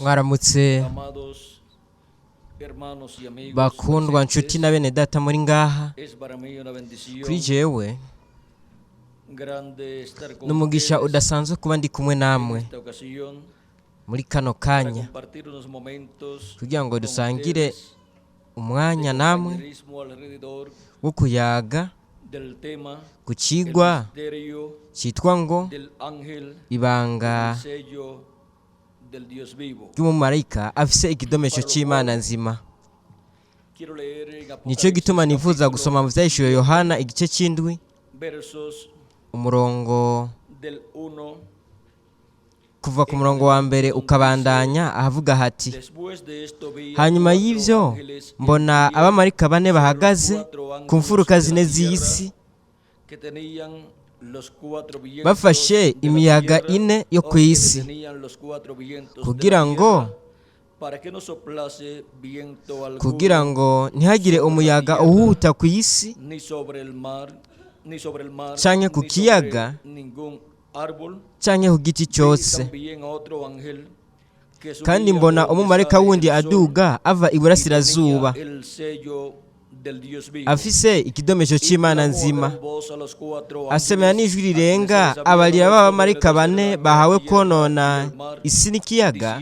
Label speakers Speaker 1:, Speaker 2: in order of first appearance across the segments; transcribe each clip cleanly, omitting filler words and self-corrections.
Speaker 1: mwaramutse bakundwa nshuti na bene data muri ngaha. Kuri jewe n'umugisha udasanzwe kuba ndi kumwe namwe muri kano kanya kugira ngo dusangire umwanya namwe wo kuyaga ku kigwa cyitwa ngo ibanga ry'umumarayika afise ikidomesho cy'Imana nzima. Nicyo gituma nifuza gusoma mu vyahishuriwe Yohana igice c'indwi umurongo kuva ku murongo wa mbere ukabandanya ahavuga hati: hanyuma y'ivyo mbona abamarayika bane bahagaze ku mfuruka zine z'isi bafashe imiyaga ine yo ku isi kugira ngo ntihagire umuyaga uhuta ku isi canke ku kiyaga canke ku giti cyose. Kandi mbona umumarayika wundi aduga ava iburasirazuba afise ikidomesho cy'Imana nzima, asemera n'ijwi rirenga abarira b'abamarayika bane bahawe konona isi n'ikiyaga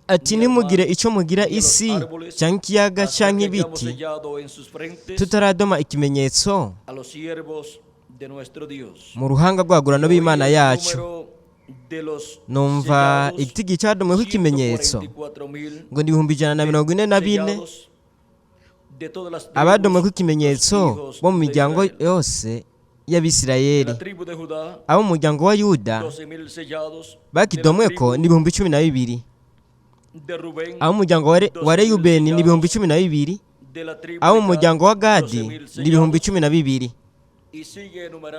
Speaker 1: ati: ntimugire icyo mugira isi cyangwa ikiyaga cyangwa ibiti tutaradoma ikimenyetso mu ruhanga rwagurano b'Imana yacu. Numva igiti gicadomweho ikimenyetso ngo ni 144 abadomweho ikimenyetso bo mu miryango yose y'Abisirayeli. Abo mu muryango wa Yuda bakidomweko ni 12,000. Abo mu muryango wa Reyubeni ni 12,000. Abo mu muryango wa Gadi ni 12,000.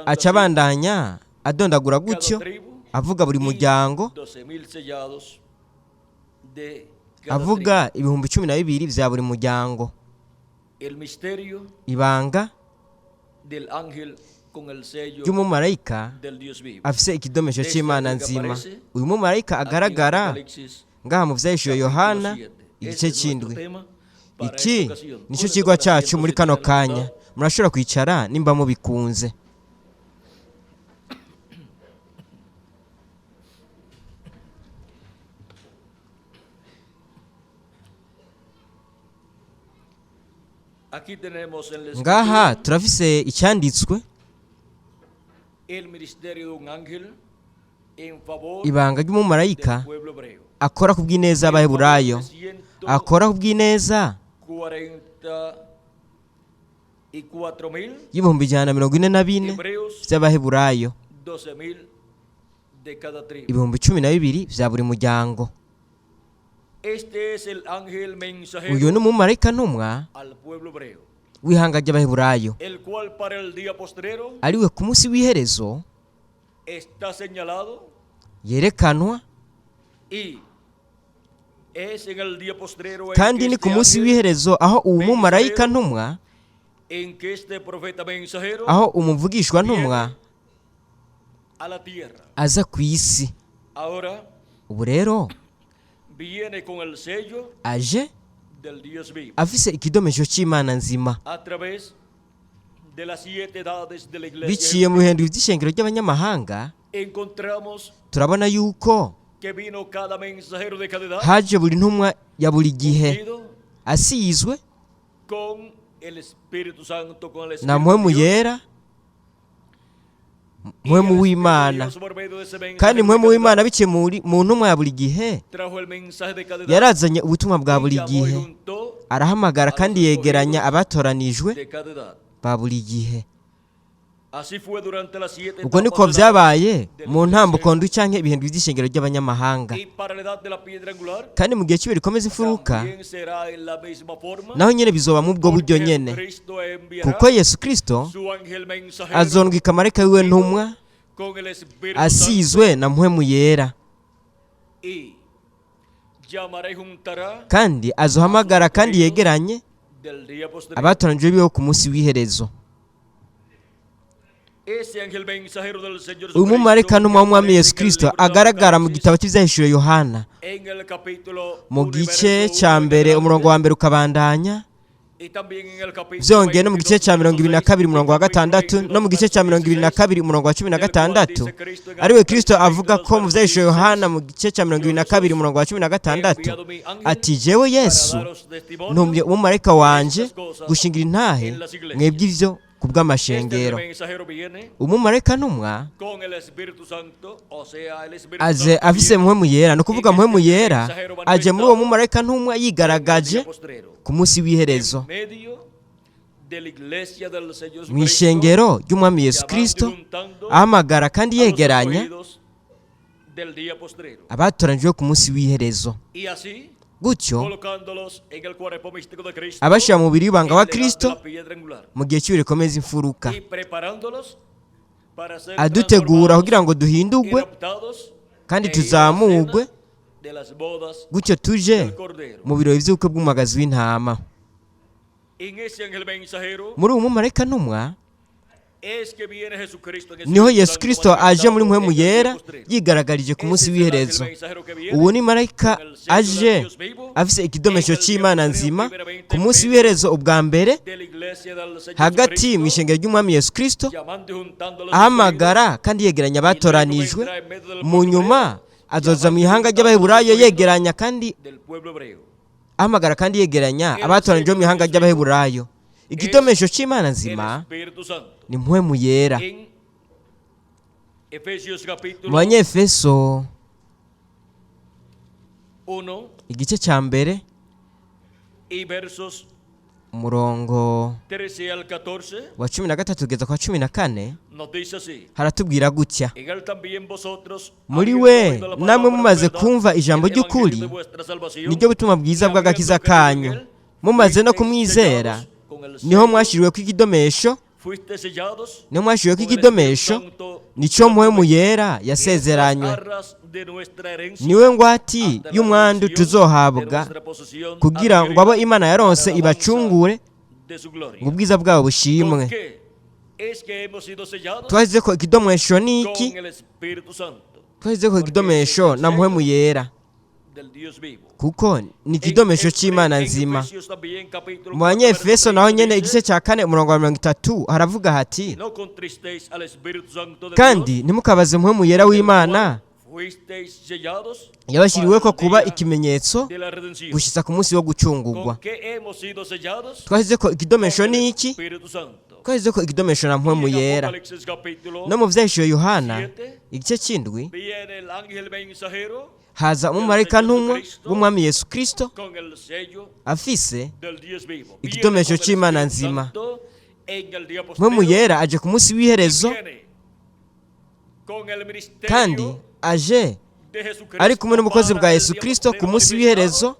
Speaker 1: Aca bandanya adondagura gutyo avuga buri muryango, avuga 12,000 vya buri muryango. Ibanga ry'umumarayika afise ikidomesho cy'Imana nzima. Uyu mumarayika agaragara ngaha mu vyahishuriwe Yohana igice c'indwi. Iki nico kigwa cacu muri kano kanya. Murashobora kwicara nimba mubikunze. Ngaha turafise icyanditswe ibanga ry'umumarayika akora ku bw'ineza y'Abaheburayo, akora ku bw'ineza y'ibihumbi 144 vy'Abaheburayo, 12,000 vya buri muryango. Uyu ni umumarayika ntumwa w'ihanga ry'Abaheburayo, ariwe ku munsi w'iherezo yerekanwa, kandi ni ku munsi w'iherezo aho uwo mumarayika ntumwa, aho umuvugishwa ntumwa aza ku isi. Ubu rero aje afise ikidomesho cy'Imana nzima biciye mu bihendwe by'ishengero ry'abanyamahanga. Turabona yuko haje buri ntumwa ya buri gihe asizwe na mpwemu yera, mpwemu w'Imana. Kandi mpwemu w'Imana biciye mu ntumwa ya buri gihe yarazanye ubutumwa bwa buri gihe, arahamagara kandi yegeranya abatoranijwe ba buri gihe. Ubwo niko vyabaye mu ntambuko ndwi canke ibihendwe by'ishengero ry'abanyamahanga. Kandi mu gihe cy'ibiri komeza imfuruka naho nyene bizoba mu bwo buryo nyene, kuko Yesu Kristo azondwika marayika wiwe ntumwa asizwe na mpwemu yera, kandi azohamagara kandi yegeranye abatoranijwe biwe ku munsi w'iherezo. uyu mumarayika n'umwe w'umwami Yesu Kristo agaragara mu gitabo cy'Ibyahishuriwe Yohana mu gice cya mbere umurongo wa mbere ukabandanya, byongeye no mu gice cya 22 umurongo wa 6 no mu gice cya 22 umurongo wa 16, ariwe Kristo avuga ko mu Byahishuriwe Yohana mu gice cya 22 umurongo wa 16 ati jewe Yesu ntumye umumarayika wanje gushingira intahe mwebwe ivyo kubw'amashengero. Umumarayika numwa aje afise mpwemu yera, no kuvuga mpwemu yera aje muri uwo mumarayika ntumwa yigaragaje ku munsi w'iherezo mu ishengero ry'umwami Yesu Kristo, ahamagara kandi yegeranya abatoranijwe ku munsi w'iherezo, gutyo abashyira mu mubiri w'ibanga wa Kristo mu gihe cy'ibikomeza imfuruka, adutegura kugira ngo duhindurwe kandi tuzamurwe, gutyo tuje mu birori by'ubukwe bw'umwagazi w'intama. Muri uwo mumarayika ntumwa niho Yesu Kristo aje muri mpwemu yera yigaragarije ku munsi w'iherezo. Uwo ni marayika aje afise ikidomesho cy'Imana nzima ku munsi w'iherezo ubwa mbere hagati mu ishengero ry'umwami Yesu Kristo, ahamagara kandi yegeranya abatoranijwe, mu nyuma azoza mu ihanga ry'Abaheburayo yegeranya kandi ahamagara kandi yegeranya abatoranijwe mu ihanga ry'Abaheburayo. Ikidomesho cy'Imana nzima ni mpwemu yera. Mu Banyefeso igice cya mbere umurongo wa 13 kugeza kwa 14 haratubwira gutya: muri we namwe mumaze kumva ijambo ry'ukuri, niryo butuma bwiza bw'agakiza kanyu, mumaze no kumwizera niho mwashiriwe kw'ikidomesho, nicyo mpwemu yera yasezeranywe, niwe ngwati y'umwandu tuzohabwa kugira ngo abo Imana yaronse ibacungure ngo ubwiza bwabo bushimwe. Twahize ko ikidomesho ni iki? Twahize ko ikidomesho na mpwemu yera, kuko ni ikidomesho cy'Imana nzima. Mu Banyefeso naho nyene igice cya 4 umurongo wa 30 haravuga hati: kandi ntimukabaze mpwemu yera w'Imana yabashyiriwe ko kuba ikimenyetso gushitsa ku munsi wo gucungurwa. Twahize ko ikidomesho ni iki? Twahize ko ikidomesho na mpwemu yera. No mu Byahishuriwe Yohana igice cy'indwi haza umumarayika ntumwa w'umwami Yesu Kristo afise ikidomesho cy'Imana nzima. Mpwemu yera aje ku munsi w'iherezo kandi aje ari kumwe n'umukozi bwa Yesu Kristo ku munsi w'iherezo.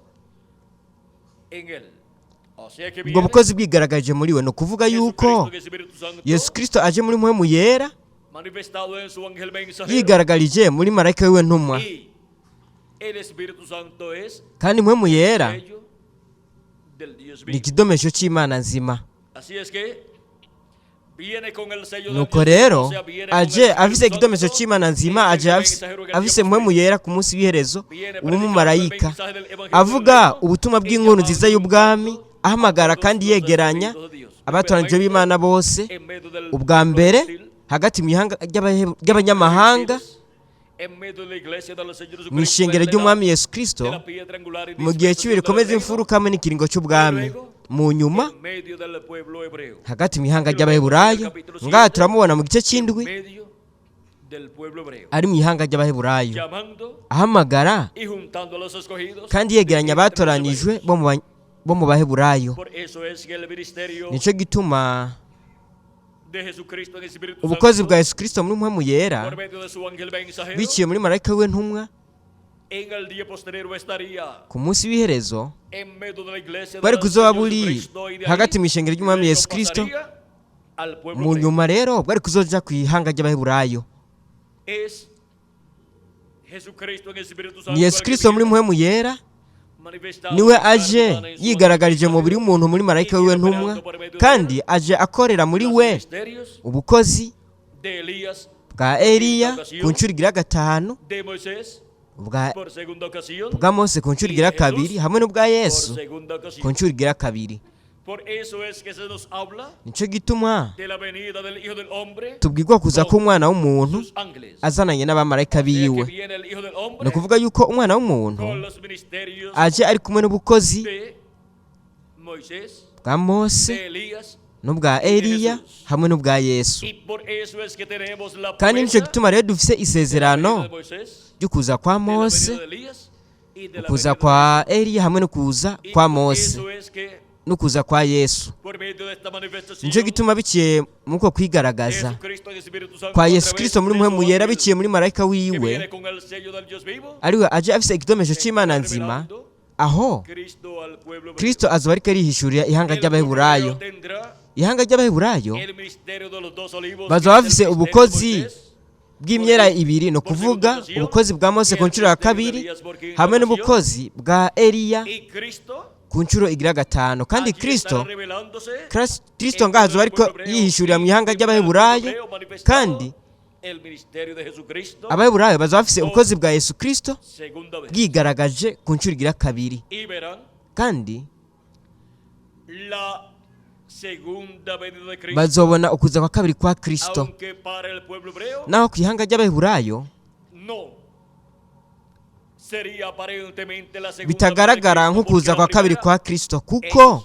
Speaker 1: Ubwo bukozi bwigaragaje muri we, no kuvuga yuko Yesu Kristo aje muri mpwemu yera yigaragarije muri marayika wiwe ntumwa, kandi mpwemu yera ni ikidomesho cy'Imana nzima. Nuko rero aje afise ikidomesho cy'Imana nzima, aje afise mpwemu yera ku munsi w'iherezo w'umumarayika avuga ubutumwa bw'inkuru nziza y'ubwami, ahamagara kandi yegeranya abatoranijwe b'Imana bose ubwa mbere hagati mu ihanga ry'abanyamahanga mu ishengero ry'umwami Yesu Kristo mu gihe cy'ibikomeza imfuruka hamwe n'ikiringo cy'ubwami, mu nyuma hagati mu ihanga ry'Abaheburayo. Ngaha turamubona mu gice cy'indwi ari mu ihanga ry'Abaheburayo, ahamagara kandi yegeranya abatoranijwe bo mu Baheburayo. Nicyo gituma ubukozi bwa Yesu Kristo muri mpwemu yera biciye muri marayika we ntumwa ku munsi w'iherezo bari kuzoba buri hagati mu ishengero ry'umwami Yesu Kristo, mu nyuma rero bari kuzoja ku ihanga ry'Abaheburayo. Ni Yesu Kristo muri mpwemu yera niwe aje yigaragarije mu mubiri w'umuntu muri marayika wiwe ntumwa, kandi aje akorera muri we ubukozi bwa Eliya ku nshuro igira gatanu, bwa Mose ku nshuro igira kabiri, hamwe n'ubwa Yesu ku nshuro igira kabiri. Nico gituma tubwirwa kuza k'umwana w'umuntu azananye n'abamarayika biwe. Ni ukuvuga yuko umwana w'umuntu aje ari kumwe n'ubukozi bwa Mose n'ubwa Eliya hamwe n'ubwa Yesu. Kandi nico gituma rero dufise isezerano ryo kuza kwa Mose, kuza kwa Eliya hamwe no kuza kwa Mose no kuza kwa Yesu. Nico gituma biciye muko kwigaragaza kwa Yesu Kristo muri Mpwemu Yera, biciye muri marayika wiwe ariwe aje afise ikidomesho c'Imana nzima, aho Kristo azoba ariko arihishurira ihanga ry'Abaheburayo. Ihanga ry'Abaheburayo bazoba bafise ubukozi bw'imyera ibiri, no kuvuga ubukozi bwa Mose ku nshuro ya kabiri hamwe n'ubukozi bwa Eliya ku nshuro igira gatanu. Kandi Kristo ngaho azoba ariko yihishurira mu ihanga ry'Abaheburayo, kandi Abaheburayo bazoba bafise ubukozi bwa Yesu Kristo bwigaragaje ku nshuro igira kabiri. Kandi bazobona ukuza kwa kabiri kwa Kristo. Naho ku ihanga ry'Abaheburayo bitagaragara nk'ukuza kwa kabiri kwa Kristo, kuko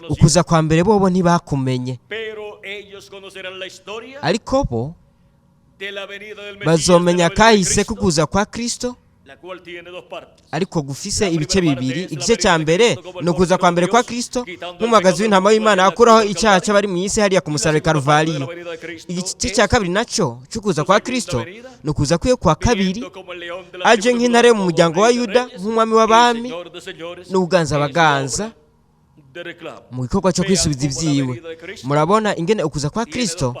Speaker 1: ukuza kwa mbere bobo ntibakumenye, ariko bo bazomenya kahise kukuza kwa Kristo, ariko gufise ibice bibiri. Igice cya mbere ni ukuza kwa mbere kwa Kristo nk'umwagazi w'intama w'Imana akuraho icyaha cy'abari mu isi hariya ku musaraba Karuvaliyo. Igice cya kabiri naco cy'ukuza kwa Kristo ni ukuza kwiwe kwa kabiri aje nk'intare mu muryango wa Yuda, nk'umwami w'abami n'uganza abaganza mu gikorwa cyo kwisubiza ivyiwe. Murabona ingene ukuza kwa Kristo,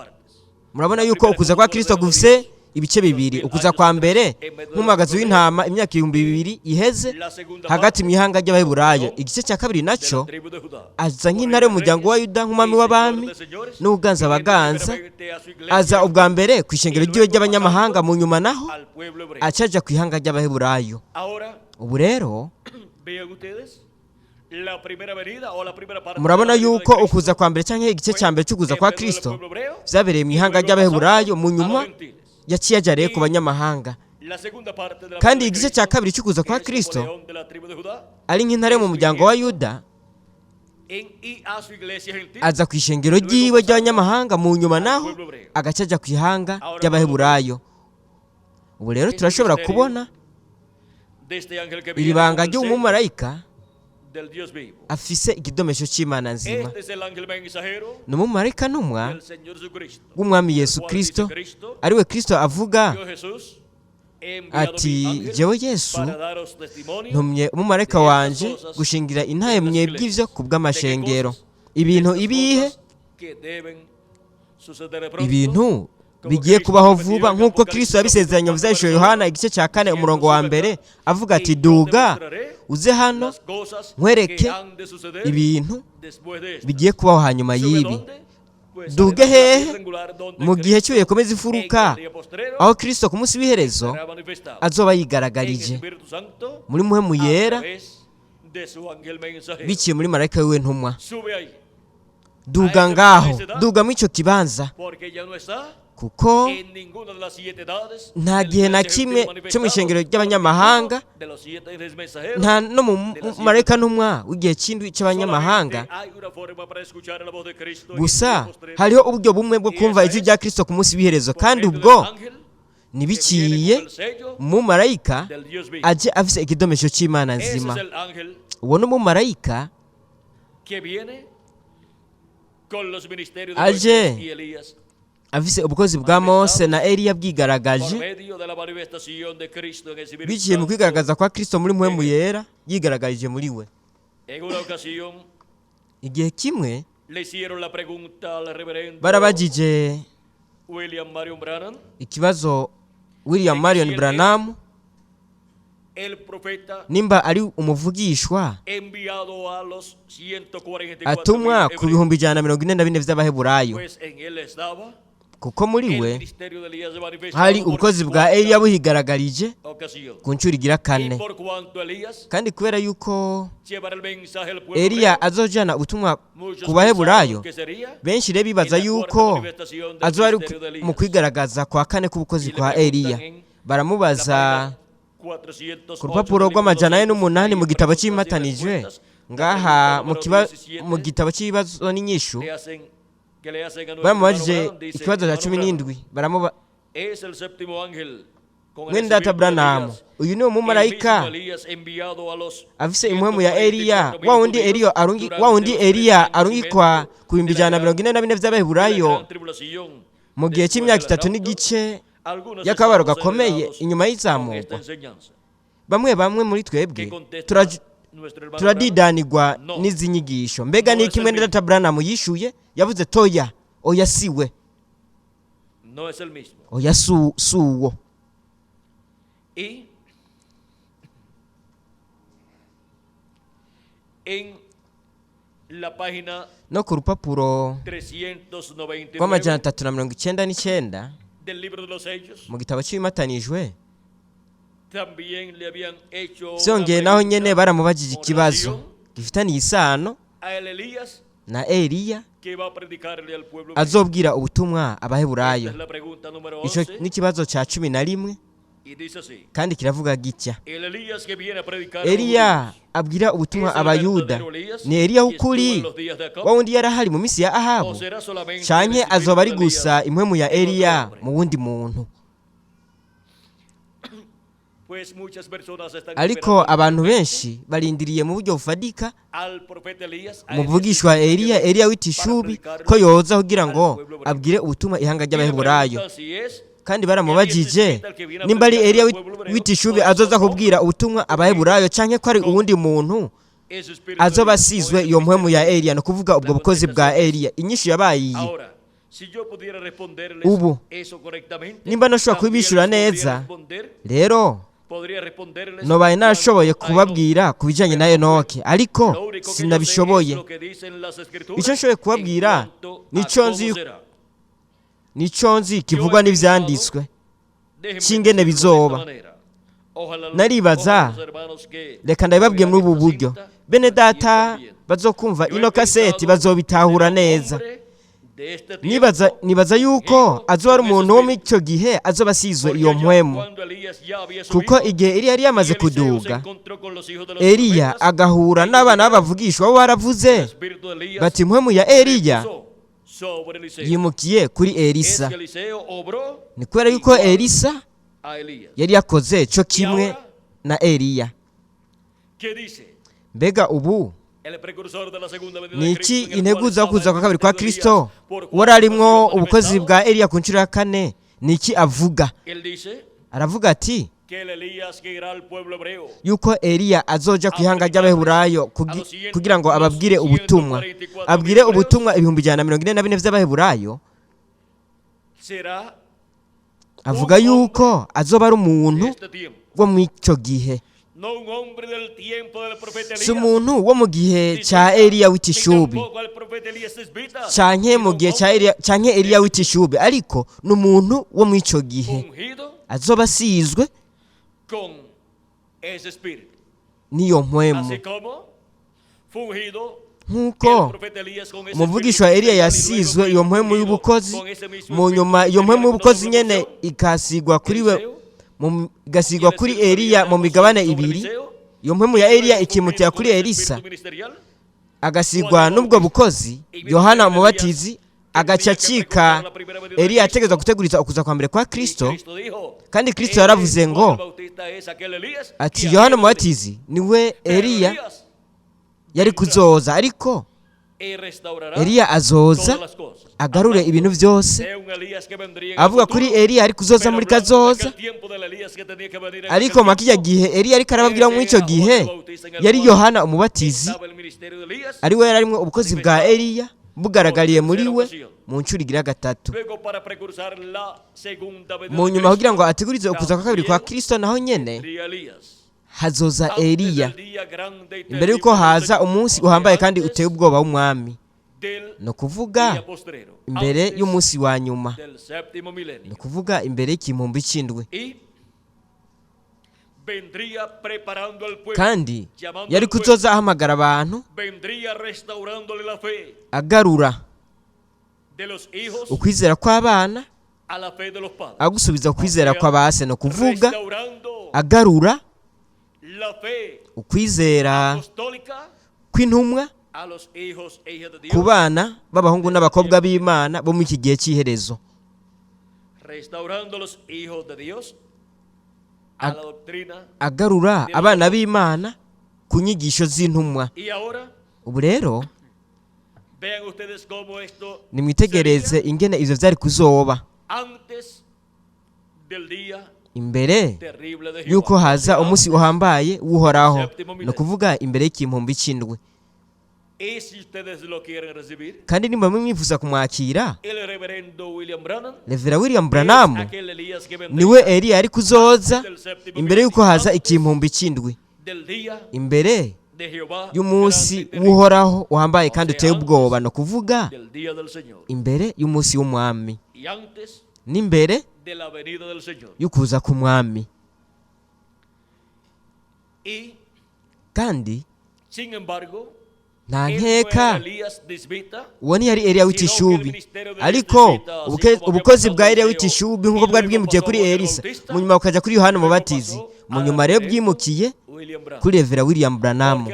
Speaker 1: murabona yuko ukuza kwa Kristo gufise ibice bibiri. Ukuza kwa mbere nk'umwagazi w'intama imyaka 2000 iheze hagati mu ihanga ry'Abaheburayo. Igice cya kabiri naco aza nk'intare mu muryango wa Yuda, nk'umwami w'abami n'uganza abaganza. Aza ubwa mbere ku ishengero ry'iwe ry'abanyamahanga, mu nyuma naho acaja ku ihanga ry'Abaheburayo. Ubu rero murabona yuko ukuza kwa mbere canke igice cya mbere cy'ukuza kwa Kristo vyabereye mu ihanga ry'Abaheburayo, mu nyuma yaciye aja rero ku banyamahanga. Kandi igice cya kabiri cy'ukuza kwa Kristo ari nk'intare mu muryango wa Yuda, aza ku ishengero ry'iwe ry'abanyamahanga, mu nyuma naho agaca aja ku ihanga ry'Abaheburayo. Ubu rero turashobora kubona iri banga ry'umumarayika afise ikidomesho c'Imana nzima. Ni umumarayika ntumwa w'Umwami Yesu Kristo, ariwe Kristo avuga ati, jewe Yesu ntumye umumarayika wanje gushingira intahe mwebwe ivyo ku bw'amashengero. Ibintu ibihe? Ibintu bigiye kubaho vuba, nk'uko Kristo yabisezeranye mu vyahishuriwe Yohana igice cya 4 umurongo wa mbere, avuga ati, duga uze hano nkwereke ibintu bigiye kubaho hanyuma y'ibi. Duge hehe? Mu gihe cyuye komeza ifuruka, aho Kristo ku munsi w'iherezo azoba yigaragarije muri Mpwemu Yera biciye muri marayika wiwe ntumwa. Duga ngaho, duga muri ico kibanza, kuko nta gihe na kimwe cyo mu ishengero ry'abanyamahanga, nta no mu marayika ntumwa w'igihe cy'indwi cy'abanyamahanga gusa, hariho uburyo bumwe bwo kumva ijwi rya Kristo ku munsi w'iherezo, kandi ubwo nibiciye mu marayika aje afise ikidomesho c'Imana nzima. Uwo ni umumarayika aje afise ubukozi bwa Mose na Eliya bwigaragaje biciye mu kwigaragaza kwa Kristo muri Mpwemu Yera yigaragarije muri we. Igihe kimwe barabajije ikibazo William Marion Branham nimba ari umuvugishwa atumwa ku 144 vy'Abaheburayo, kuko muri we hari ubukozi bwa Eliya buhigaragarije ku nshuro igira kane. Kandi kubera yuko Eliya azojana ubutumwa ku baheburayo, benshi rero bibaza yuko azoba ari mu kwigaragaza kwa kane k'ubukozi kwa Eliya. Baramubaza ku rupapuro rw'808 mu gitabo cy'impatanijwe ngaha mu gitabo cy'ibibazo n'inyishu, baramubajije ikibazo cya 17. Mwene data Branham, uyu ni umumarayika afise impwemu ya Eliya, wa wundi Eliya arungikwa ku 144 by'abaheburayo mu gihe cy'imyaka 3 n'igice y'akabaro gakomeye inyuma y'izamurwa. Bamwe muri twebwe turadidanirwa n'izi nyigisho. Mbega ni kimwe na Data Branham yishuye, yavuze toya, oya siwe, oya suwo. No ku rupapuro rw'399 mu gitabo cy'ibimatanijwe, byongeye naho nyene baramubajije ikibazo gifitaniye isano na Eliya azobwira ubutumwa abaheburayo. Ico n'ikibazo cya 11, kandi kiravuga gitya: Eliya abwira ubutumwa abayuda, ni Eliya ukuri wa wundi yarahari mu misi ya Ahabu, canke azoba ari gusa impwemu ya Eliya mu wundi muntu? Ariko abantu benshi barindiriye mu buryo bufadika umuvugishwa Eliya w'itishubi ko yoza kugira ngo abwire ubutumwa ihanga ry'abaheburayo. Kandi baramubajije nimba ari Eliya w'itishubi azoza kubwira ubutumwa abaheburayo, canke ko ari uwundi muntu azoba asizwe iyo mpwemu ya Eliya, no kuvuga ubwo bukozi bwa Eliya. Inyishu yabaye ubu. Nimba nashobora kubishura neza rero, nobaye nashoboye kubabwira ku bijyanye na Enoke, ariko sinabishoboye. Icyo nshoboye kubabwira nico nzi kivugwa n'ivyanditswe cy'ingene bizoba. Naribaza, reka ndabibabwiye muri ubu buryo, bene data bazokumva ino kaseti bazobitahura neza. Nibaza yuko azoba ari umuntu wo muri icyo gihe azoba asizwe iyo mpwemu, kuko igihe Eliya yari yamaze kuduga, Eliya agahura n'abana b'abavugishwa bo baravuze bati impwemu ya Eliya yimukiye kuri Elisa. Ni kubera yuko Elisa yari yakoze cyo kimwe na Eliya. Mbega ubu niki integuza kuza kwa kabiri kwa Kristo wararimwo ubukozi bwa Eliya ku nshuro ya kane? Niki avuga? Aravuga ati yuko Eliya azoja ku ihanga ry'abaheburayo kugira ngo ababwire ubutumwa, abwire ubutumwa 144 by'abaheburayo. Avuga yuko azoba ari umuntu wo mu icyo gihe, si umuntu wo mu gihe cya Eliya w'itishubi canke mu gihe cya Eliya w'itishubi, ariko ni umuntu wo mu icyo gihe azoba asizwe n'iyo mpwemu. Nk'uko umuvugishwa Eliya yasizwe iyo mpwemu y'ubukozi, mu nyuma iyo mpwemu y'ubukozi nyene ikasigwa kuri we, igasigwa kuri Eliya mu migabane ibiri. Iyo mpwemu ya Eliya ikimutira kuri Elisa, agasigwa n'ubwo bukozi. Yohana umubatizi agacacika Eliya ategeza guteguriza ukuza kwa mbere kwa Kristo, kandi Kristo yaravuze ngo ati Yohana umubatizi niwe Eliya yari kuzoza, ariko Eliya azoza agarure ibintu byose. Avuga kuri Eliya ari kuzoza muri kazoza, ariko makijya gihe Eliya ariko arababwira mu icyo gihe yari Yohana umubatizi, ari we yarimwe ubukozi bwa Eliya bugaragariye muri we mu nshuro igira gatatu. Mu nyuma kugira ngo ategurize ukuza kwa kabiri kwa Kristo, naho nyene hazoza Eliya imbere yuko haza umunsi uhambaye kandi uteye ubwoba w'umwami. ni ukuvuga imbere y'umunsi wa nyuma, ni ukuvuga imbere y'igihumbi cy'indwi. Kandi yari kuzoza ahamagara abantu, agarura ukwizera kw'abana agusubiza ukwizera kw'abase, ni ukuvuga agarura ukwizera kw'intumwa ku bana b'abahungu n'abakobwa b'Imana bo muri iki gihe cy'iherezo, agarura abana b'Imana ku nyigisho z'intumwa. Ubu rero nimwitegereze ingene ivyo vyari kuzoba imbere yuko haza umunsi uhambaye w'Uhoraho, ni ukuvuga imbere y'igihumbi cy'indwi. Kandi nimba mwifuza kumwakira, Revera William Branham niwe Eliya ari kuzoza imbere yuko haza igihumbi cy'indwi, imbere y'umunsi w'Uhoraho uhambaye kandi uteye ubwoba, ni ukuvuga imbere y'umunsi w'umwami n'imbere y'ukuza k'umwami. Kandi nta nkeka uwo ntiyari Eliya w'itishubi, ariko ubukozi bwa Eliya w'itishubi nk'uko bwari bwimukiye kuri Elisa, mu nyuma bukajya kuri Yohana Umubatizi, mu nyuma rero bwimukiye kuri Revera William Branham,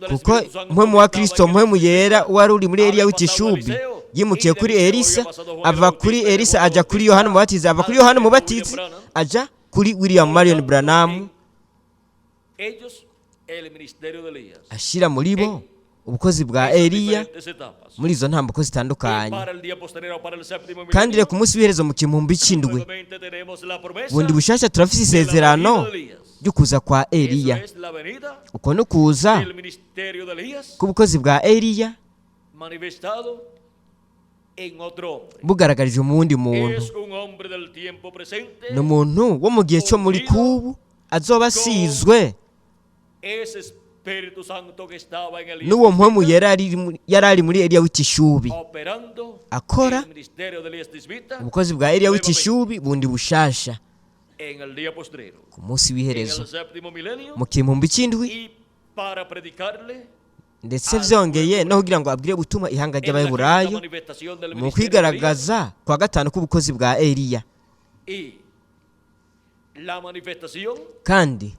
Speaker 1: kuko mpwemu wa Kristo, mpwemu yera wari uri muri Eliya w'itishubi yimukiye kuri Elisa, ava kuri Elisa aja kuri Yohana Umubatizi, ava kuri Yohana Umubatizi aja kuri William Marion Branham, ashira muri bo ubukozi bwa Eliya muri izo ntambuko zitandukanye. Kandi reka umunsi w'iherezo mu gihumbi cy'indwi, bundi bushasha turafise isezerano ryo kuza kwa Eliya. Uko ni kuza k'ubukozi bwa Eliya bugaragarije mu wundi muntu, ni umuntu wo mu gihe cyo muri kubu azoba asizwe n'uwo mpwemu yari ari muri Eliya w'itishubi, akora ubukozi bwa Eliya w'itishubi bundi bushasha ku munsi w'iherezo mu gihumbi cy'indwi. Ndetse vyongeye no kugira ngo abwire gutuma ihanga ry'Abaheburayo mu kwigaragaza kwa gatanu k'ubukozi bwa Eliya. Kandi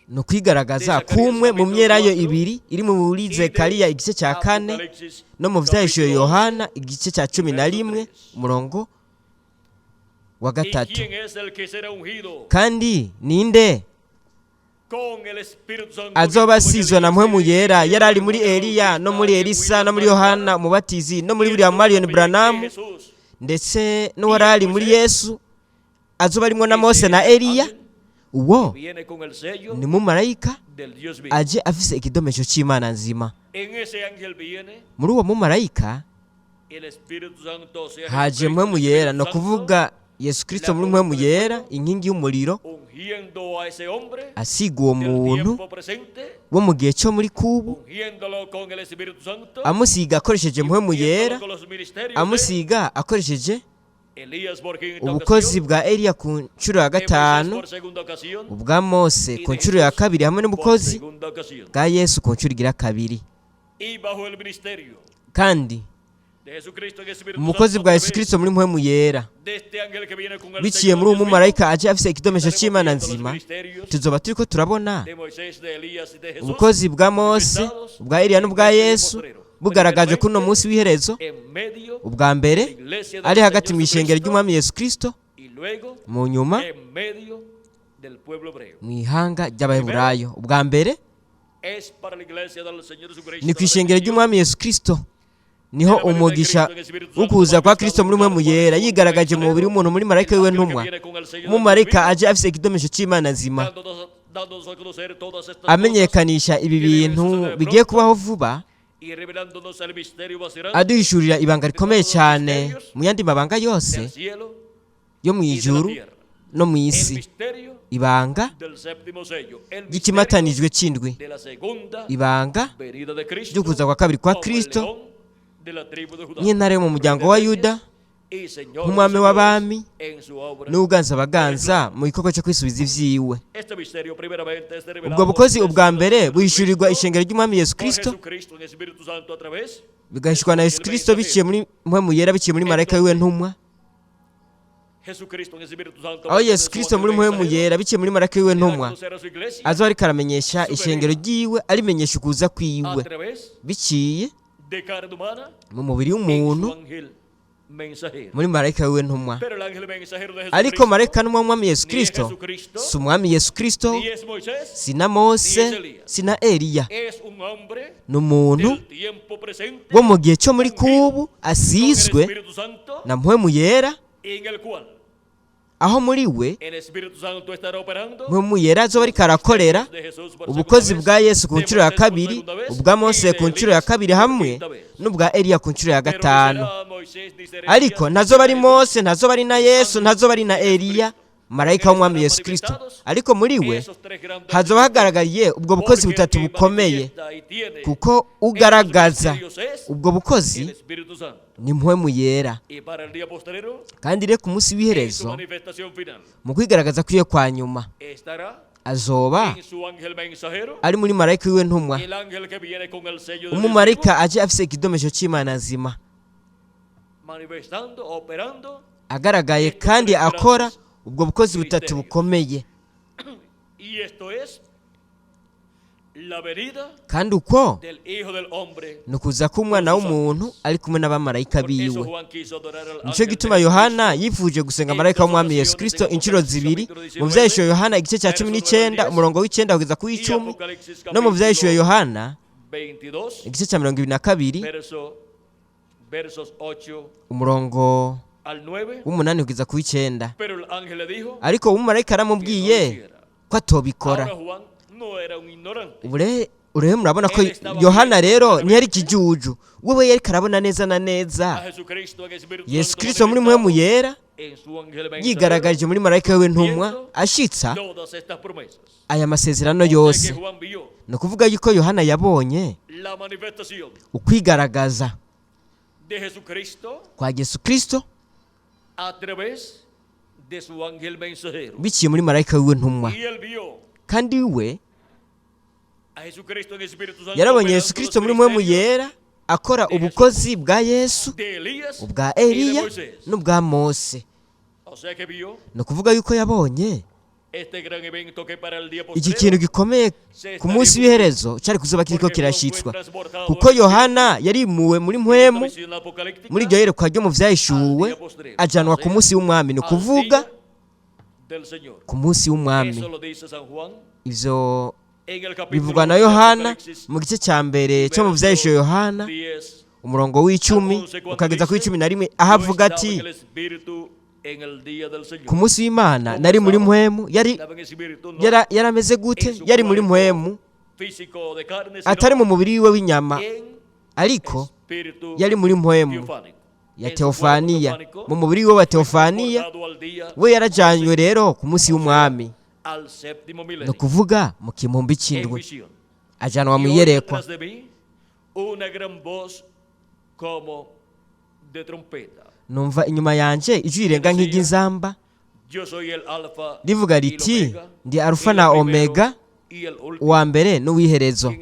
Speaker 1: no kwigaragaza kumwe mu myerayo ibiri iri muri Zekariya igice cya 4 no mu Vyahishuriwe Yohana igice cya 11 umurongo wa 3. Kandi ninde azoba asizwe na mpwemu yera yari ari muri Eliya no muri Elisa no muri Yohana Umubatizi no muri William Marion Branham, ndetse n'uwari ari muri Yesu, azoba arimo na Mose na Eliya. Uwo ni mumarayika aje afise ikidomesho cy'Imana nzima. Muri uwo mumarayika haje mpwemu yera, no kuvuga Yesu Kristo muri mpwemu yera, inkingi y'umuriro, asiga uwo muntu wo mu gihe cyo muri kubu, amusiga akoresheje mpwemu yera, amusiga akoresheje ubukozi bwa Eliya ku nshuro ya 5, ubwa Mose ku nshuro ya 2, hamwe n'ubukozi bwa Yesu ku nshuro igira 2. Kandi umukozi bwa Yesu Kristo muri mpwemu yera biciye muri uwo mumarayika aje afise ikidomesho cy'Imana nzima, tuzoba turiko turabona ubukozi bwa Mose, bwa Eliya n'ubwa Yesu bugaragaje kuri no munsi w'iherezo, ubwa mbere ari hagati mu ishengero ry'Umwami Yesu Kristo, mu nyuma mu ihanga ry'Abaheburayo. Ubwa mbere ni ku ishengero ry'Umwami Yesu Kristo, niho umugisha ukuza kwa Kristo muri mpwemu yera yigaragaje mu mubiri w'umuntu muri marayika wiwe ntumwa. Umumarayika aje afise ikidomesho cy'Imana nzima, amenyekanisha ibi bintu bigiye kubaho vuba, aduhishurira ibanga rikomeye cyane mu yandi mabanga yose yo mu ijuru no mu isi. ibanga ry'ikimatanijwe c'indwi, ibanga ry'ukuza kwa kabiri kwa Kristo nk'intare yo mu muryango wa Yuda, nk'umwami w'abami n'uganza abaganza mu gikorwa cyo kwisubiza ivyiwe. Ubwo bukozi ubwa mbere buhishurirwa ishengero ry'umwami Yesu Kristo, bigahishwa na Yesu Kristo biciye muri mpwemu yera, biciye muri marayika wiwe ntumwa. Aho Yesu Kristo muri mpwemu yera biciye muri marayika wiwe ntumwa azo ariko aramenyesha ishengero ryiwe, arimenyesha ukuza kwiwe biciye mu mubiri w'umuntu muri marayika wiwe ntumwa. Ariko marayika ntumwa w'umwami Yesu Kristo si umwami Yesu Kristo, si na Mose, si na Eliya. Ni umuntu wo mu gihe cyo muri kubu asizwe na mpwemu yera, aho muri we mpwemu yera azoba ariko arakorera ubukozi bwa Yesu ku nshuro ya kabiri, ubwa Mose ku nshuro ya kabiri hamwe n'ubwa Eliya ku nshuro ya gatanu. Ariko ntazoba ari Mose, ntazoba ari na Yesu, ntazoba ari na Eliya, marayika w'umwami Yesu Kristo. Ariko muri we hazoba hagaragariye ubwo bukozi butatu bukomeye, kuko ugaragaza ubwo bukozi ni mpwemu yera. Kandi rero ku munsi w'iherezo, mu kwigaragaza kwiye kwa nyuma, azoba ari muri marayika wiwe ntumwa, umumarayika aje afise ikidomesho c'Imana nzima, agaragaye kandi akora ubwo bukozi butatu bukomeye. Kandi uko ni ukuza k'umwana w'umuntu ari kumwe n'abamarayika biwe. Nico gituma Yohana yifuje gusenga marayika w'umwami Yesu Kristo inshuro zibiri, mu vyahishwe Yohana igice cya 19 umurongo w'9 kugeza ku 10, no mu vyahishwe Yohana igice cya 22 umurongo w'8 kugeza ku 9. Ariko umumarayika aramubwiye ko atobikora. Ure murabona ko Yohana rero ntiyari ikijuju, wewe yari karabona neza na neza Yesu Kristo muri mpwemu yera yigaragaje muri marayika wiwe ntumwa, ashitsa aya masezerano yose. No kuvuga yuko Yohana yabonye ukwigaragaza kwa Yesu Kristo biciye muri marayika wiwe ntumwa. Kandi we yarabonye Yesu Kristo muri mpwemu yera akora ubukozi bwa Yesu, ubwa Eliya n'ubwa Mose. No kuvuga yuko yabonye iki kintu gikomeye ku munsi w'iherezo cyari kuzoba kiriko kirashitswa, kuko Yohana yarimuwe muri mpwemu muri iryo yerekwa ryo mu vyahishuwe ajanwa ku munsi w'umwami. Ni kuvuga ku munsi w'umwami. Ivyo bivugwa na Yohana mu gice cya mbere cyo mu vyahishuwe Yohana umurongo w'10 ukageza ku 11, ahavuga ati ku munsi w'Imana nari muri mpwemu. Yarameze gute? Yari muri mpwemu, atari mu mubiri wiwe w'inyama, ariko yari muri mpwemu ya Teofaniya, mu mubiri wiwe wa Teofaniya. We yarajanywe rero ku munsi w'umwami, no kuvuga mu kimumbi c'indwi, ajanwa mu iyerekwa. Numva inyuma yanje ijwi rirenga nk'iry'inzamba rivuga riti, ndi Alfa na Omega, uwa mbere n'uwiherezo.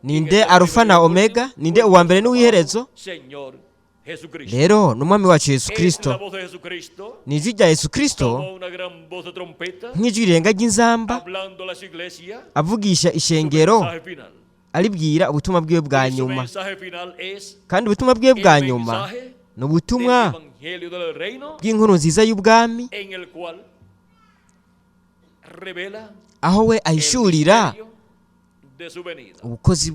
Speaker 1: Ninde Alfa na Omega? Ninde uwa mbere n'uwiherezo? Rero n'umwami wacu Yesu Kristo. Ni ijwi rya Yesu Kristo nk'ijwi rirenga ry'inzamba avugisha ishengero, aribwira ubutumwa bwiwe bwa nyuma. Kandi ubutumwa bwiwe bwa nyuma ni ubutumwa bw'inkuru nziza y'ubwami, aho we ahishurira ubukozi,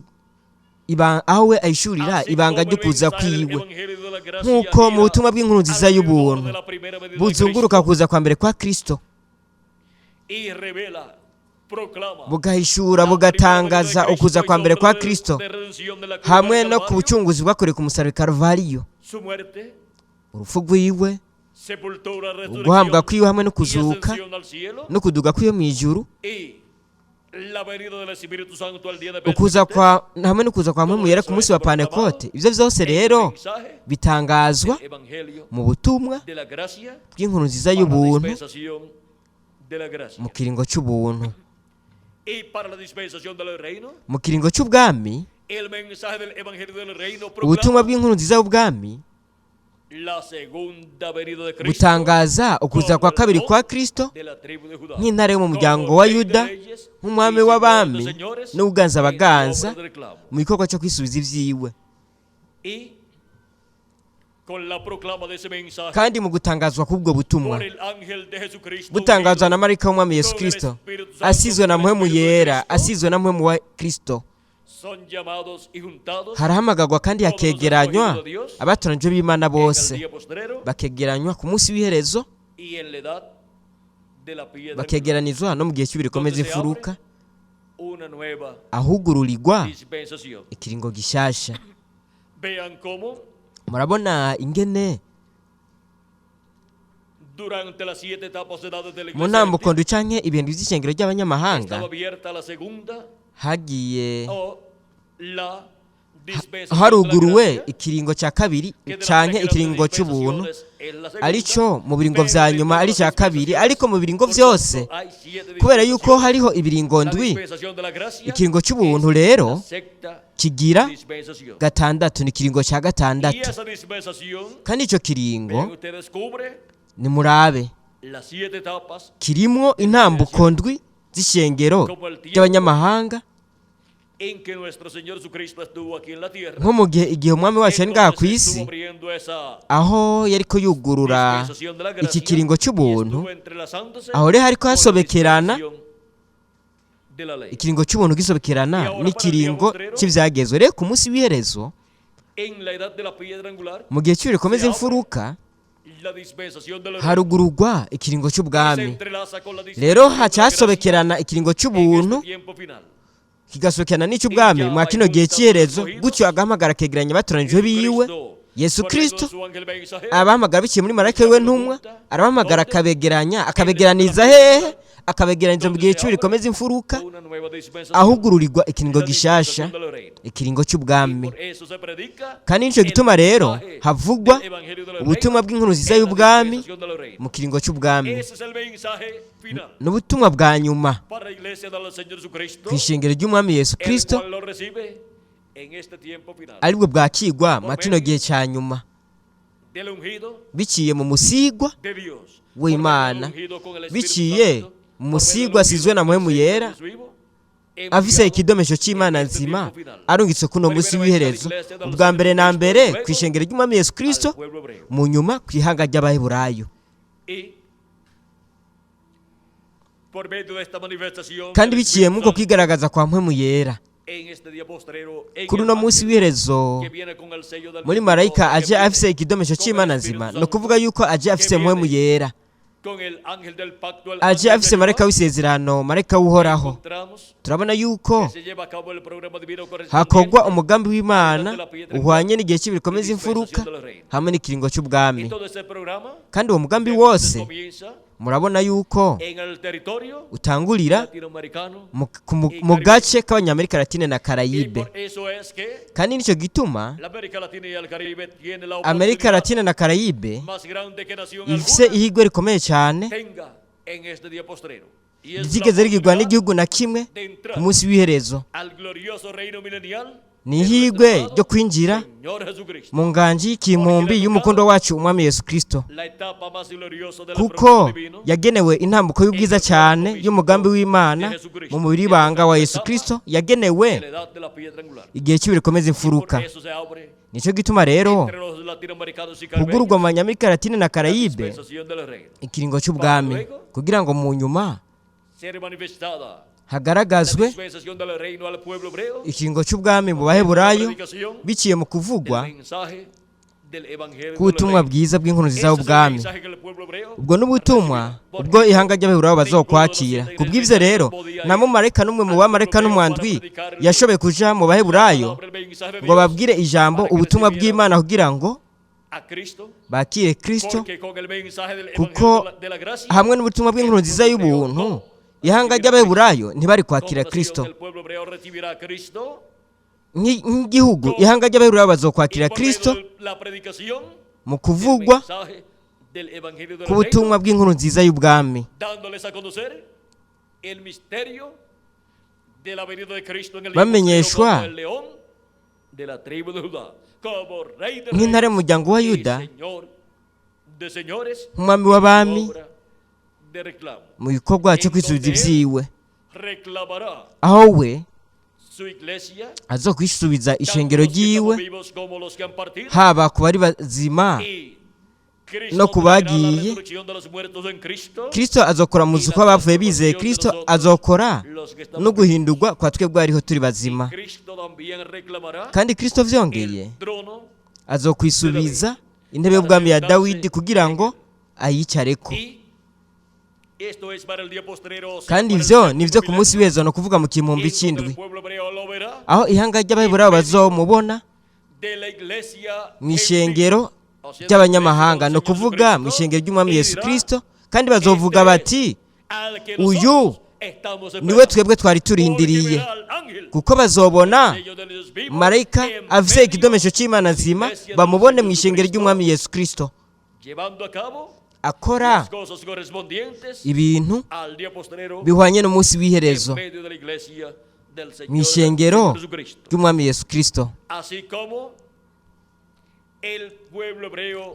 Speaker 1: aho we ahishurira ibanga ryo kuza kwiwe, nk'uko mu butumwa bw'inkuru nziza y'ubuntu buzunguruka kuza kwa mbere kwa Kristo, bugahishura bugatangaza ukuza kwa mbere kwa Kristo hamwe no ku bucunguzi bwakorewe ku musaraba Karuvariyo, urupfu rwiwe, uguhambwa kw'iwe hamwe no kuzuka no kuduga kw'iwe mu ijuru, ukuza kwa hamwe no kuza kwa mpwemu yera ku munsi wa Pentekote. Ivyo vyose rero bitangazwa mu butumwa bw'inkuru nziza y'ubuntu mu kiringo cy'ubuntu. Mu kiringo cy'ubwami, ubutumwa bw'inkuru nziza y'ubwami butangaza ukuza kwa kabiri kwa Kristo nk'intare yo mu muryango wa Yuda, nk'umwami w'abami n'uganza abaganza mu gikorwa cyo kwisubiza ivyiwe. Kandi mu gutangazwa k'ubwo butumwa butangazwa na marayika w'umwami Yesu Kristo, asizwe na mpwemu yera, asizwe na mpwemu wa Kristo, harahamagagwa kandi hakegeranywa abatoranijwe b'Imana bose, bakegeranywa ku munsi w'iherezo, bakegeranizwa no mu gihe cy'ibikomeza imfuruka, ahugururirwa ikiringo gishasha. Murabona ingene mu ntambuko canke ibintu by'ishengero ry'abanyamahanga hagiye haruguruwe ikiringo cya kabiri canke ikiringo cy'ubuntu, arico mu biringo vya nyuma ari cya kabiri. Ariko mu biringo vyose, kubera yuko hariho ibiringo ndwi, ikiringo cy'ubuntu rero kigira gatandatu, ni ikiringo cya gatandatu. Kandi ico kiringo ni murabe kirimwo intambuko ndwi z'ishengero ry'abanyamahanga, nko mu gihe igihe umwami wacu yari ngaha ku isi, aho yariko yugurura iki kiringo cy'ubuntu, aho rero hariko hasobekerana ikiringo cy'ubuntu gisobekerana n'ikiringo cy'ivyagezwe. Rero ku munsi w'iherezo, mu gihe cy'ibikomeza imfuruka, harugururwa ikiringo cy'ubwami. Rero hacasobekerana ikiringo cy'ubuntu kigasobekerana n'icy'ubwami mwa kino gihe cy'iherezo, gutyo agahamagara akegeranya abatoranijwe biwe Yesu Kristo, abahamagara biciye muri marayika wiwe ntumwa, arabahamagara akabegeraniza hehe? Akabegeraniza mu gihe cy'ibikomeza imfuruka, ahugururirwa ikiringo gishasha, ikiringo cy'ubwami. Kandi nico gituma rero havugwa ubutumwa bw'inkuru nziza y'ubwami mu kiringo cy'ubwami, n'ubutumwa bwa nyuma ku ishengero ry'umwami Yesu Kristo, aribwo bwakigwa mu kino gihe cya nyuma biciye mu musigwa w'Imana, biciye mu musigwa asizwe na mpwemu yera, afise ikidomesho cy'Imana nzima, arungitse kuno munsi w'iherezo, ubwa mbere na mbere ku ishengero ry'umwami Yesu Kristo, mu nyuma ku ihanga ry'Abaheburayo. Kandi biciye mu ko kwigaragaza kwa mpwemu yera kuri uno munsi w'iherezo, muri marayika aje afise ikidomesho cy'Imana nzima, no kuvuga yuko aje afise mpwemu yera, aje afise marayika w'isezerano, marayika w'uhoraho. Turabona yuko hakogwa umugambi w'Imana uhwanye n'igihe cy'ibikomeza imfuruka hamwe n'ikiringo cy'ubwami. Kandi uwo mugambi wose murabona yuko utangurira mu gace k'Abanyamerika Latine na Karayibe. Kandi nico gituma Amerika Latine na Karayibe ifise ihigwe rikomeye cyane ryigeze rigirwa n'igihugu na kimwe ku munsi w'iherezo. Ni ihigwe ryo kwinjira mu nganji y'ikimumbi y'umukondo wacu umwami Yesu Kristo, kuko yagenewe intambuko y'ubwiza cyane y'umugambi w'Imana mu mubiri w'ibanga wa Yesu Kristo, yagenewe igihe cy'ibikomeza imfuruka. Nico gituma rero kugururwa mu Banyamerika Latine na Karayibe ikiringo cy'ubwami, kugira ngo mu nyuma hagaragazwe ikiringo cy'ubwami mu Baheburayo, biciye mu kuvugwa k'ubutumwa bwiza bw'inkuru nziza y'ubwami. Ubwo n'ubutumwa ubwo ihanga ry'Abaheburayo bazokwakira. Kubw'ivyo rero, nta mumarayika n'umwe mu bamarayika n'umwandwi yashoboye kuja mu Baheburayo ngo babwire ijambo, ubutumwa bw'Imana, kugira ngo bakire Kristo, kuko hamwe n'ubutumwa bw'inkuru nziza y'ubuntu ihanga ry'abaheburayo ntibari kwakira Kristo. Nk'igihugu ihanga ry'abaheburayo bazokwakira Kristo mu kuvugwa ku butumwa bw'inkuru nziza y'ubwami, bamenyeshwa nk'intare y'umuryango wa Yuda, nk'umwami w'abami mu gikorwa cyo kwisubiza ibyiwe, aho we azokwisubiza ishengero ryiwe, haba ku bari bazima no ku bagiye. Kristo azokora mu zuko abapfuye bizeye Kristo, azokora no guhindurwa kwa twebwe ariho turi bazima. Kandi Kristo vyongeye azokwisubiza intebe y'ubwami ya Dawidi kugira ngo ayicareko. Kandi ivyo nivyo ku munsi w'ejo, no kuvuga mu kimumbi c'indwi, aho ihanga ry'abaheburayo bazomubona mw'ishengero ry'abanyamahanga, no kuvuga mw'ishengero ry'umwami Yesu Kristo. Kandi bazovuga bati, uyu niwe twebwe twari turindiriye, kuko bazobona marayika afise ikidomesho c'Imana nzima, bamubone mw'ishengero ry'umwami Yesu Kristo akora ibintu bihwanye n'umunsi w'iherezo mw'ishengero ry'umwami Yesu Kristo.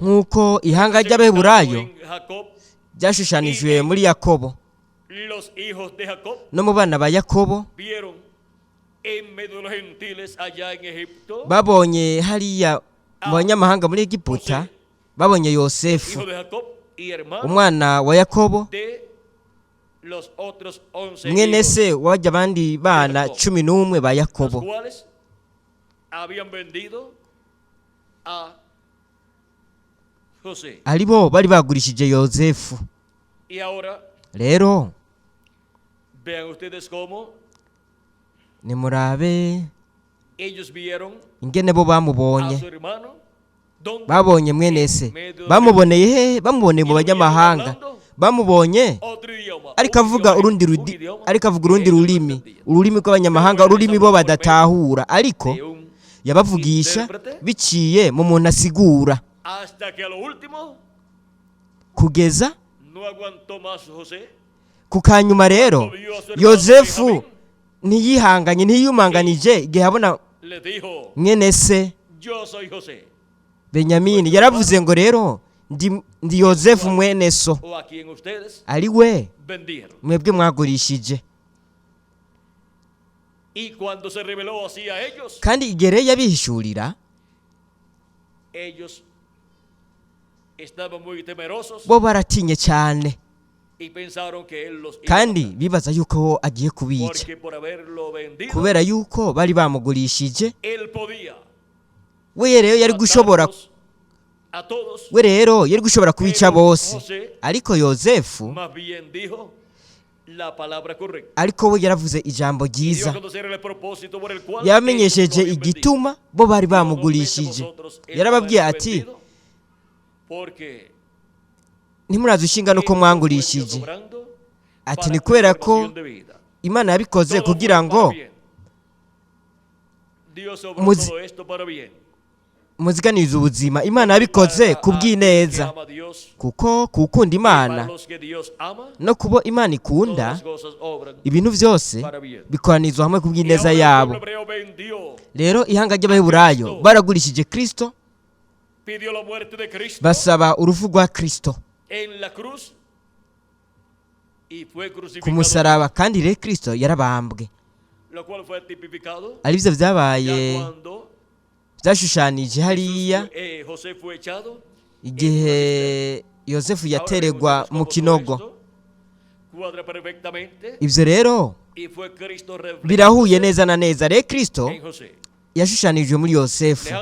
Speaker 1: Nk'uko ihanga ry'abaheburayo ryashushanijwe muri Yakobo, no mu bana ba Yakobo babonye hariya mu banyamahanga muri Egiputa, babonye Yosefu umwana wa Yakobo, mwene se wajya abandi bana 11 ba Yakobo, aribo bari bagurishije Yosefu. Rero nimurabe ingene bo bamubonye, babonye mwene se, bamuboneye he? Bamuboneye mu banyamahanga, bamubonye ariko avuga urundi rurimi rw'abanyamahanga, ururimi bo badatahura, ariko yabavugisha biciye mu muntu asigura, kugeza ku kanyuma. Rero Yosefu ntiyumanganije igihe abona mwene se Benyamini, yaravuze ngo rero ndi Yosefu mwene so, ari we mwebwe mwagurishije. Kandi igihe yabihishurira, bo baratinye cyane, kandi bibaza yuko agiye kubica, kubera yuko bari bamugurishije. We rero yari gushobora kubica bose, ariko Yosefu ariko we yaravuze ijambo ryiza, yamenyesheje igituma bo bari bamugurishije. Yarababwiye ati, ntimurazi ishinga nuko mwangurishije, ati ni kubera ko Imana yabikoze kugira ngo muziganize ubuzima. Imana yabikoze kubw'ineza, kuko kukunda Imana no kubo Imana ikunda, ibintu byose bikoranizwa hamwe kubw'ineza yabo. Rero ihanga ry'abaheburayo baragurishije Kristo, basaba urufu rwa Kristo ku musaraba, kandi rero Kristo yarabambwe. Aribyo byabaye byashushanije hariya igihe Yosefu yateregwa mu kinogo. Ibyo rero birahuye neza na neza. Rero Kristo yashushanijwe muri Yosefu,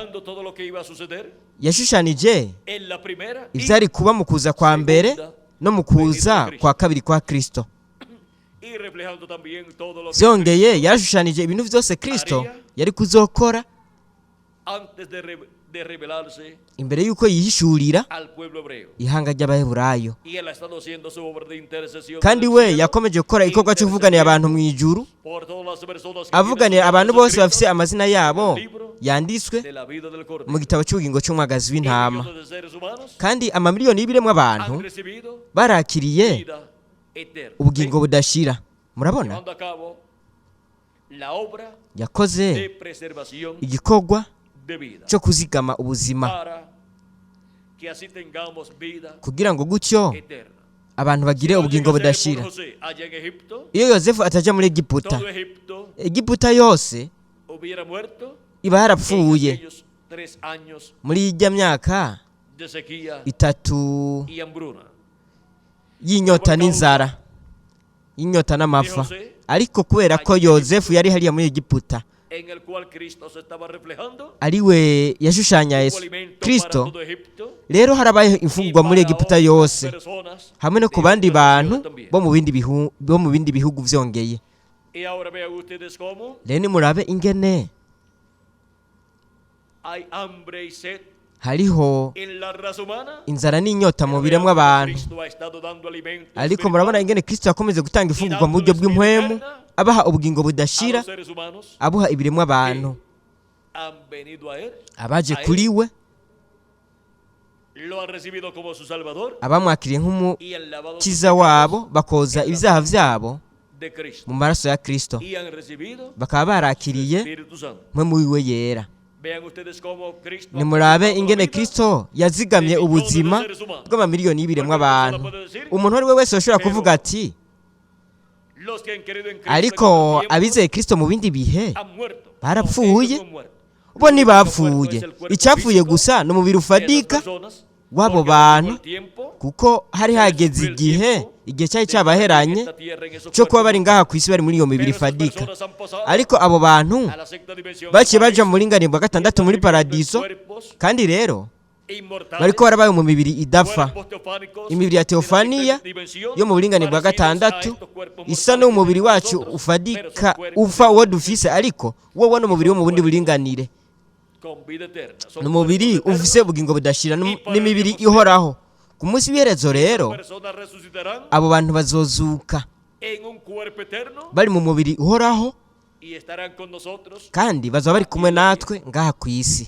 Speaker 1: yashushanije ibyari kuba mu kuza kwa mbere no mu kuza kwa kabiri kwa Kristo. Byongeye yashushanije ibintu byose Kristo yari kuzokora imbere y'uko yihishurira ihanga ry'abaheburayo, kandi we yakomeje gukora igikorwa cyo kuvuganira abantu mu ijuru, avuganira abantu bose bafite amazina yabo yanditswe mu gitabo cy'ubugingo cy'umwagazi w'intama, kandi amamiliyoni y'ibiremwa abantu barakiriye ubugingo budashira. Murabona, yakoze igikorwa cyo kuzigama ubuzima kugira ngo gutyo abantu bagire ubugingo budashira. Iyo Yosefu ataja muri Egiputa, Egiputa yose iba yarapfuye muri ijya myaka 3 y'inyota n'inzara, y'inyota n'amapfa. Ariko kubera ko Yosefu yari hariya muri Egiputa, ari we yashushanya Yesu Kristo, rero harabaye imfungwa muri Egiputa yose hamwe no ku bandi bantu bo mu bindi bihugu vyongeye. Rero nimurabe ingene hariho inzara n'inyota mu biremwa abantu, ariko murabona ingene Kristo yakomeze gutanga ifungurwa mu buryo bw'impwemu, abaha ubugingo budashira, abuha ibiremwa abantu abaje kuri we, abamwakiriye nk'umukiza wabo, bakoza ibyaha vyabo mu maraso ya Kristo, bakaba barakiriye mpwemu wiwe yera. Nimurabe ingene Kristo yazigamye ubuzima bw'amamiliyoni y'ibiremwa abantu. Umuntu wari we wese ashobora kuvuga ati, ariko abizeye Kristo mu bindi bihe barapfuye. Bo ntibapfuye, icyapfuye gusa ni umubiri ufadika w'abo bantu, kuko hari hageze igihe cyari cyabaheranye cyo kuba bari ngaha ku isi bari muri iyo mibiri ifadika. Ariko abo bantu baciye baja mu buringanire bwa 6 muri paradiso, kandi rero bariko barabaye mu mibiri idapfa, imibiri ya Teofaniya yo mu buringanire bwa 6 isa n'umubiri wacu ufadika ufa uwo dufise, ariko wowe n'umubiri wo mu bundi buringanire, n'umubiri ufise ubugingo budashira, n'imibiri ihoraho. Ku munsi w'iherezo rero abo bantu bazozuka bari mu mubiri uhoraho, kandi bazaba bari kumwe natwe ngaha ku isi.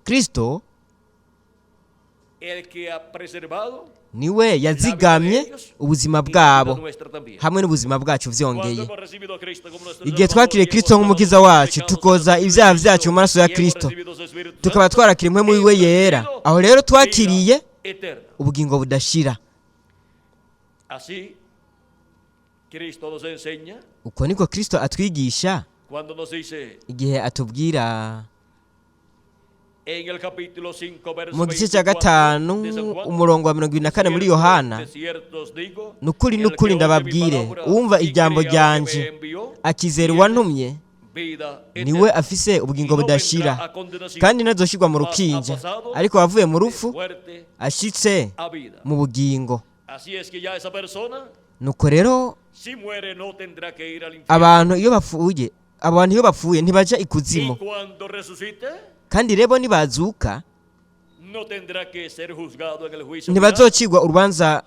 Speaker 1: Kristo niwe yazigamye ubuzima bwabo hamwe n'ubuzima bwacu vyongeye. Igihe twakiriye Kristo nk'umukiza wacu, tukoza ibyaha vyacu mu maraso ya Kristo, tukaba twarakiriye impwemu wiwe yera, aho rero twakiriye ubugingo budashira. Uko niko Kristo atwigisha igihe atubwira mu gice cya 5 umurongo wa 24 muri Yohana, nukuri ndababwire, uwumva ijambo ryanje akizera uwantumye niwe afise ubugingo budashira, kandi ntazoshirwa mu rukinja, ariko wavuye mu rufu ashitse mu bugingo. Nuko rero abantu iyo bapfuye ntibaja ikuzimu, kandi rebo nibazuka ntibazocigwa urubanza,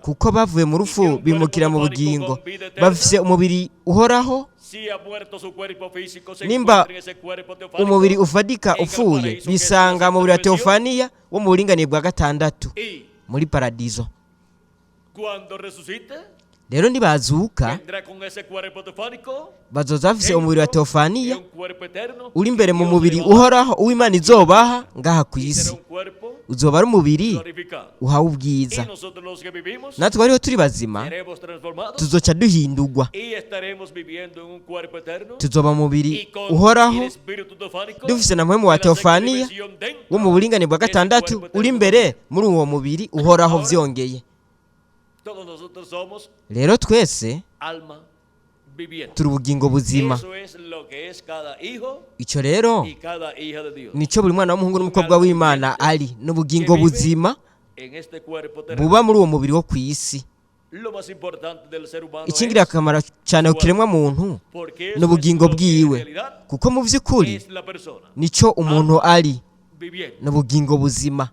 Speaker 1: kuko bavuye mu rufu bimukira mu bugingo, bafise umubiri uhoraho. Nimba umubiri ufadika upfuye, bisanga mu mubiri wa Teofaniya wo mu buringanire bwa 6 muri paradizo. Rero nibazuka bazoza bafise umubiri wa Teofaniya uri imbere mu mubiri uhoraho uw'Imana izobaha ngaha ku isi, uzoba ari umubiri uhawe ubwiza. Natwe ariho turi bazima tuzoca duhindurwa, tuzoba mu mubiri uhoraho dufise na mpwemu wa Teofaniya wo mu buringanire bwa 6 uri imbere muri uwo mubiri uhoraho vyongeye. Rero twese turi ubugingo buzima. Icyo rero nico buri mwana w'umuhungu n'umukobwa w'Imana ari, n'ubugingo buzima buba muri uwo mubiri wo ku isi. ikingira akamaro cyane ku kiremwa muntu ni ubugingo bwiwe, kuko mu by'ukuri nicyo umuntu ari, ni ubugingo buzima.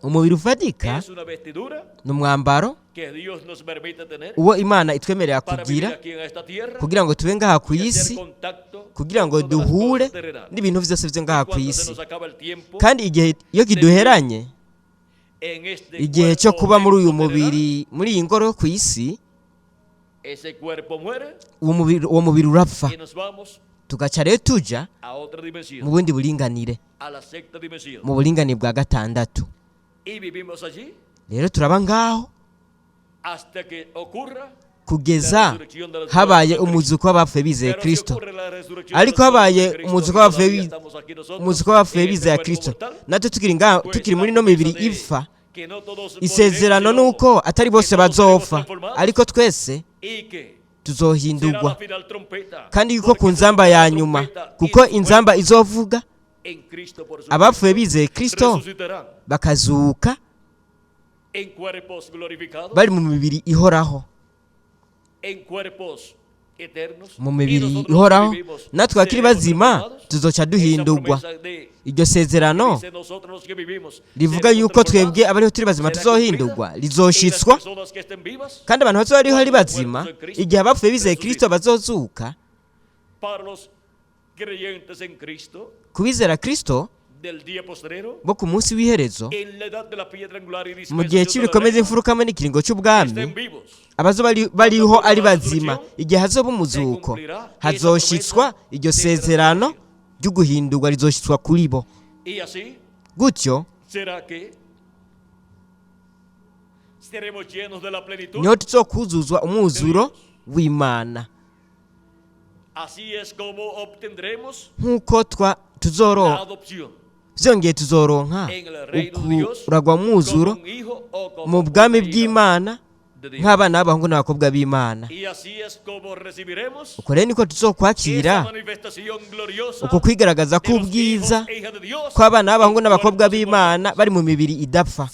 Speaker 1: Umubiri ufatika ni umwambaro uwo Imana itwemerera kugira ngo tube ngaha ku isi, kugira ngo duhure n'ibintu byose byo ngaha ku isi. Kandi iyo kiduheranye, igihe cyo kuba muri uyu mubiri, muri iyi ngoro yo ku isi, uwo mubiri urapfa, tugaca rero tuja mu bundi buringanire, mu buringanire bwa gatandatu. Rero turaba ngaho kugeza habaye umuzuko w'abapfuye bizeye Kristo. Ariko habaye umuzuko w'abapfuye bizeye Kristo, natwe tukiri muri no mibiri ipfa, isezerano nuko atari bose bazopfa, ariko twese tuzohindurwa. Kandi yuko ku nzamba ya nyuma, kuko inzamba izovuga, abapfuye bizeye Kristo bakazuka bari mu mibiri ihoraho, mu mibiri ihoraho. natwe bakiri bazima tuzoca duhindurwa. Iryo sezerano rivuga yuko twebwe abariho turi bazima tuzohindurwa, rizoshitswa. Kandi abantu bazoba bariho ari bazima, igihe abapfuye bizeye Kristo bazozuka. Kubizera Kristo bo ku munsi w'iherezo, mu gihe cy'ibikomeza imfurukamwe n'ikiringo cy'ubwami, abazoba bariho ari bazima, igihe hazoba umuzuko, hazoshitswa iryo sezerano ryo guhindurwa, rizoshitswa kuri bo. Gutyo niho tuzokuzuzwa umwuzuro w'Imana. Nk'uko byongeye tuzoronka ukuragwa mwuzuro mu bwami bw'Imana nk'abana b'abahungu n'abakobwa b'Imana. Uko rero niko tuzokwakira uko kwigaragaza k'ubwiza kw'abana b'abahungu n'abakobwa b'Imana bari mu mibiri idapfa.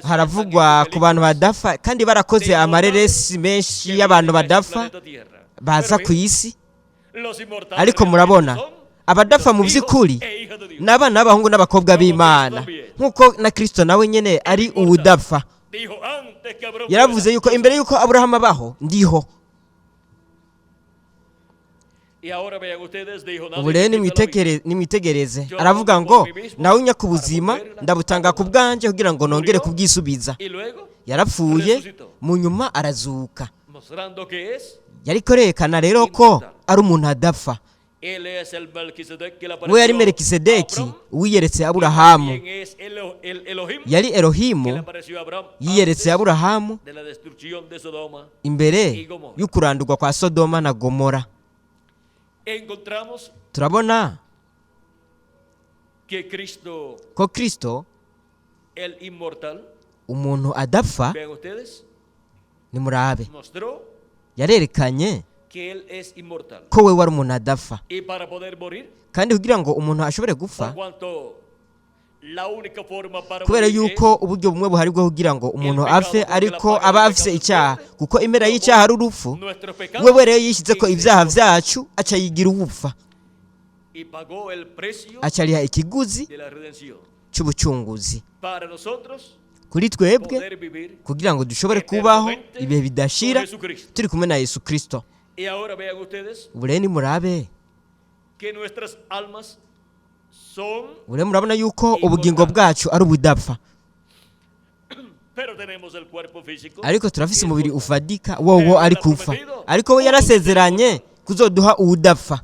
Speaker 1: Haravugwa ku bantu badapfa kandi barakoze amareresi menshi y'abantu badapfa baza ku isi, ariko murabona abadapfa mu by'ukuri ni abana b'abahungu n'abakobwa b'Imana, nk'uko na Kristo nawe nyine ari uwudapfa. Yaravuze yuko imbere yuko Aburahamu abaho ndiho. Ubu rero nimwitegereze, aravuga ngo nawe unyaka ubuzima ndabutanga ku bwanjye kugira ngo nongere kubwisubiza. Yarapfuye, mu nyuma arazuka. Yari kwerekana rero ko ari umuntu adapfa. We yari Melikisedeki wiyeretse Aburahamu. Yari Elohimu yiyeretse Aburahamu imbere y'ukurandurwa kwa Sodoma na Gomora. Turabona ko Kristo, umuntu adapfa, nimurabe, yarerekanye ko we wari umuntu adapfa. Kandi kugira ngo umuntu ashobore gupfa, kubera yuko uburyo bumwe buhari bwo kugira ngo umuntu apfe, ariko aba afise icyaha, kuko impera y'icyaha ari urupfu. We rero yishyize ko ibyaha byacu aca yigira ubupfa, aca ariha ikiguzi cy'ubucunguzi kuri twebwe, kugira ngo dushobore kubaho ibihe bidashira turi kumwe na Yesu Kristo. Ubu rero nimurabe, murabona yuko ubugingo bwacu ari ubudapfa, ariko turafise umubiri ufadika, wowo ari kupfa, ariko we yarasezeranye kuzoduha uwudapfa.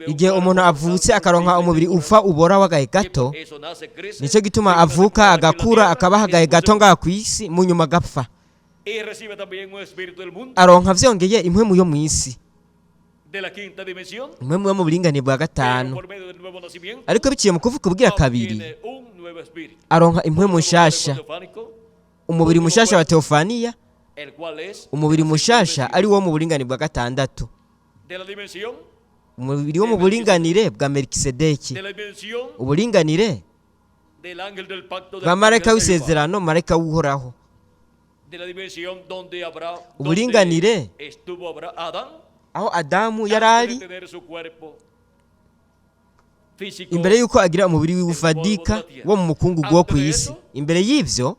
Speaker 1: Igihe umuntu avutse akaronka umubiri upfa ubora w'agahe gato, nicyo gituma avuka agakura akabaho agahe gato ngaha ku isi, mu nyuma agapfa. Aronka vyongeye impwemu yo mu isi, impwemu yo mu buringanire bwa gatanu, ariko biciye mu kuvuka ubwira kabiri aronka impwemu nshasha, umubiri mushasha wa Teofaniya, umubiri mushasha ari wo mu buringanire bwa gatandatu, umubiri wo mu buringanire bwa Melikisedeki, uburinganire bwa marayika w'isezerano, marayika w'uhoraho. Uburinganire aho Adamu yari ari imbere y'uko agira umubiri w'ufadika wo mu mukungugu wo ku isi. Imbere y'ivyo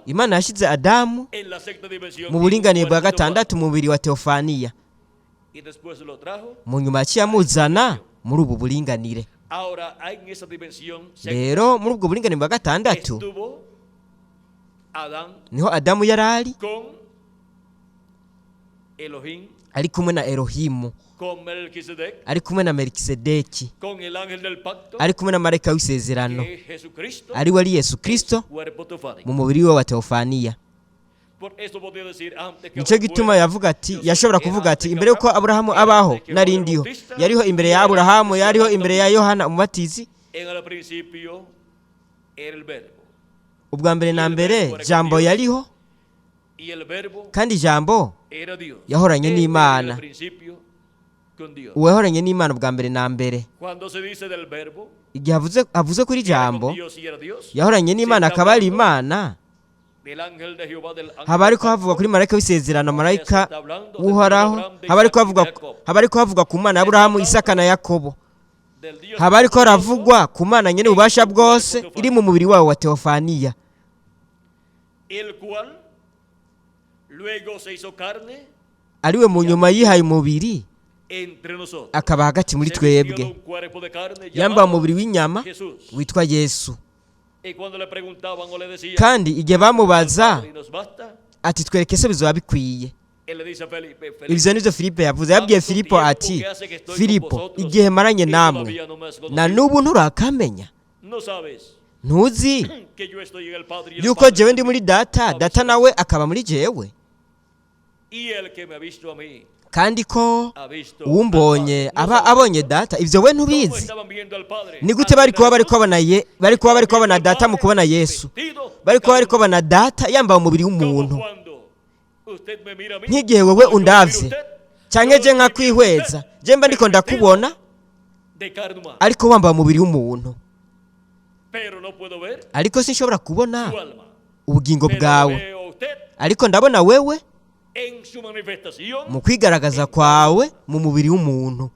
Speaker 1: Imana yashize Adamu mu buringanire bwa gatandatu, umubiri wa teofaniya. Mu nyuma yaciye amuzana muri ubu buringanire. Rero muri ubwo buringanire bwa gatandatu niho Adamu yari ari kumwe na Elohimu, ari kumwe na Melikisedeki, ari kumwe na marayika w'isezerano, ari we ari Yesu Kristo mu mubiri we wa teofaniya. Nicyo gituma yavuga ati, yashobora kuvuga ati, imbere yuko Aburahamu abaho nari ndiho. Yariho imbere ya Aburahamu, yariho imbere ya Yohana umubatizi. Ubwa mbere na mbere Jambo yariho, kandi Jambo yahoranye n'Imana. Uwahoranye n'Imana ubwa mbere na mbere. Igihe avuze kuri Jambo yahoranye n'Imana akaba ari Imana, haba ariko havuga kuri marayika w'isezerano, marayika w'uhoraho. Haba ariko havuga ku Mana Aburahamu, Isaka na Yakobo. Haba ariko haravugwa ku Mana nyene ububasha bwose iri mu mubiri wawe wa teofaniya. Ariwe mu nyuma yihaye umubiri akaba hagati muri twebwe, yambaye umubiri w'inyama witwa Yesu. Kandi igihe bamubaza ati, twereke se bizoba bikwiye. Ivyo nivyo Filipo yavuze. Yabwiye Filipo ati, Filipo, igihe maranye namwe na n'ubu nturakamenya? Ntuzi yuko jewe ndi muri Data, Data nawe akaba muri jewe? Kandi ko uwumbonye aba abonye Data. Ivyo we ntubizi? Ni gute bari kuba bari kubona Data mu kubona Yesu? Bari kuba bari kubona Data yambaye umubiri w'umuntu. Nk'igihe wewe undavye canke je nka kwihweza, je mba ndiko ndakubona ariko wambaye umubiri w'umuntu, ariko sinshobora kubona ubugingo bwawe. Ariko ndabona wewe mu kwigaragaza kwawe mu mubiri w'umuntu.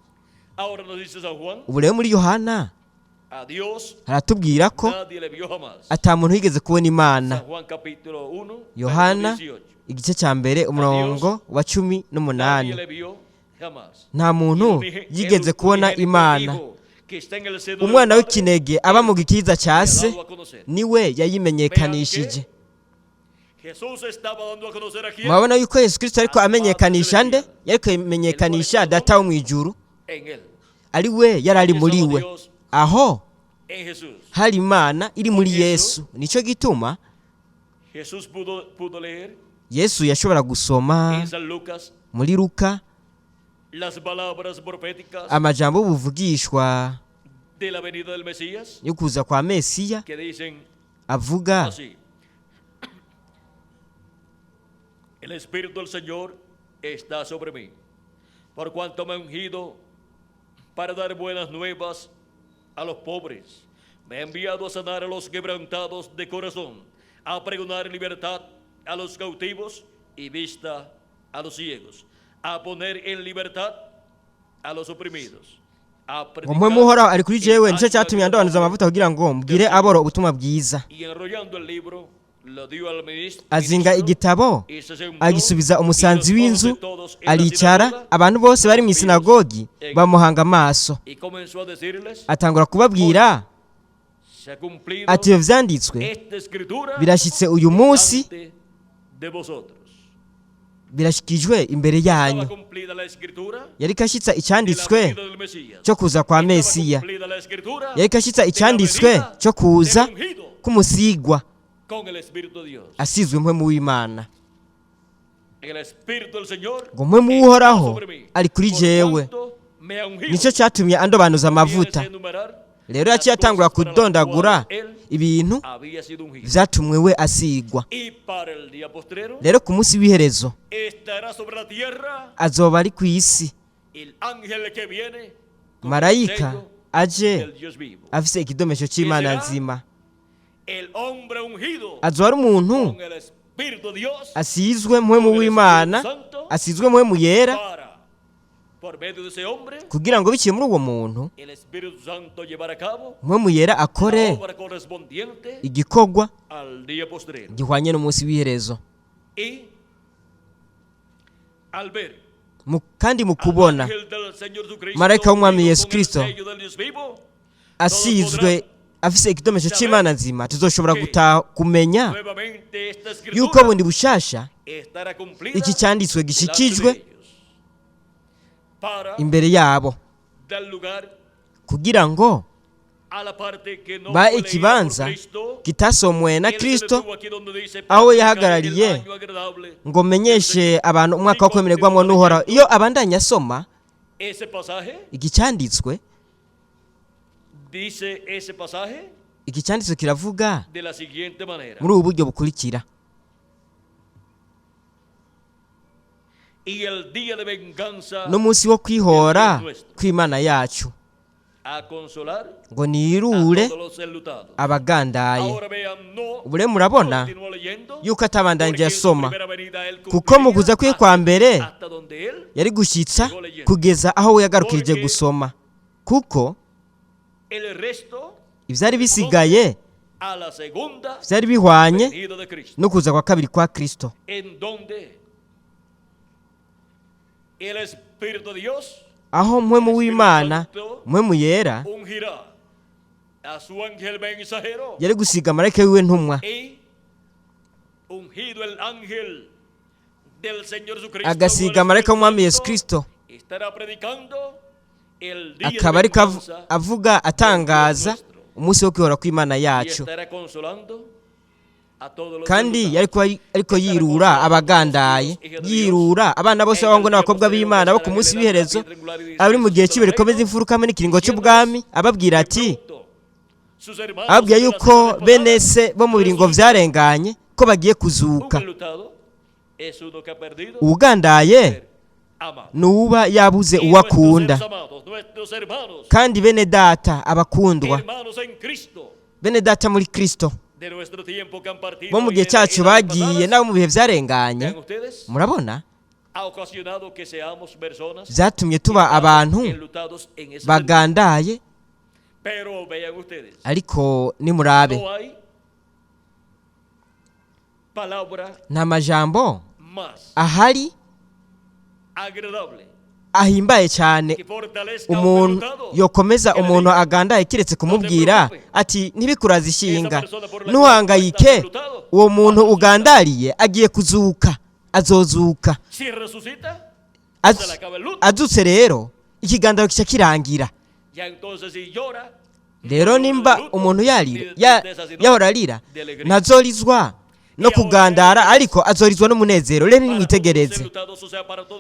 Speaker 1: Ubu rero muri Yohana haratubwira ko ata muntu yigeze kubona Imana. Yohana igice cya mbere umurongo wa 18. Nta muntu yigeze kubona Imana. Umwana w'ikinege aba mu gikiza cya se niwe yayimenyekanishije. Mwabona yuko Yesu Kristo ariko amenyekanisha nde? Yariko amenyekanisha Data wo mu ijuru. Ari we yari ari muri we. Aho hari Imana iri muri Yesu. Nico gituma Yesu yashobora gusoma muri Luka amajambo y'ubuvugishwa yo kuza kwa Mesiya, avuga,
Speaker 2: El Espíritu del Señor está sobre mí, por cuanto me ha ungido para dar buenas nuevas a los pobres. Me ha enviado a sanar a los quebrantados de corazón, a pregonar libertad a los cautivos y vista a los ciegos, a poner en libertad a los oprimidos.
Speaker 1: Umwe muhora ari kuri jewe, nico cyatumye andobanuza amavuta kugira ngo mbwire aboro ubutumwa bwiza. Azinga igitabo agisubiza umusanzi w'inzu, aricara, abantu bose bari mu isinagogi bamuhanga amaso. Atangura kubabwira ati, ivyo vyanditswe birashitse uyu munsi, birashikijwe imbere yanyu. Yari kashitsa icyanditswe cyo kuza kwa Mesiya. Yari kashitsa icyanditswe cyo kuza kumusigwa asizwe mpwemu w'Imana. Ngo mpwemu w'Uhoraho ari kuri jewe, nico cyatumye andobanuza amavuta. Rero yaciye atangura kudondagura ibintu vyatumwe we asigwa. Rero ku munsi w'iherezo azoba ari ku isi, marayika aje
Speaker 2: del Dios vivo.
Speaker 1: afise ikidomesho c'Imana
Speaker 2: será?
Speaker 1: nzima,
Speaker 2: El hombre ungido
Speaker 1: azoba ari umuntu
Speaker 2: con el Espíritu de Dios
Speaker 1: asizwe mpwemu w'Imana, asizwe mpwemu yera,
Speaker 2: para, por medio de ese hombre,
Speaker 1: kugira ngo biciye muri uwo muntu
Speaker 2: el Espíritu Santo llevar a cabo
Speaker 1: mpwemu yera
Speaker 2: la
Speaker 1: akore
Speaker 2: obra correspondiente
Speaker 1: igikorwa
Speaker 2: al día postrero.
Speaker 1: gihwanye n'umunsi w'iherezo.
Speaker 2: Y al ver
Speaker 1: Kandi mu
Speaker 2: al
Speaker 1: kubona
Speaker 2: ángel del Señor Jesucristo
Speaker 1: marayika w'umwami
Speaker 2: unido
Speaker 1: Yesu
Speaker 2: con el
Speaker 1: Kristo
Speaker 2: sello del Dios vivo,
Speaker 1: asizwe afise ikidomesho c'Imana nzima, tuzoshobora kumenya
Speaker 2: nuevamente esta
Speaker 1: yuko
Speaker 2: escritura
Speaker 1: bundi bushasha
Speaker 2: estará cumplida
Speaker 1: iki cyanditswe
Speaker 2: delante
Speaker 1: gishikijwe
Speaker 2: de ellos, para
Speaker 1: imbere yabo,
Speaker 2: dar lugar
Speaker 1: kugira ngo
Speaker 2: a la parte que no
Speaker 1: ba
Speaker 2: fue leída
Speaker 1: ikibanza
Speaker 2: por Cristo.
Speaker 1: kitasomwe na
Speaker 2: Él se
Speaker 1: Kristo,
Speaker 2: detuvo aquí donde dice,
Speaker 1: aho
Speaker 2: "Para
Speaker 1: yahagarariye
Speaker 2: el año agradable".
Speaker 1: ngo menyeshe abantu umwaka wo kwemererwamo n'uhoraho. Iyo abandanya asoma
Speaker 2: Ese pasaje
Speaker 1: iki cyanditswe,
Speaker 2: dice ese pasaje
Speaker 1: iki cyanditswe kiravuga
Speaker 2: de la siguiente manera:
Speaker 1: muri ubu buryo bukurikira:
Speaker 2: y el día de venganza
Speaker 1: n'umunsi wo kwihora kw'Imana yacu,
Speaker 2: a consolar
Speaker 1: ngo
Speaker 2: a
Speaker 1: nirure
Speaker 2: todos los enlutados.
Speaker 1: abagandaye.
Speaker 2: Ahora vean, no
Speaker 1: Ubu rero murabona
Speaker 2: continúo leyendo,
Speaker 1: yuko atabandanije
Speaker 2: porque en su
Speaker 1: asoma,
Speaker 2: primera venida él
Speaker 1: kuko mu kuza kwe kwa mbere
Speaker 2: hasta donde él,
Speaker 1: yari gushyitsa kugeza aho we yagarukirije gusoma, kuko
Speaker 2: el resto
Speaker 1: ibyari bisigaye
Speaker 2: a la segunda
Speaker 1: byari bihwanye
Speaker 2: venida de Cristo,
Speaker 1: no kuza kwa kabiri kwa Kristo,
Speaker 2: en donde el Espíritu de Dios
Speaker 1: aho mpwemu w'Imana, mpwemu yera
Speaker 2: ungirá a su ángel mensajero,
Speaker 1: yari gusiga marayika wiwe ntumwa,
Speaker 2: y ungido el ángel del Señor Jesucristo,
Speaker 1: agasiga marayika w'umwami Yesu Kristo,
Speaker 2: estará predicando el día
Speaker 1: akaba
Speaker 2: de
Speaker 1: ariko
Speaker 2: venganza
Speaker 1: avuga atangaza umunsi wo kwihora kw'Imana
Speaker 2: y
Speaker 1: yacu,
Speaker 2: estará consolando a todos los
Speaker 1: kandi
Speaker 2: enlutados.
Speaker 1: ariko yirura abagandaye, yirura abana bose b'abahungu n'abakobwa b'Imana bo ku munsi w'iherezo, abari mu gihe cy'ibihe bikomeza imfuruka hamwe n'ikiringo cy'ubwami, ababwira ati,
Speaker 2: Sus hermanos
Speaker 1: ababwira
Speaker 2: de la
Speaker 1: yuko
Speaker 2: ciudad
Speaker 1: bene
Speaker 2: despoblada,
Speaker 1: se bo mu biringo vyarenganye ko bagiye
Speaker 2: un
Speaker 1: kuzuka.
Speaker 2: enlutado es uno que ha perdido
Speaker 1: Uwugandaye
Speaker 2: amado.
Speaker 1: nuba yabuze
Speaker 2: Y
Speaker 1: uwo akunda,
Speaker 2: nuestros amados, nuestros hermanos,
Speaker 1: kandi bene data abakundwa,
Speaker 2: hermanos en Cristo,
Speaker 1: bene data muri Kristo
Speaker 2: de nuestro tiempo que han partido
Speaker 1: bo mu
Speaker 2: y
Speaker 1: gihe
Speaker 2: en
Speaker 1: cyacu
Speaker 2: edades
Speaker 1: bagiye
Speaker 2: pasadas,
Speaker 1: nabo mu bihe vyarenganye,
Speaker 2: vean ustedes,
Speaker 1: murabona
Speaker 2: ha ocasionado que seamos personas
Speaker 1: vyatumye tuba abantu
Speaker 2: enlutados en ese sentido.
Speaker 1: bagandaye.
Speaker 2: Pero vean ustedes,
Speaker 1: Ariko nimurabe,
Speaker 2: no hay palabra
Speaker 1: nta majambo
Speaker 2: más
Speaker 1: ahari
Speaker 2: agradable
Speaker 1: ahimbaye cyane
Speaker 2: que fortalezca a un
Speaker 1: umuntu
Speaker 2: enlutado
Speaker 1: yokomeza
Speaker 2: que le
Speaker 1: umuntu
Speaker 2: diga,
Speaker 1: agandaye kiretse kumubwira ati ntibikuraze ishinga, ntuhangayike, uwo muntu ugandariye agiye kuzuka, azozuka.
Speaker 2: si resucita, se le acaba el luto.
Speaker 1: Azutse rero ikigandaro kica kirangira.
Speaker 2: Ya entonces si llora,
Speaker 1: Rero nimba umuntu yahora arira, ntazorizwa no kugandara, ariko azorizwa n'umunezero. Rero nimwitegereze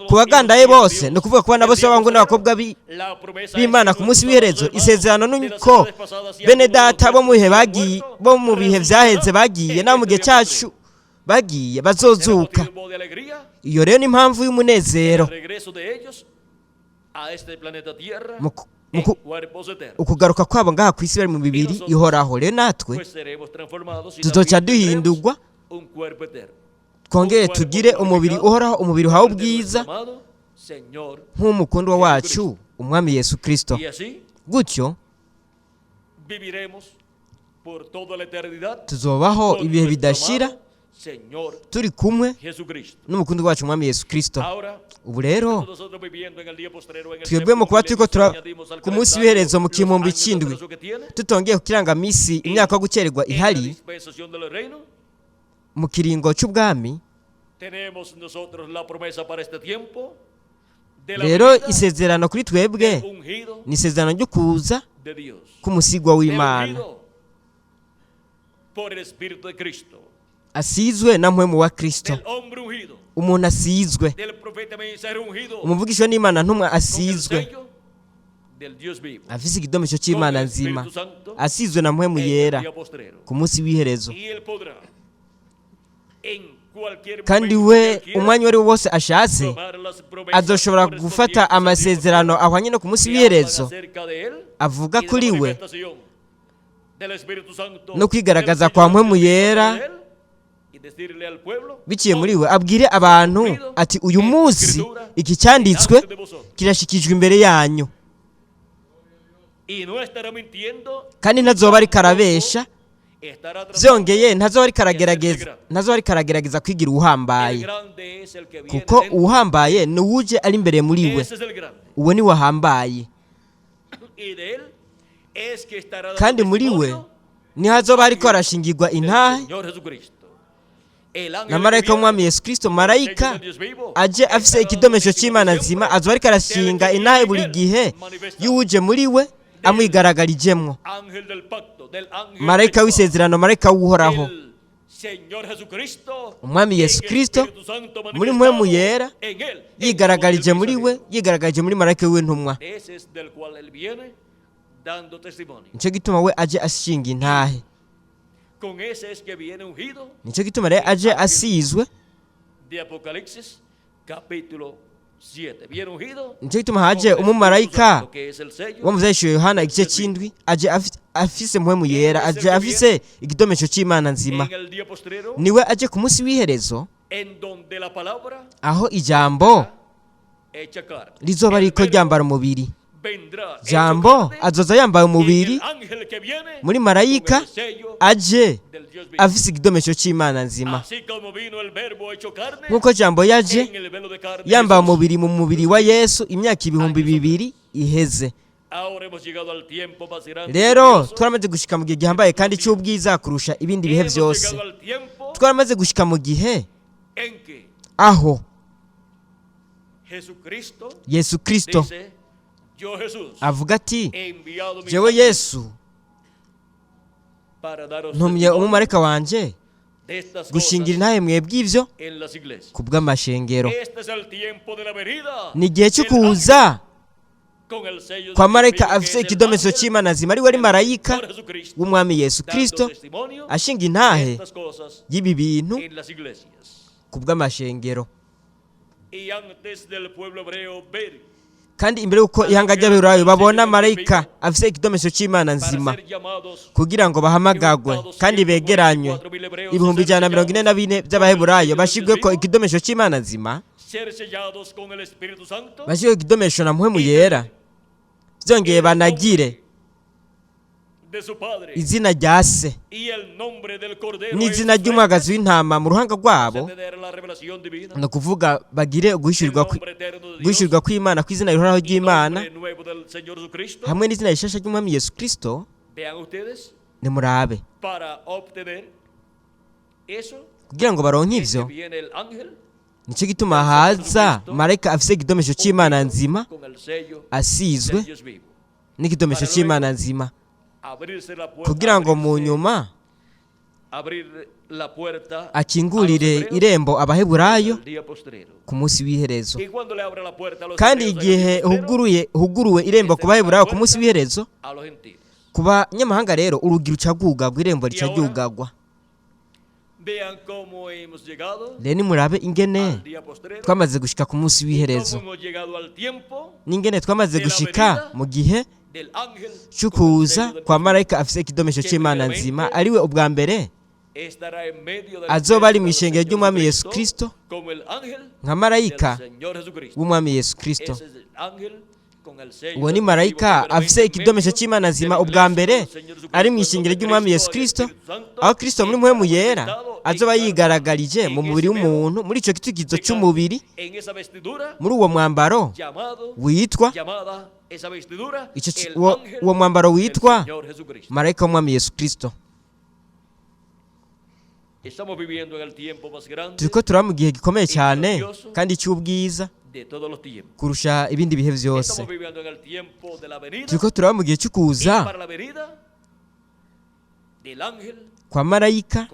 Speaker 1: ku bagandaye bose, ni ukuvuga ku bana bose b'abahungu n'abakobwa b'Imana ku munsi w'iherezo, isezerano nuko bene data bo mu bihe bagiye, bo mu bihe vyaheze bagiye, nabo mu gihe cyacu bagiye bazozuka. Iyo rero ni impamvu y'umunezero, ukugaruka kwabo ngaha ku isi bari mu mibiri ihoraho. Rero natwe tuzoca duhindurwa, twongere tugire umubiri uhoraho, umubiri uhawe ubwiza nk'umukundwa wacu umwami Yesu Kristo. Gutyo tuzobaho ibihe bidashira turi kumwe n'umukundwa wacu umwami Yesu Kristo. Ubu rero twebwe mu kuba turiko ku munsi w'iherezo mu gihumbi c'indwi, tutongeye ku kirangamisi imyaka yo gukererwa ihari mu kiringo cy'ubwami, rero isezerano kuri twebwe ni isezerano ryo kuza k'umusigwa w'Imana asizwe na mpwemu wa Kristo. Umuntu asizwe, umuvugishwa n'Imana ntumwa asizwe, afise ikidomesho c'Imana nzima, asizwe na mpwemu yera ku munsi w'iherezo. Kandi we umwanya wari wose ashatse azoshobora gufata amasezerano ahwanye no ku munsi w'iherezo avuga kuri we no kwigaragaza kwa mpwemu yera biciye muri we abwire abantu ati uyu munsi iki cyanditswe kirashikijwe imbere yanyu kandi ntazoba ari karabesha byongeye ntazoba ari karagerageza kwigira uhambaye kuko uhambaye ni uje ari imbere muri we uwo ni wahambaye kandi muri we ntihazoba ariko arashingirwa intahe na marayika w'umwami Yesu Kristo. Marayika aje afise ikidomesho cy'Imana nzima azoba ariko arashinga intahe buri gihe y'uje muri we amwigaragarijemwo. Marayika w'isezerano, marayika w'uhoraho, umwami Yesu Kristo muri mpwemu yera yigaragarije muri we, yigaragarije muri marayika w'intumwa. Nicyo gituma we aje ashinga intahe, nicyo gituma rero aje asizwe. Nicyo gituma haje umumarayika wo mu Vyahishuriwe Yohana igice cy'indwi, aje afise mpwemu yera, aje afise ikidomesho cy'Imana nzima. Niwe aje ku munsi w'iherezo aho ijambo rizoba riko ryambara umubiri. Jambo azoza yambaye umubiri muri marayika aje afise ikidomesho cy'Imana nzima. Nkuko jambo yaje yambaye umubiri mu mubiri wa Yesu imyaka 2000 iheze. Rero twaramaze gushika mu gihe gihambaye kandi cy'ubwiza kurusha ibindi bihe byose. Twaramaze gushika mu gihe aho Yesu Kristo avuga ati jewe Yesu ntumye umumarayika wanje gushingira intahe mwebwe ivyo ku bw'amashengero. Ni igihe cyo kuza kwa marayika afise ikidomesho cy'Imana nzima, ari we ari marayika w'umwami Yesu Kristo ashinga intahe y'ibi bintu ku bw'amashengero. Kandi imbere yuko ihanga ry'Abaheburayo babona marayika afise ikidomesho cy'Imana nzima kugira ngo bahamagagwe kandi begeranywe 144 by'Abaheburayo bashigwe ko ikidomesho cy'Imana nzima, bashigwe ikidomesho na mpwemu yera, byongeye banagire izina rya se n'izina ry'umwagazi w'intama mu ruhanga rwabo, no kuvuga bagire guhishurirwa kw'Imana kw'izina rihoraho ry'Imana hamwe n'izina rishasha ry'umwami Yesu Kristo. Nimurabe kugira ngo baronke ivyo. Nicyo gituma haza marayika afise ikidomesho cy'Imana nzima asizwe n'ikidomesho cy'Imana nzima kugira ngo mu nyuma akingurire irembo Abaheburayo ku munsi w'iherezo. Kandi igihe huguruwe irembo ku Baheburayo ku munsi w'iherezo, ku banyamahanga rero urugi rucagugagwa, irembo ricagugagwa. Rero nimurabe ingene twamaze gushika ku munsi w'iherezo, n'ingene twamaze gushika mu gihe cy'ukuza kwa marayika afise ikidomesho cy'Imana nzima, ariwe ubwa mbere azoba ari mu ishengero ry'umwami Yesu Kristo nka marayika w'umwami Yesu Kristo. Uwo ni marayika afise ikidomesho cy'Imana nzima ubwa mbere ari mu ishengero ry'umwami Yesu Kristo, aho Kristo muri mpwemu yera azoba yigaragarije mu mubiri w'umuntu, muri ico gitugizo cy'umubiri, muri uwo mwambaro witwa uwo mwambaro witwa marayika w'umwami Yesu Kristo. Turiko turaba mu gihe gikomeye cyane kandi cy'ubwiza kurusha ibindi bihe byose. Turiko turaba mu gihe cy'ukuza kwa marayika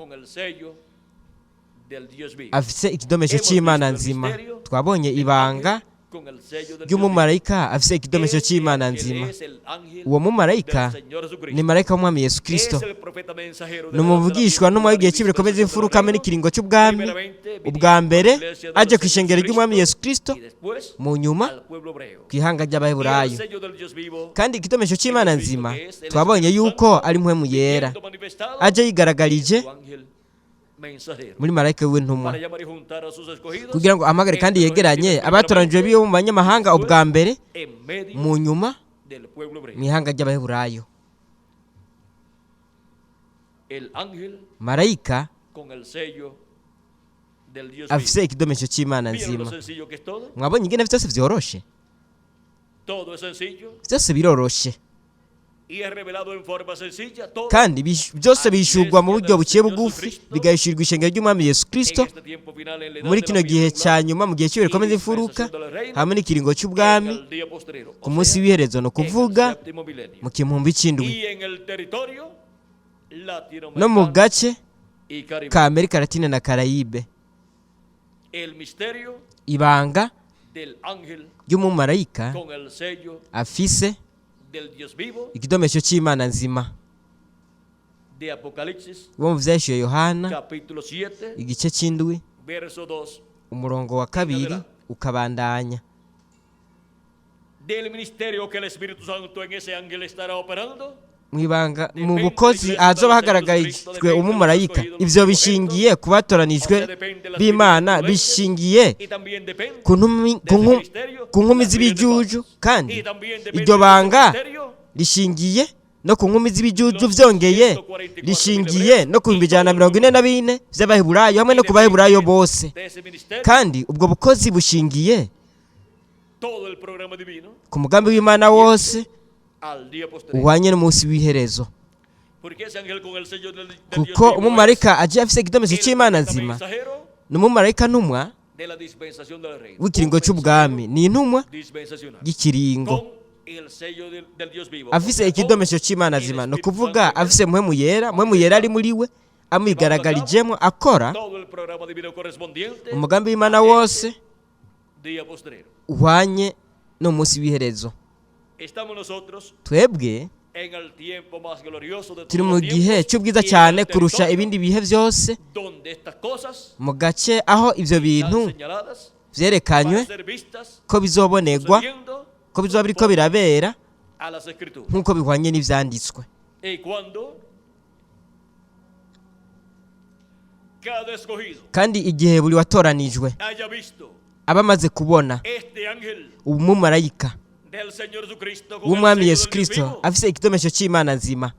Speaker 1: afise ikidomesho cy'Imana nzima. Twabonye ibanga ry'umumarayika afise ikidomezo cy'Imana nzima. Uwo mumarayika ni marayika w'umwami Yesu Kristo, ni umuvugishwa n'umwe w'igihe cy'ibikomeza imfuruka hamwe n'ikiringo cy'ubwami, ubwa mbere aje ku ishengero ry'umwami Yesu Kristo, mu nyuma ku ihanga ry'Abaheburayo. Kandi ikidomezo cy'Imana nzima twabonye yuko ari mpwemu yera aje yigaragarije muri marayika w'intumwa kugira ngo ahamagare kandi yegeranye abatoranijwe biwe mu banyamahanga ubwa mbere, mu nyuma mu ihanga ry'Abaheburayo. Marayika afise ikidomezo cy'Imana nzima. Mwabonye ingene byose vyoroshe, byose biroroshe kandi byose bishurwa mu buryo buciye bugufi, bigahishurwa ishengero ry'umwami Yesu Kristo muri kino gihe cya nyuma, mu gihe cy'ibikomeza imfuruka hamwe n'ikiringo cy'ubwami ku munsi w'iherezo, no kuvuga mu gihumbi c'indwi no mu gace ka Amerika Latine na Karayibe. Ibanga ry'umumarayika afise ikidomezo cy'Imana nzima. Wo mu vyahishuriwe Yohana igice c'indwi umurongo wa 2 ukabandanya. Mwibanga mu bukozi azoba hagaragarijwe umumarayika, ivyo bishingiye ku batoranijwe b'Imana, bishingiye ku nkumi z'ibijuju, kandi iryo banga rishingiye no ku nkumi z'ibijuju, vyongeye rishingiye no ku 144 vy'Abaheburayo hamwe no ku Baheburayo bose. Kandi ubwo bukozi bushingiye ku mugambi w'Imana wose uhwanye n'umunsi w'iherezo, kuko umumarayika aje afise ikidomezo cy'Imana nzima ni umumarayika ntumwa w'ikiringo cy'ubwami, ni intumwa y'ikiringo, afise ikidomezo cy'Imana nzima, no kuvuga afise mpwemu yera. Mpwemu yera ari muri we amwigaragarijemo akora umugambi w'Imana wose uhwanye n'umunsi w'iherezo. Twebwe turi mu gihe cy'ubwiza cyane kurusha ibindi bihe byose, mu gace aho ivyo bintu vyerekanywe ko bizobonerwa, ko bizoba biriko birabera nk'uko bihwanye n'ivyanditswe. Kandi igihe buri watoranijwe aba amaze kubona umumarayika w'umwami Yesu Kristo afise ikidomezo cy'Imana nzima,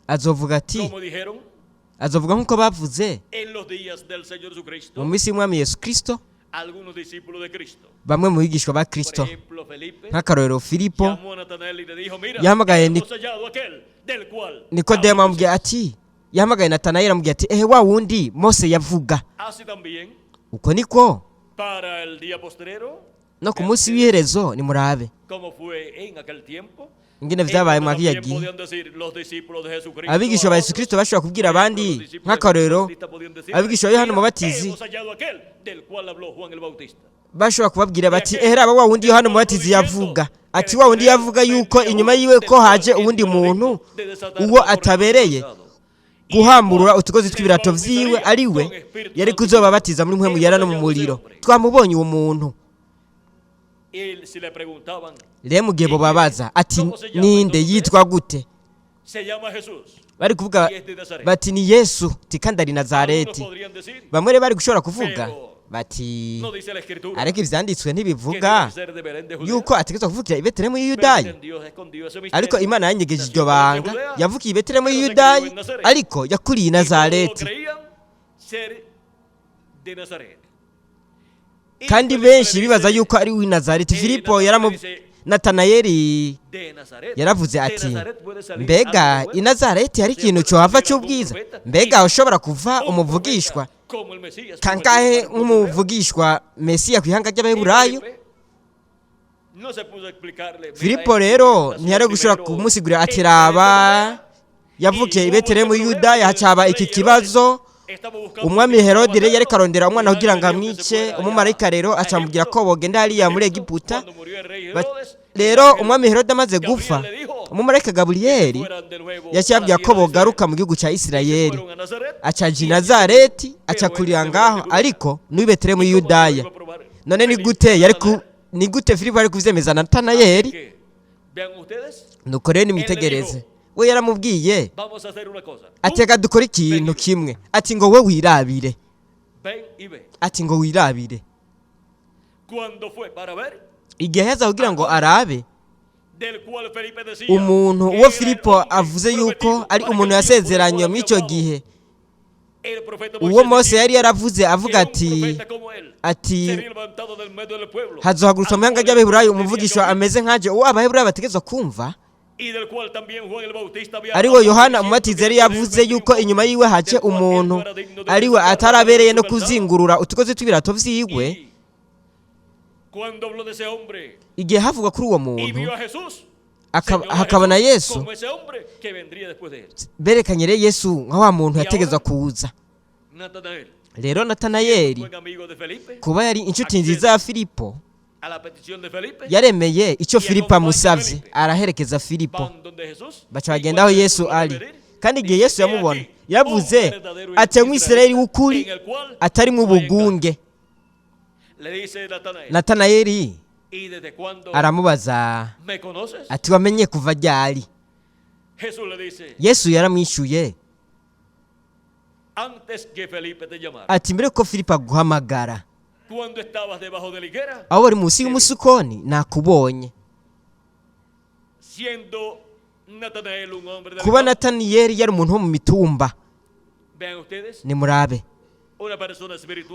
Speaker 1: azovuga ati, azovuga nk'uko bavuze mu minsi y'umwami Yesu Kristo bamwe mu bigishwa ba Kristo, nk'akarorero Filipo yahamagaye Nikodemo amubwira ati, yahamagaye Natanayeli amubwira ati, wa wundi Mose yavuga. Uko niko no ku munsi w'iherezo nimurabe ingene vyabaye mu gihe gihe abigisha ba Yesu Kristo bashobora kubwira abandi, nk'akarorero abigisha ba Yohana Umubatizi bashobora kubabwira bati, raba wa wundi Yohana Umubatizi yavuga, ati wa wundi yavuga yuko inyuma yiwe ko haje uwundi muntu uwo atabereye guhamburura utugozi tw'ibirato vyiwe, ari we yari kuzobabatiza muri mpwemu yera no mu muriro. Twamubonye uwo muntu. Rero mu gihe bo babaza ati, ninde, yitwa gute? Bari kuvuga bati, ni Yesu, kandi ari Nazareti. Bamwe rero bari gushobora kuvuga bati, ariko ivyanditswe ntibivuga yuko ategetswe kuvukira i Betelehemu y'Iyudaya. Ariko Imana yanyegeje iryo banga, yavukiye i Betelehemu y'Iyudaya ariko yakuriye i Nazareti. Kandi benshi bibaza yuko ari w'i Nazareti. Filipo Natanayeli yaravuze ati, mbega i Nazareti hari ikintu cohava cy'ubwiza? Mbega ushobora kuva umuvugishwa kangahe nk'umuvugishwa Mesiya ku ihanga ry'Abaheburayo? Filipo rero ntiyari gushobora kumusigurira ati, raba yavukiye i Betelehemu y'Iyudaya, hacaba iki kibazo umwami Herode rero yariko arondera umwana kugira ngo amwice. Umumarayika rero acamubwira ko bogenda hariya muri Egiputa. Rero umwami Herode amaze gupfa, umumarayika Gaburiyeli yaciye abwira ko bogaruka mu gihugu cya Isirayeli. Acaja i Nazareti, acakurira ngaho, ariko n'i Betelehemu y'i Yudaya. None ni gute Filipo ari kuvyemeza Natanayeli? Nuko rero nimwitegereze, we yaramubwiye ati reka dukore ikintu kimwe, ati ngo we wirabire, ati ngo wirabire. Igihe yaza kugira ngo arabe umuntu uwo Filipo avuze yuko ari umuntu yasezeranye mu icyo gihe, uwo Mose yari yaravuze avuga ati hazohagurutsa mu ihanga ry'Abaheburayo umuvugishwa ameze nkanje, uwo Abaheburayo bategezwa kumva, ariwo Yohana Umubatizi yari yavuze yuko inyuma yiwe hace umuntu ariwe atarabereye no kuzingurura utugozi tw'ibirato vyiwe. Igihe havugwa kuri uwo muntu hakabona Yesu, berekanye rero Yesu nka wa muntu yategezwa kuza. Rero Natanayeli kuba yari inshuti nziza ya Filipo, yaremeye icyo Filipo amusavye, araherekeza Filipo, baca bagenda aho Yesu ari. Kandi igihe Yesu yamubona yavuze ati Umwisirayeli w'ukuri atarimwo ubugunge. Natanayeli aramubaza ati wamenye kuva ryari? Yesu yaramwishuye ati mbere ko Filipo aguhamagara, aho wari munsi y'umusukoni nakubonye. Kuba Natanayeli yari umuntu wo mu mitumba, nimurabe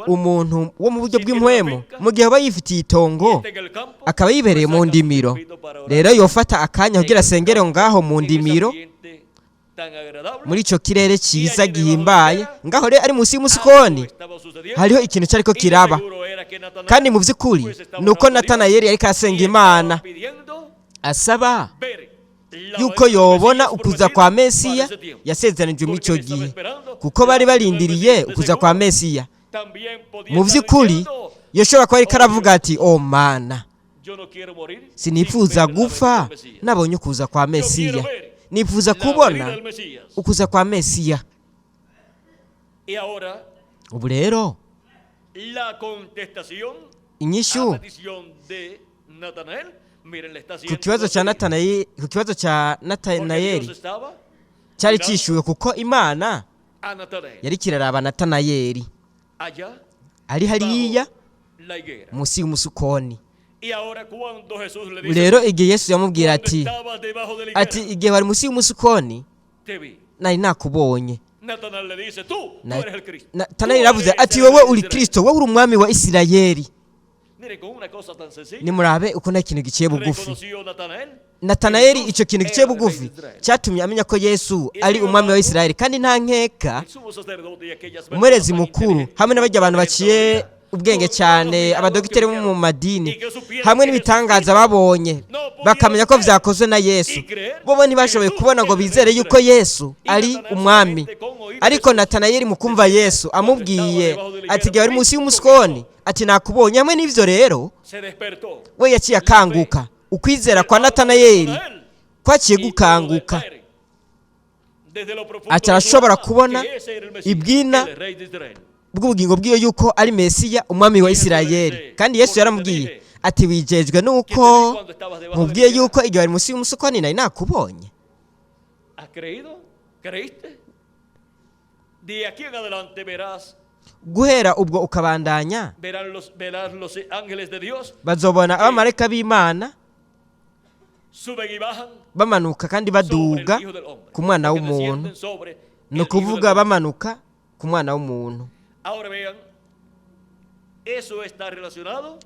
Speaker 1: umuntu wo mu buryo bw'impwemu, mu gihe aba yifitiye itongo akaba yibereye mu ndimiro, rero yofata akanya kugira asengere ngaho mu ndimiro muri ico kirere ciza gihimbaye. Ngaho rero ari munsi y'umusukoni hariho ikintu cyariko kiraba, kandi mu vy'ukuri nuko Natanayeli yariko asenga Imana asaba yuko yobona ukuza kwa Mesiya yasezeranijwe mu ico gihe, kuko bari barindiriye ukuza kwa Mesiya. Mu vy'ukuri yoshobora kuba ariko aravuga ati o Mana, sinifuza gupfa nabonye ukuza kwa Mesiya, nifuza kubona ukuza kwa Mesiya. Ubu rero inyishu ku kibazo cya Natanayeli cyari cishuwe, kuko Imana yari kiraraba Natanayeli ari hariya munsi y'umusukoni. Rero igihe Yesu yamubwira ati igihe wari munsi y'umusukoni nari nakubonye. Natanayeli yavuze ati wowe uri Kristo, wowe uri umwami wa Isirayeli. Nimurabe uko nta kintu giciye bugufi. Natanayeli icyo kintu giciye bugufi cyatumye amenya ko Yesu ari umwami wa Isirayeli, kandi nta nkeka umwerezi mukuru hamwe n'abajya abantu baciye ubwenge cyane, abadogiteri bo mu madini, hamwe n'ibitangaza babonye bakamenya ko vyakozwe na Yesu, bo ntibashoboye kubona ngo bizere yuko Yesu ari umwami. Ariko Natanayeli mu kumva Yesu amubwiye ati gihe ari munsi y'umusukoni ati nakubonye, hamwe n'ivyo rero we yaciye akanguka. Ukwizera kwa Natanayeli kwaciye gukanguka, acarashobora kubona ibwina bw'ubugingo bwiyo yuko ari Mesiya, umwami wa Isirayeli. Kandi Yesu yaramubwiye ati wijejwe nuko mubwiye yuko igihe ari munsi y'umusukoni nari nakubonye. Guhera ubwo ukabandanya bazobona abamarayika b'Imana bamanuka kandi baduga ku mwana w'umuntu, no kuvuga bamanuka ku mwana w'umuntu.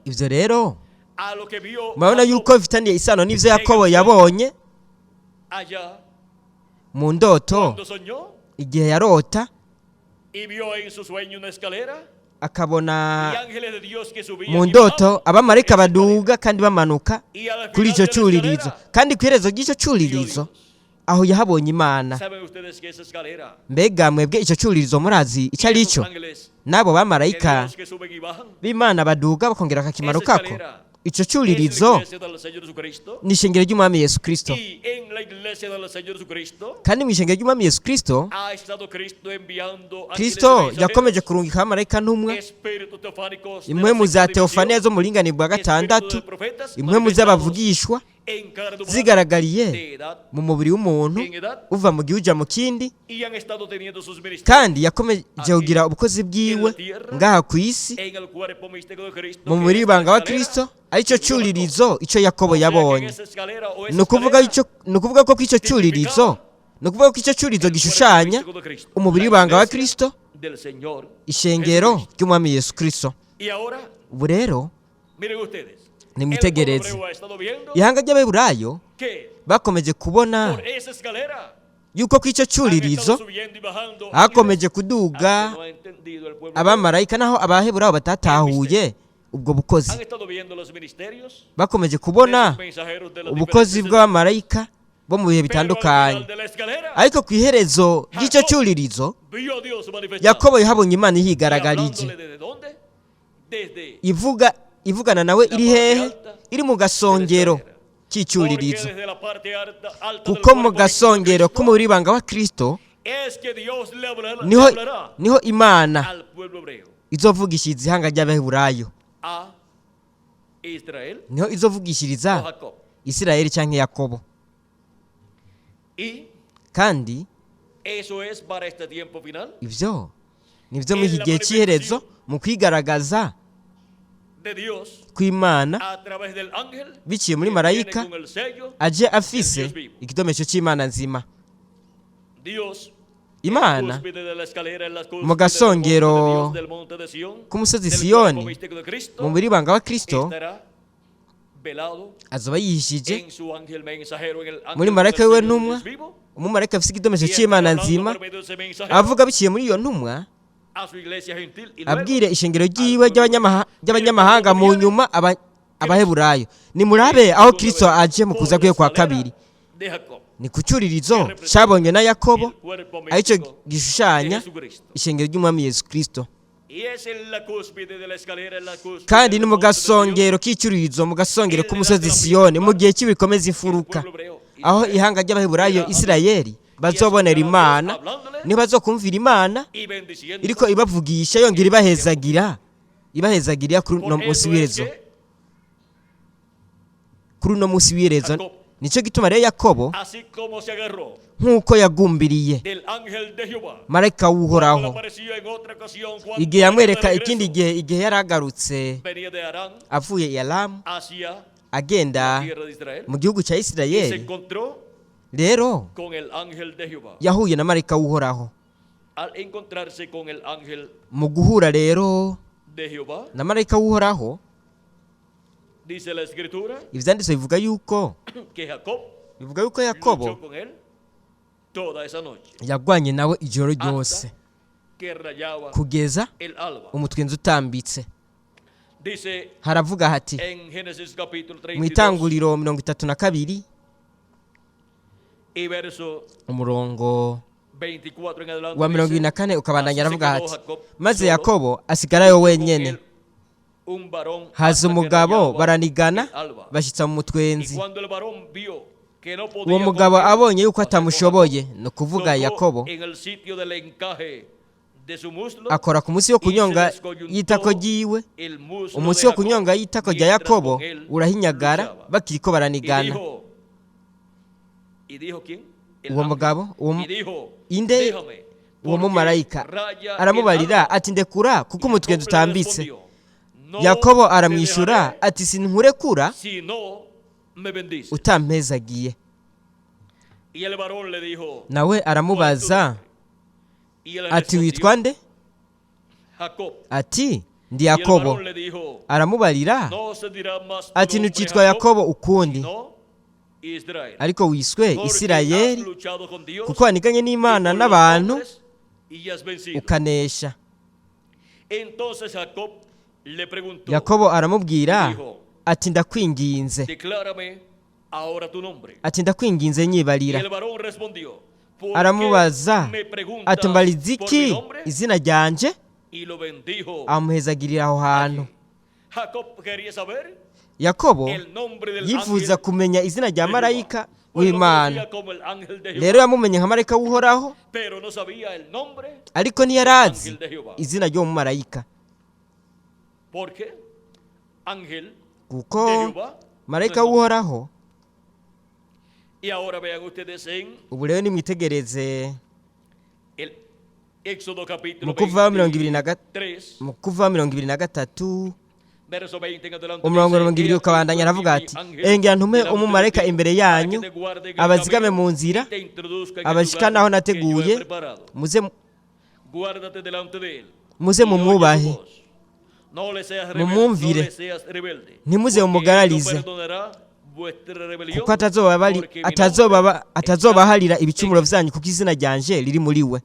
Speaker 1: Ivyo rero murabona yuko bifitaniye isano n'ivyo Yakobo yabonye mu ndoto, igihe yarota akabona mu ndoto abamarayika baduga kandi bamanuka kuri icyo cyuririzo, kandi ku iherezo ry'icyo cyuririzo aho yahabonye imana.
Speaker 2: ¿Saben ustedes que esa escalera,
Speaker 1: Mbega mwebwe icyo cyuririzo murazi icyo ari cyo?
Speaker 2: esos ángeles
Speaker 1: n'abo
Speaker 2: de
Speaker 1: bamarayika
Speaker 2: Dios que suben y bajan,
Speaker 1: b'imana baduga bakongera akakimarukako, icyo
Speaker 2: es la
Speaker 1: cyuririzo
Speaker 2: iglesia del Señor Jesucristo?
Speaker 1: ni ishengero ry'umwami Yesu Kristo.
Speaker 2: Y en la iglesia del Señor Jesucristo
Speaker 1: Kandi mu ishengero ry'umwami Yesu Kristo,
Speaker 2: ha estado Cristo enviando
Speaker 1: Kristo yakomeje kurungika abamarayika ntumwa,
Speaker 2: espíritus teofánicos,
Speaker 1: impwemu za teofaniya zo mu buringanire bwa gatandatu, impwemu z'abavugishwa
Speaker 2: en carne humana,
Speaker 1: zigaragariye
Speaker 2: de edad
Speaker 1: mu mubiri w'umuntu
Speaker 2: en edad,
Speaker 1: uva mu gihe uja mu kindi,
Speaker 2: y han estado teniendo sus ministerios
Speaker 1: kandi yakomeje kugira ubukozi bwiwe ngaha ku isi
Speaker 2: en el cuerpo místico de Cristo,
Speaker 1: mu
Speaker 2: que
Speaker 1: mubiri
Speaker 2: es
Speaker 1: w'ibanga
Speaker 2: la
Speaker 1: wa
Speaker 2: escalera.
Speaker 1: Kristo, aricyo cyuririzo icyo Yakobo
Speaker 2: O sea que en
Speaker 1: yabonye.
Speaker 2: esa escalera o esa
Speaker 1: Ni ukuvuga
Speaker 2: escalera
Speaker 1: ko icyo cyuririzo, ni ukuvuga ko icyo cyuririzo gishushanya umubiri w'ibanga wa Kristo,
Speaker 2: del Señor
Speaker 1: ishengero
Speaker 2: Jesucristo.
Speaker 1: ry'umwami Yesu Kristo.
Speaker 2: Y ahora,
Speaker 1: Ubu rero
Speaker 2: miren ustedes,
Speaker 1: nimwitegereze,
Speaker 2: el pueblo hebreo ha estado viendo
Speaker 1: ihanga ry'abaheburayo
Speaker 2: que
Speaker 1: bakomeje kubona
Speaker 2: por esa escalera
Speaker 1: yuko ku icyo
Speaker 2: han estado
Speaker 1: cyuririzo
Speaker 2: subiendo y bajando
Speaker 1: hakomeje
Speaker 2: ángeles,
Speaker 1: kuduga
Speaker 2: aunque no ha entendido el pueblo
Speaker 1: abamarayika, naho abaheburayo batatahuye ubwo bukozi.
Speaker 2: han estado viendo los ministerios
Speaker 1: Bakomeje
Speaker 2: de
Speaker 1: kubona
Speaker 2: esos mensajeros de las
Speaker 1: ubukozi
Speaker 2: diferentes
Speaker 1: bw'abamarayika bo mu bihe
Speaker 2: Pero al
Speaker 1: bitandukanye,
Speaker 2: final de la escalera,
Speaker 1: ariko ku iherezo ry'icyo cyuririzo
Speaker 2: vio a Dios manifestado.
Speaker 1: Yakobo yahabonye Imana
Speaker 2: Y
Speaker 1: ihigaragarije,
Speaker 2: hablándole desde dónde? Desde
Speaker 1: ivugana nawe iri hehe? Iri mu gasongero k'icyuririzo,
Speaker 2: porque desde la parte alta
Speaker 1: kuko
Speaker 2: del
Speaker 1: mu
Speaker 2: cuerpo
Speaker 1: gasongero
Speaker 2: de Cristo,
Speaker 1: k'umubiri w'ibanga wa Kristo
Speaker 2: es que Dios le hablará
Speaker 1: niho Imana
Speaker 2: al pueblo hebreo,
Speaker 1: izovugishiriza ihanga ry'abaheburayo,
Speaker 2: a Israel
Speaker 1: niho
Speaker 2: o
Speaker 1: izovugishiriza
Speaker 2: Jacob.
Speaker 1: Isirayeli cyangwa Yakobo.
Speaker 2: Y
Speaker 1: Kandi
Speaker 2: eso es para este tiempo final
Speaker 1: ibyo nibyo mu gihe cy'iherezo, mu kwigaragaza
Speaker 2: de Dios
Speaker 1: kw'Imana
Speaker 2: a través del ángel
Speaker 1: biciye muri
Speaker 2: que
Speaker 1: marayika
Speaker 2: viene con el sello.
Speaker 1: aje afise ikidomezo cy'Imana nzima.
Speaker 2: Dios
Speaker 1: Imana
Speaker 2: cúspide de la escalera, en la cúspide
Speaker 1: mu gasongero
Speaker 2: del monte de Dios, del monte de Sión,
Speaker 1: k'umusozi
Speaker 2: del
Speaker 1: Siyoni,
Speaker 2: cuerpo místico de Cristo,
Speaker 1: mu mubiri w'ibanga wa Kristo,
Speaker 2: estará velado
Speaker 1: azoba yihishije
Speaker 2: en su ángel mensajero, en el ángel
Speaker 1: muri
Speaker 2: del
Speaker 1: marayika we
Speaker 2: Señor
Speaker 1: ntumwa,
Speaker 2: Dios vivo,
Speaker 1: umumarayika afise ikidomezo
Speaker 2: y estará
Speaker 1: cy'Imana
Speaker 2: hablando
Speaker 1: nzima,
Speaker 2: por medio de ese mensajero
Speaker 1: avuga biciye muri iyo ntumwa,
Speaker 2: a su iglesia gentil y luego
Speaker 1: abwire ishengero ry'iwe ry'abanyamahanga, mu nyuma abaheburayo. Nimurabe aho Kristo aje mu kuza kwe kwa kabiri,
Speaker 2: de Jacob,
Speaker 1: ni ku cyuririzo cyabonywe na Yakobo,
Speaker 2: el cuerpo
Speaker 1: aricyo
Speaker 2: místico de
Speaker 1: gishushanya
Speaker 2: Jesucristo.
Speaker 1: ishengero ry'umwami Yesu Kristo.
Speaker 2: Y es en la cúspide de la escalera, en la cúspide
Speaker 1: Kandi ni
Speaker 2: del
Speaker 1: mu
Speaker 2: monte de Dios,
Speaker 1: gasongero k'icyuririzo, mu gasongero k'umusozi Siyoni, mu gihe cy'ibikomeza imfuruka,
Speaker 2: pueblo hebreo,
Speaker 1: aho ihanga ry'abaheburayo Isirayeli bazobonera Imana, niho bazokumvira Imana
Speaker 2: y bendiciendo.
Speaker 1: iriko ibavugisha, yongera ibahezagirira kuri uno
Speaker 2: Por
Speaker 1: munsi
Speaker 2: eso es
Speaker 1: w'iherezo,
Speaker 2: que
Speaker 1: kuri uno munsi w'iherezo.
Speaker 2: Jacob,
Speaker 1: Nicyo gituma rero Yakobo,
Speaker 2: así como se agarró
Speaker 1: nk'uko yagumbiriye
Speaker 2: del ángel de Jehová,
Speaker 1: marayika
Speaker 2: cuando le
Speaker 1: w'uhoraho
Speaker 2: apareció en otra ocasión cuando
Speaker 1: igihe
Speaker 2: iba
Speaker 1: yamwereka
Speaker 2: de
Speaker 1: ikindi
Speaker 2: regreso,
Speaker 1: gihe yari agarutse
Speaker 2: venía de Arán
Speaker 1: avuye i Aramu
Speaker 2: hacia
Speaker 1: agenda
Speaker 2: la tierra de Israel
Speaker 1: mu gihugu cya
Speaker 2: y se
Speaker 1: Isirayeli.
Speaker 2: encontró
Speaker 1: Rero
Speaker 2: con el ángel de Jehová.
Speaker 1: yahuye na marayika w'uhoraho.
Speaker 2: Al encontrarse con el ángel
Speaker 1: Mu guhura rero
Speaker 2: de Jehová,
Speaker 1: na marayika w'uhoraho,
Speaker 2: dice la escritura
Speaker 1: ivyanditso bivuga yuko
Speaker 2: Yakobo luchó con él toda esa noche
Speaker 1: yagwanye nawe ijoro ryose
Speaker 2: hasta que rayaba
Speaker 1: kugeza
Speaker 2: el alba.
Speaker 1: umutwenzi utambitse.
Speaker 2: Dice
Speaker 1: Haravuga hati
Speaker 2: en Génesis capítulo
Speaker 1: mu
Speaker 2: 32
Speaker 1: itanguriro 32
Speaker 2: y verso
Speaker 1: umurongo
Speaker 2: 24 en adelante,
Speaker 1: wa
Speaker 2: dice,
Speaker 1: 24 ukabandanya
Speaker 2: así se
Speaker 1: aravuga
Speaker 2: quedó
Speaker 1: hati
Speaker 2: Jacob
Speaker 1: maze
Speaker 2: solo,
Speaker 1: Yakobo asigarayo
Speaker 2: con
Speaker 1: wenyene,
Speaker 2: él un varón
Speaker 1: haza
Speaker 2: hasta que
Speaker 1: umugabo
Speaker 2: rayaba
Speaker 1: baranigana
Speaker 2: el alba.
Speaker 1: bashitsa mu
Speaker 2: Y
Speaker 1: mutwenzi.
Speaker 2: cuando el varón vio que no podía
Speaker 1: Uwo mugabo
Speaker 2: con él,
Speaker 1: abonye yuko
Speaker 2: o sea,
Speaker 1: atamushoboye,
Speaker 2: Jacob,
Speaker 1: ni ukuvuga
Speaker 2: tocó
Speaker 1: Yakobo,
Speaker 2: en el sitio del encaje de su muslo,
Speaker 1: akora ku munsi wo kunyonga y'itako ryiwe.
Speaker 2: el muslo
Speaker 1: Umunsi
Speaker 2: de
Speaker 1: wo
Speaker 2: Jacob,
Speaker 1: kunyonga y'itako rya
Speaker 2: mientras
Speaker 1: Yakobo
Speaker 2: con él
Speaker 1: urahinyagara
Speaker 2: luchaba.
Speaker 1: bakiriko
Speaker 2: Y
Speaker 1: baranigana.
Speaker 2: dijo ¿quién? El
Speaker 1: Uwo
Speaker 2: ángel.
Speaker 1: mugabo,
Speaker 2: Y dijo,
Speaker 1: inde
Speaker 2: déjame,
Speaker 1: uwo
Speaker 2: porque
Speaker 1: mumarayika
Speaker 2: raya
Speaker 1: aramubarira
Speaker 2: el alba.
Speaker 1: ati ndekura kuko
Speaker 2: Y
Speaker 1: umutwenzi
Speaker 2: Jacob le
Speaker 1: utambitse.
Speaker 2: respondió, no
Speaker 1: Yakobo
Speaker 2: te
Speaker 1: aramwishyura
Speaker 2: dejaré
Speaker 1: ati sinkurekura
Speaker 2: si no me bendices.
Speaker 1: utampezagiye.
Speaker 2: Y el varón le dijo,
Speaker 1: Nawe aramubaza
Speaker 2: y él
Speaker 1: ati
Speaker 2: respondió,
Speaker 1: witwa nde?
Speaker 2: Jacob.
Speaker 1: Ati ndi
Speaker 2: Y el
Speaker 1: Yakobo.
Speaker 2: varón le dijo,
Speaker 1: Aramubarira
Speaker 2: no se dirá más tu
Speaker 1: ati
Speaker 2: nombre
Speaker 1: ntukitwa
Speaker 2: Jacob,
Speaker 1: Yakobo ukundi,
Speaker 2: sino Israel.
Speaker 1: ariko wiswe
Speaker 2: Porque has
Speaker 1: Isirayeli,
Speaker 2: luchado con Dios
Speaker 1: kuko waniganye n'Imana
Speaker 2: y con los
Speaker 1: n'abantu
Speaker 2: hombres y has vencido.
Speaker 1: ukanesha.
Speaker 2: Entonces Jacob le preguntó,
Speaker 1: Yakobo aramubwira
Speaker 2: dijo,
Speaker 1: ati ndakwinginze
Speaker 2: declárame ahora tu nombre.
Speaker 1: ati ndakwinginze
Speaker 2: Y
Speaker 1: nyibarira.
Speaker 2: el varón respondió, ¿por qué
Speaker 1: Aramubaza
Speaker 2: me preguntas
Speaker 1: ati mbariza
Speaker 2: por mi
Speaker 1: iki
Speaker 2: nombre?
Speaker 1: izina ryanje,
Speaker 2: Y lo bendijo.
Speaker 1: amuhezagirira aho hantu.
Speaker 2: Jacob quería saber
Speaker 1: Yakobo
Speaker 2: el nombre del
Speaker 1: yifuza
Speaker 2: ángel
Speaker 1: kumenya izina rya
Speaker 2: de
Speaker 1: marayika
Speaker 2: Jehová. Pues lo
Speaker 1: w'Imana.
Speaker 2: conocía como el ángel de
Speaker 1: Rero
Speaker 2: Jehová,
Speaker 1: yamumenye nka marayika w'uhoraho,
Speaker 2: pero no sabía el nombre
Speaker 1: ariko ntiyari
Speaker 2: del
Speaker 1: azi
Speaker 2: ángel de Jehová.
Speaker 1: izina ry'uwo mumarayika,
Speaker 2: ¿Por qué? Ángel de
Speaker 1: kuko
Speaker 2: Jehová.
Speaker 1: marayika
Speaker 2: no es nombre.
Speaker 1: w'uhoraho.
Speaker 2: Y ahora vean ustedes en
Speaker 1: Ubu rero nimwitegereze
Speaker 2: el Éxodo capítulo
Speaker 1: mu Kuvaho 23,
Speaker 2: 23,
Speaker 1: mu Kuvaho 23
Speaker 2: verso 20 en adelante.
Speaker 1: umurongo
Speaker 2: dice,
Speaker 1: 20
Speaker 2: "He aquí
Speaker 1: ukabandanya
Speaker 2: yo
Speaker 1: aravuga
Speaker 2: envío
Speaker 1: ati
Speaker 2: mi ángel
Speaker 1: engera ntume
Speaker 2: delante de
Speaker 1: umumarayika
Speaker 2: ti,
Speaker 1: imbere
Speaker 2: para
Speaker 1: yanyu
Speaker 2: que te guarde en el
Speaker 1: abazigame
Speaker 2: camino
Speaker 1: mu
Speaker 2: y
Speaker 1: nzira
Speaker 2: te introduzca en el
Speaker 1: abashika
Speaker 2: lugar
Speaker 1: naho
Speaker 2: que yo he
Speaker 1: nateguye,
Speaker 2: preparado.
Speaker 1: muze
Speaker 2: Guárdate delante de él.
Speaker 1: muze
Speaker 2: y oye su
Speaker 1: mumwubahe,
Speaker 2: voz. No le seas rebelde,
Speaker 1: mumwumvire,
Speaker 2: no le seas rebelde,
Speaker 1: ntimuze
Speaker 2: porque él no
Speaker 1: mumugararize,
Speaker 2: perdonará vuestra rebelión,
Speaker 1: kuko
Speaker 2: porque mi nombre
Speaker 1: atazobaharira
Speaker 2: está
Speaker 1: ibicumuro
Speaker 2: en
Speaker 1: vyanyu, kuko izina ryanje riri muri we.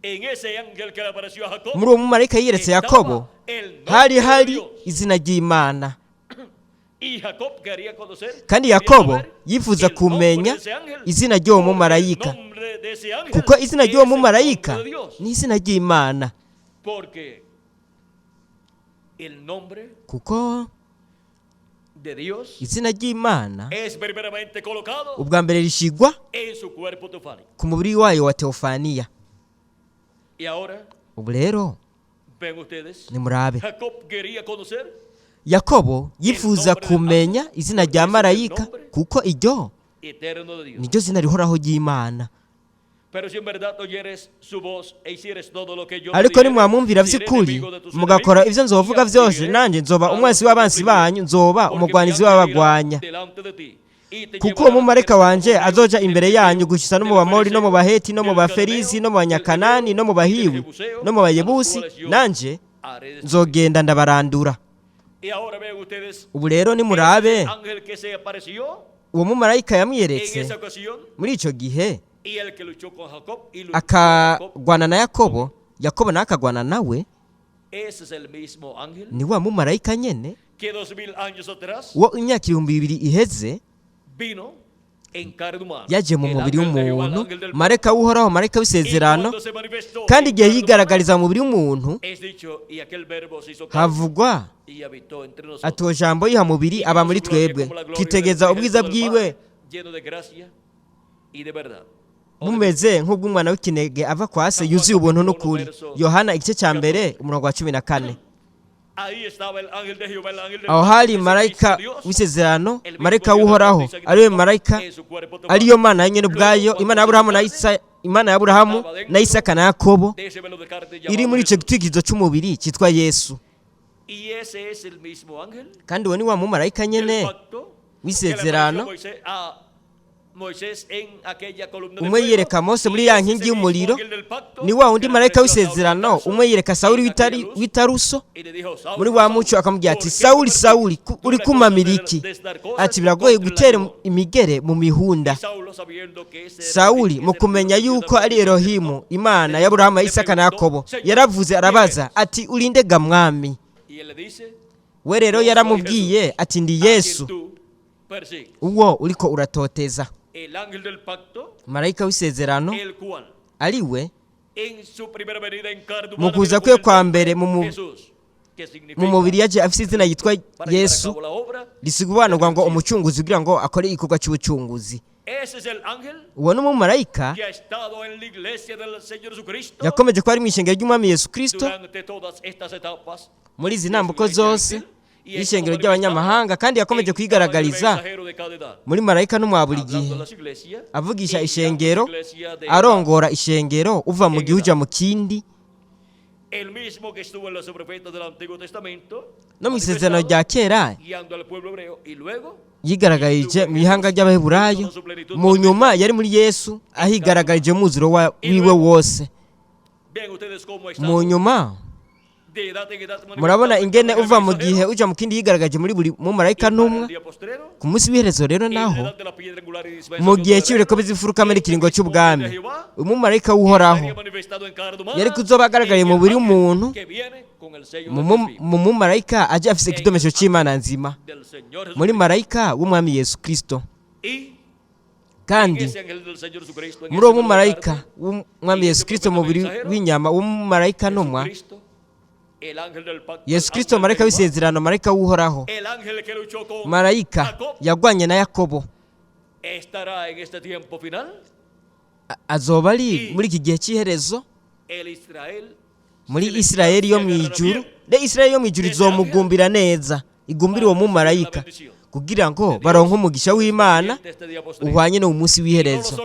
Speaker 2: En ese ángel que le apareció a Jacob
Speaker 1: Muri uwo mumarayika yiyeretse Yakobo
Speaker 2: estaba el nombre
Speaker 1: hari
Speaker 2: de
Speaker 1: hari
Speaker 2: Dios.
Speaker 1: izina ry'Imana,
Speaker 2: Y Jacob quería conocer,
Speaker 1: kandi
Speaker 2: quería
Speaker 1: Yakobo
Speaker 2: saber
Speaker 1: yifuza
Speaker 2: el nombre
Speaker 1: kumenya
Speaker 2: de ese ángel,
Speaker 1: izina ry'uwo
Speaker 2: porque
Speaker 1: mumarayika,
Speaker 2: el nombre de ese ángel
Speaker 1: kuko izina
Speaker 2: es
Speaker 1: ry'uwo
Speaker 2: el
Speaker 1: mumarayika
Speaker 2: nombre de Dios.
Speaker 1: ni izina ry'Imana,
Speaker 2: Porque el nombre
Speaker 1: kuko
Speaker 2: de Dios
Speaker 1: izina ry'Imana
Speaker 2: es primeramente colocado
Speaker 1: ubwa mbere rishigwa
Speaker 2: en su cuerpo teofánico.
Speaker 1: ku mubiri wayo wa Teofaniya.
Speaker 2: Y ahora,
Speaker 1: Ubu rero
Speaker 2: ven ustedes,
Speaker 1: nimurabe,
Speaker 2: Jacob quería conocer,
Speaker 1: Yakobo yifuza kumenya izina rya marayika, kuko iryo
Speaker 2: eterno de Dios.
Speaker 1: niryo zina rihoraho ry'Imana.
Speaker 2: Pero si en verdad oyeres su voz e hicieres todo lo que yo te
Speaker 1: Ariko
Speaker 2: dijere,
Speaker 1: nimwamwumvira
Speaker 2: seré
Speaker 1: by'ukuri
Speaker 2: enemigo de tus
Speaker 1: mugakora
Speaker 2: enemigos,
Speaker 1: ivyo nzovuga
Speaker 2: y
Speaker 1: vyose,
Speaker 2: afligiré
Speaker 1: nanjye nzoba
Speaker 2: a
Speaker 1: umwansi
Speaker 2: los
Speaker 1: w'abansi
Speaker 2: oprimidos,
Speaker 1: banyu, nzoba
Speaker 2: porque mi
Speaker 1: umugwanizi
Speaker 2: ángel
Speaker 1: w'abagwanya,
Speaker 2: irá delante de ti, y te
Speaker 1: kuko
Speaker 2: llevará
Speaker 1: uwo mumarayika
Speaker 2: a
Speaker 1: wanje
Speaker 2: tierra
Speaker 1: azoja
Speaker 2: del
Speaker 1: imbere
Speaker 2: Eteo,
Speaker 1: yanyu gushitsa no mu
Speaker 2: del
Speaker 1: Bamori no mu Baheti no mu
Speaker 2: del
Speaker 1: Baferizi no mu
Speaker 2: Cananeo,
Speaker 1: Banyakanani
Speaker 2: del
Speaker 1: no mu
Speaker 2: Hebeo,
Speaker 1: Bahiwi
Speaker 2: del Jebuseo,
Speaker 1: no mu
Speaker 2: a los
Speaker 1: Bayebusi,
Speaker 2: cuales yo
Speaker 1: nanje
Speaker 2: haré destruir.
Speaker 1: nzogenda ndabarandura.
Speaker 2: Y ahora vean ustedes,
Speaker 1: Ubu rero
Speaker 2: ese
Speaker 1: nimurabe
Speaker 2: ángel que se apareció
Speaker 1: uwo mumarayika
Speaker 2: en
Speaker 1: yamwiyeretse
Speaker 2: esa ocasión,
Speaker 1: muri ico gihe
Speaker 2: y el que luchó con Jacob y luchó con Jacob,
Speaker 1: akagwana na Yakobo, Yakobo nawe akagwana nawe,
Speaker 2: ese es el mismo ángel
Speaker 1: ni wa mumarayika nyene
Speaker 2: que 2000 años atrás
Speaker 1: wo imyaka 2000 iheze
Speaker 2: vino en carne humana,
Speaker 1: yaje mu
Speaker 2: el
Speaker 1: mubiri
Speaker 2: ángel de Jehová, el
Speaker 1: w'umuntu,
Speaker 2: ángel del
Speaker 1: marayika w'uhoraho, marayika
Speaker 2: y
Speaker 1: w'isezerano,
Speaker 2: cuando se manifestó
Speaker 1: kandi
Speaker 2: en
Speaker 1: igihe
Speaker 2: carne
Speaker 1: yigaragariza mu mubiri w'umuntu
Speaker 2: humana, es dicho, y aquel verbo se hizo carne
Speaker 1: havugwa
Speaker 2: y habitó entre nosotros.
Speaker 1: ati uwo jambo yiha mubiri
Speaker 2: Y
Speaker 1: aba
Speaker 2: vimos
Speaker 1: muri
Speaker 2: su gloria
Speaker 1: twebwe,
Speaker 2: como la gloria
Speaker 1: twitegereza
Speaker 2: del
Speaker 1: ubwiza
Speaker 2: unigénito del
Speaker 1: bwiwe
Speaker 2: Padre, lleno de gracia y de verdad.
Speaker 1: mumeze nk'ubw'umwana w'ikinege ava kwa se, yuzuye ubuntu n'ukuri. Yohana igice cya mbere umurongo wa 14.
Speaker 2: Ahí estaba el ángel de Jehová, el ángel del
Speaker 1: aho
Speaker 2: Padre,
Speaker 1: hari
Speaker 2: ese
Speaker 1: marayika
Speaker 2: mismo Dios,
Speaker 1: w'isezerano,
Speaker 2: el mismo
Speaker 1: marayika
Speaker 2: Dios
Speaker 1: w'uhoraho,
Speaker 2: de Isaac y
Speaker 1: ariwe
Speaker 2: Jacob,
Speaker 1: marayika
Speaker 2: en su cuerpo
Speaker 1: ariyo
Speaker 2: teofánico.
Speaker 1: mana nyene ubwayo,
Speaker 2: Luego,
Speaker 1: Imana ya
Speaker 2: cuando
Speaker 1: Aburahamu
Speaker 2: se
Speaker 1: Imana ya Aburahamu na Isaka na Yakobo,
Speaker 2: de ese velo de carne
Speaker 1: iri
Speaker 2: llamado
Speaker 1: muri ico
Speaker 2: Jesús.
Speaker 1: gitwikizo c'umubiri cyitwa Yesu.
Speaker 2: Y ese es el mismo ángel
Speaker 1: Kandi uwo ni wa mumarayika
Speaker 2: del
Speaker 1: nyene
Speaker 2: pacto que le
Speaker 1: w'isezerano,
Speaker 2: apareció a Moisés en aquella columna de
Speaker 1: umwe
Speaker 2: fuego.
Speaker 1: yereka Mose muri
Speaker 2: Y
Speaker 1: ya
Speaker 2: ese es
Speaker 1: nkingi
Speaker 2: el mismo
Speaker 1: y'umuriro,
Speaker 2: ángel del pacto
Speaker 1: ni wa wundi
Speaker 2: que le
Speaker 1: marayika
Speaker 2: apareció a Saulo
Speaker 1: w'isezerano,
Speaker 2: en Tarso,
Speaker 1: umwe yereka Sawuli
Speaker 2: en aquella luz,
Speaker 1: w'itaruso,
Speaker 2: y le dijo, Saulo,
Speaker 1: muri wa
Speaker 2: Saulo,
Speaker 1: muco akamubwira ati
Speaker 2: ¿por qué
Speaker 1: Sawuli
Speaker 2: te
Speaker 1: Sawuli
Speaker 2: persigue?
Speaker 1: uri
Speaker 2: Tú
Speaker 1: kumamira
Speaker 2: eres
Speaker 1: iki?
Speaker 2: de dar cosas
Speaker 1: Ati biragoye
Speaker 2: contra el
Speaker 1: gutera
Speaker 2: Señor.
Speaker 1: imigere mu mihunda.
Speaker 2: Y Saulo, sabiendo que ese era
Speaker 1: Sawuli
Speaker 2: ese
Speaker 1: mu
Speaker 2: era
Speaker 1: kumenya
Speaker 2: Dios,
Speaker 1: yuko ari Elohimu, Imana ya Aburahamu, Isaka na Yakobo,
Speaker 2: Señor,
Speaker 1: yaravuze arabaza ati urinde ga mwami?
Speaker 2: y él le dice,
Speaker 1: We rero yaramubwiye ati ndi
Speaker 2: a quien
Speaker 1: Yesu
Speaker 2: tú persigues.
Speaker 1: uwo uriko uratoteza.
Speaker 2: El ángel del pacto,
Speaker 1: Marayika w'isezerano
Speaker 2: el cual
Speaker 1: ari we
Speaker 2: en su primera venida en carne
Speaker 1: mu
Speaker 2: humana
Speaker 1: kuza
Speaker 2: vino
Speaker 1: kwe
Speaker 2: con el
Speaker 1: kwa
Speaker 2: nombre
Speaker 1: mbere mu
Speaker 2: Jesús, que significa
Speaker 1: mu mubiri yaje afite izina yitwa
Speaker 2: para llevar a
Speaker 1: Yesu,
Speaker 2: cabo la obra.
Speaker 1: risobanurwa ngo umucunguzi, kugira ngo akore igikorwa cy'ubucunguzi.
Speaker 2: Ese es el ángel
Speaker 1: Uwo ni umumarayika
Speaker 2: que ha estado en la iglesia del Señor Jesucristo
Speaker 1: yakomeje ko ari mu ishengero ry'umwami Yesu Kristo
Speaker 2: durante todas estas etapas
Speaker 1: muri izi ntambuko zose y'ishengero ry'abanyamahanga, kandi yakomeje kwigaragariza muri marayika no mwa buri gihe, avugisha ishengero, arongora ishengero uva mu gihe uja mu kindi,
Speaker 2: el mismo que estuvo en los profetas del Antiguo Testamento,
Speaker 1: no mu isezerano rya kera
Speaker 2: guiando al pueblo hebreo, y luego
Speaker 1: yigaragarije mu ihanga ry'abaheburayo, mu nyuma yari muri Yesu ahigaragarije mu muziro wiwe wose.
Speaker 2: vean ustedes cómo
Speaker 1: Mu
Speaker 2: está
Speaker 1: nyuma
Speaker 2: de edad en edad
Speaker 1: murabona
Speaker 2: manifestado
Speaker 1: ingene
Speaker 2: en el
Speaker 1: uva mu
Speaker 2: mensajero,
Speaker 1: gihe uja mu kindi yigaragaje muri buri mumarayika
Speaker 2: y para el
Speaker 1: n'umwe.
Speaker 2: día postrero,
Speaker 1: Ku munsi w'iherezo rero
Speaker 2: en la
Speaker 1: naho
Speaker 2: edad de la piedra angular y dispensación
Speaker 1: mu gihe
Speaker 2: de
Speaker 1: cy'ibireko
Speaker 2: Adán,
Speaker 1: bizifurukamo n'ikiringo
Speaker 2: el mismo
Speaker 1: cy'ubwami,
Speaker 2: de Jehová
Speaker 1: umumarayika w'uhoraho
Speaker 2: sería manifestado en carne humana,
Speaker 1: yari kuzoba agaragariye
Speaker 2: en
Speaker 1: mu
Speaker 2: el
Speaker 1: mubiri
Speaker 2: ángel
Speaker 1: w'umuntu,
Speaker 2: que viene con el sello
Speaker 1: mu
Speaker 2: del Espíritu
Speaker 1: mu mumarayika aje afise ikidomesho cy'Imana nzima,
Speaker 2: del Señor
Speaker 1: muri
Speaker 2: Jesucristo.
Speaker 1: marayika w'umwami Yesu Kristo. kandi muri uwo mumarayika w'umwami Yesu Kristo mu mubiri w'inyama w'umumarayika ntumwa Yesu Kristo marayika w'isezerano, marayika w'uhoraho, marayika yagwanye na Yakobo azoba ari muri iki gihe cy'iherezo muri Isirayeli yo mu ijuru. Isirayeli yo mu ijuru izomugumbira neza, igumbira uwo mumarayika kugira ngo baronke umugisha w'Imana uhwanye no mu munsi w'iherezo,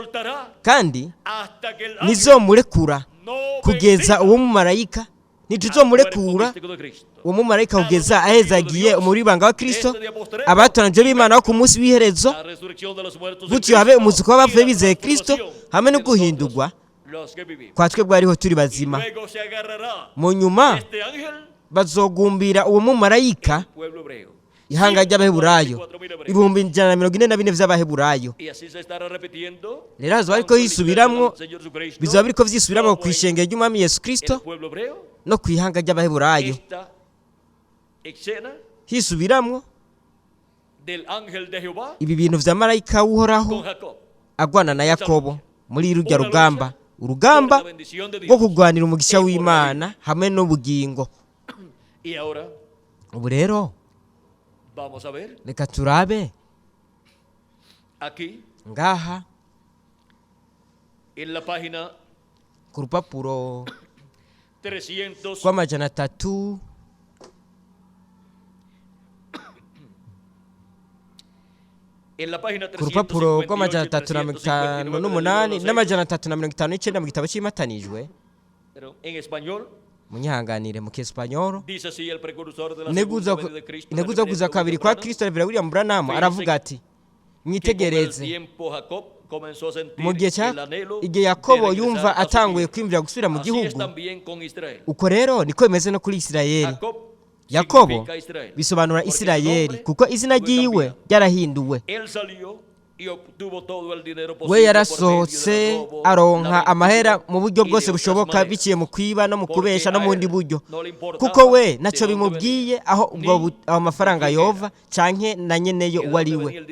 Speaker 1: kandi nizomurekura kugeza uwo mumarayika, ntituzomurekura uwo mumarayika kugeza ahezagiye umubiri w'ibanga wa Kristo, abatoranije b'Imana bo ku munsi w'iherezo, gutyo habe umuzuko w'abavuye bizeye Kristo hamwe no guhindurwa kwa twebwe ariho turi bazima. Mu nyuma bazogumbira uwo mumarayika ihanga ry'Abaheburayo 144,000 vy'Abaheburayo. Rero hazoba ariko hisubiramwo, bizoba biriko vyisubiramwo kw'ishengero ry'umwami Yesu Kristo no kw'ihanga ry'Abaheburayo, hisubiramwo ibi bintu vya marayika w'uhoraho agwana na Yakobo muri rurya rugamba, urugamba rwo kugwanira umugisha w'Imana hamwe n'ubugingo. Ubu rero reka turabe ngaha ku rupapuro rw'amajana 300 ku rupapuro rw'amajana 358 n'amajana 359 mu gitabo cy'imatanijwe munyihanganire mu Kiespanyol. Integuza kuza kabiri kwa Kristo Rev. William Branham aravuga ati, mwitegereze mu gihe igihe Yakobo yumva atanguye kwimvira gusubira mu gihugu, uko rero niko bimeze no kuri Isirayeli. Yakobo bisobanura Isirayeli kuko izina ryiwe ryarahinduwe. We yarasohotse aronka amahera mu buryo bwose bushoboka biciye mu kwiba no mu kubesha no mu bundi buryo, kuko we naco bimubwiye aho ubwo amafaranga yova canke na nyeneyo uwari we.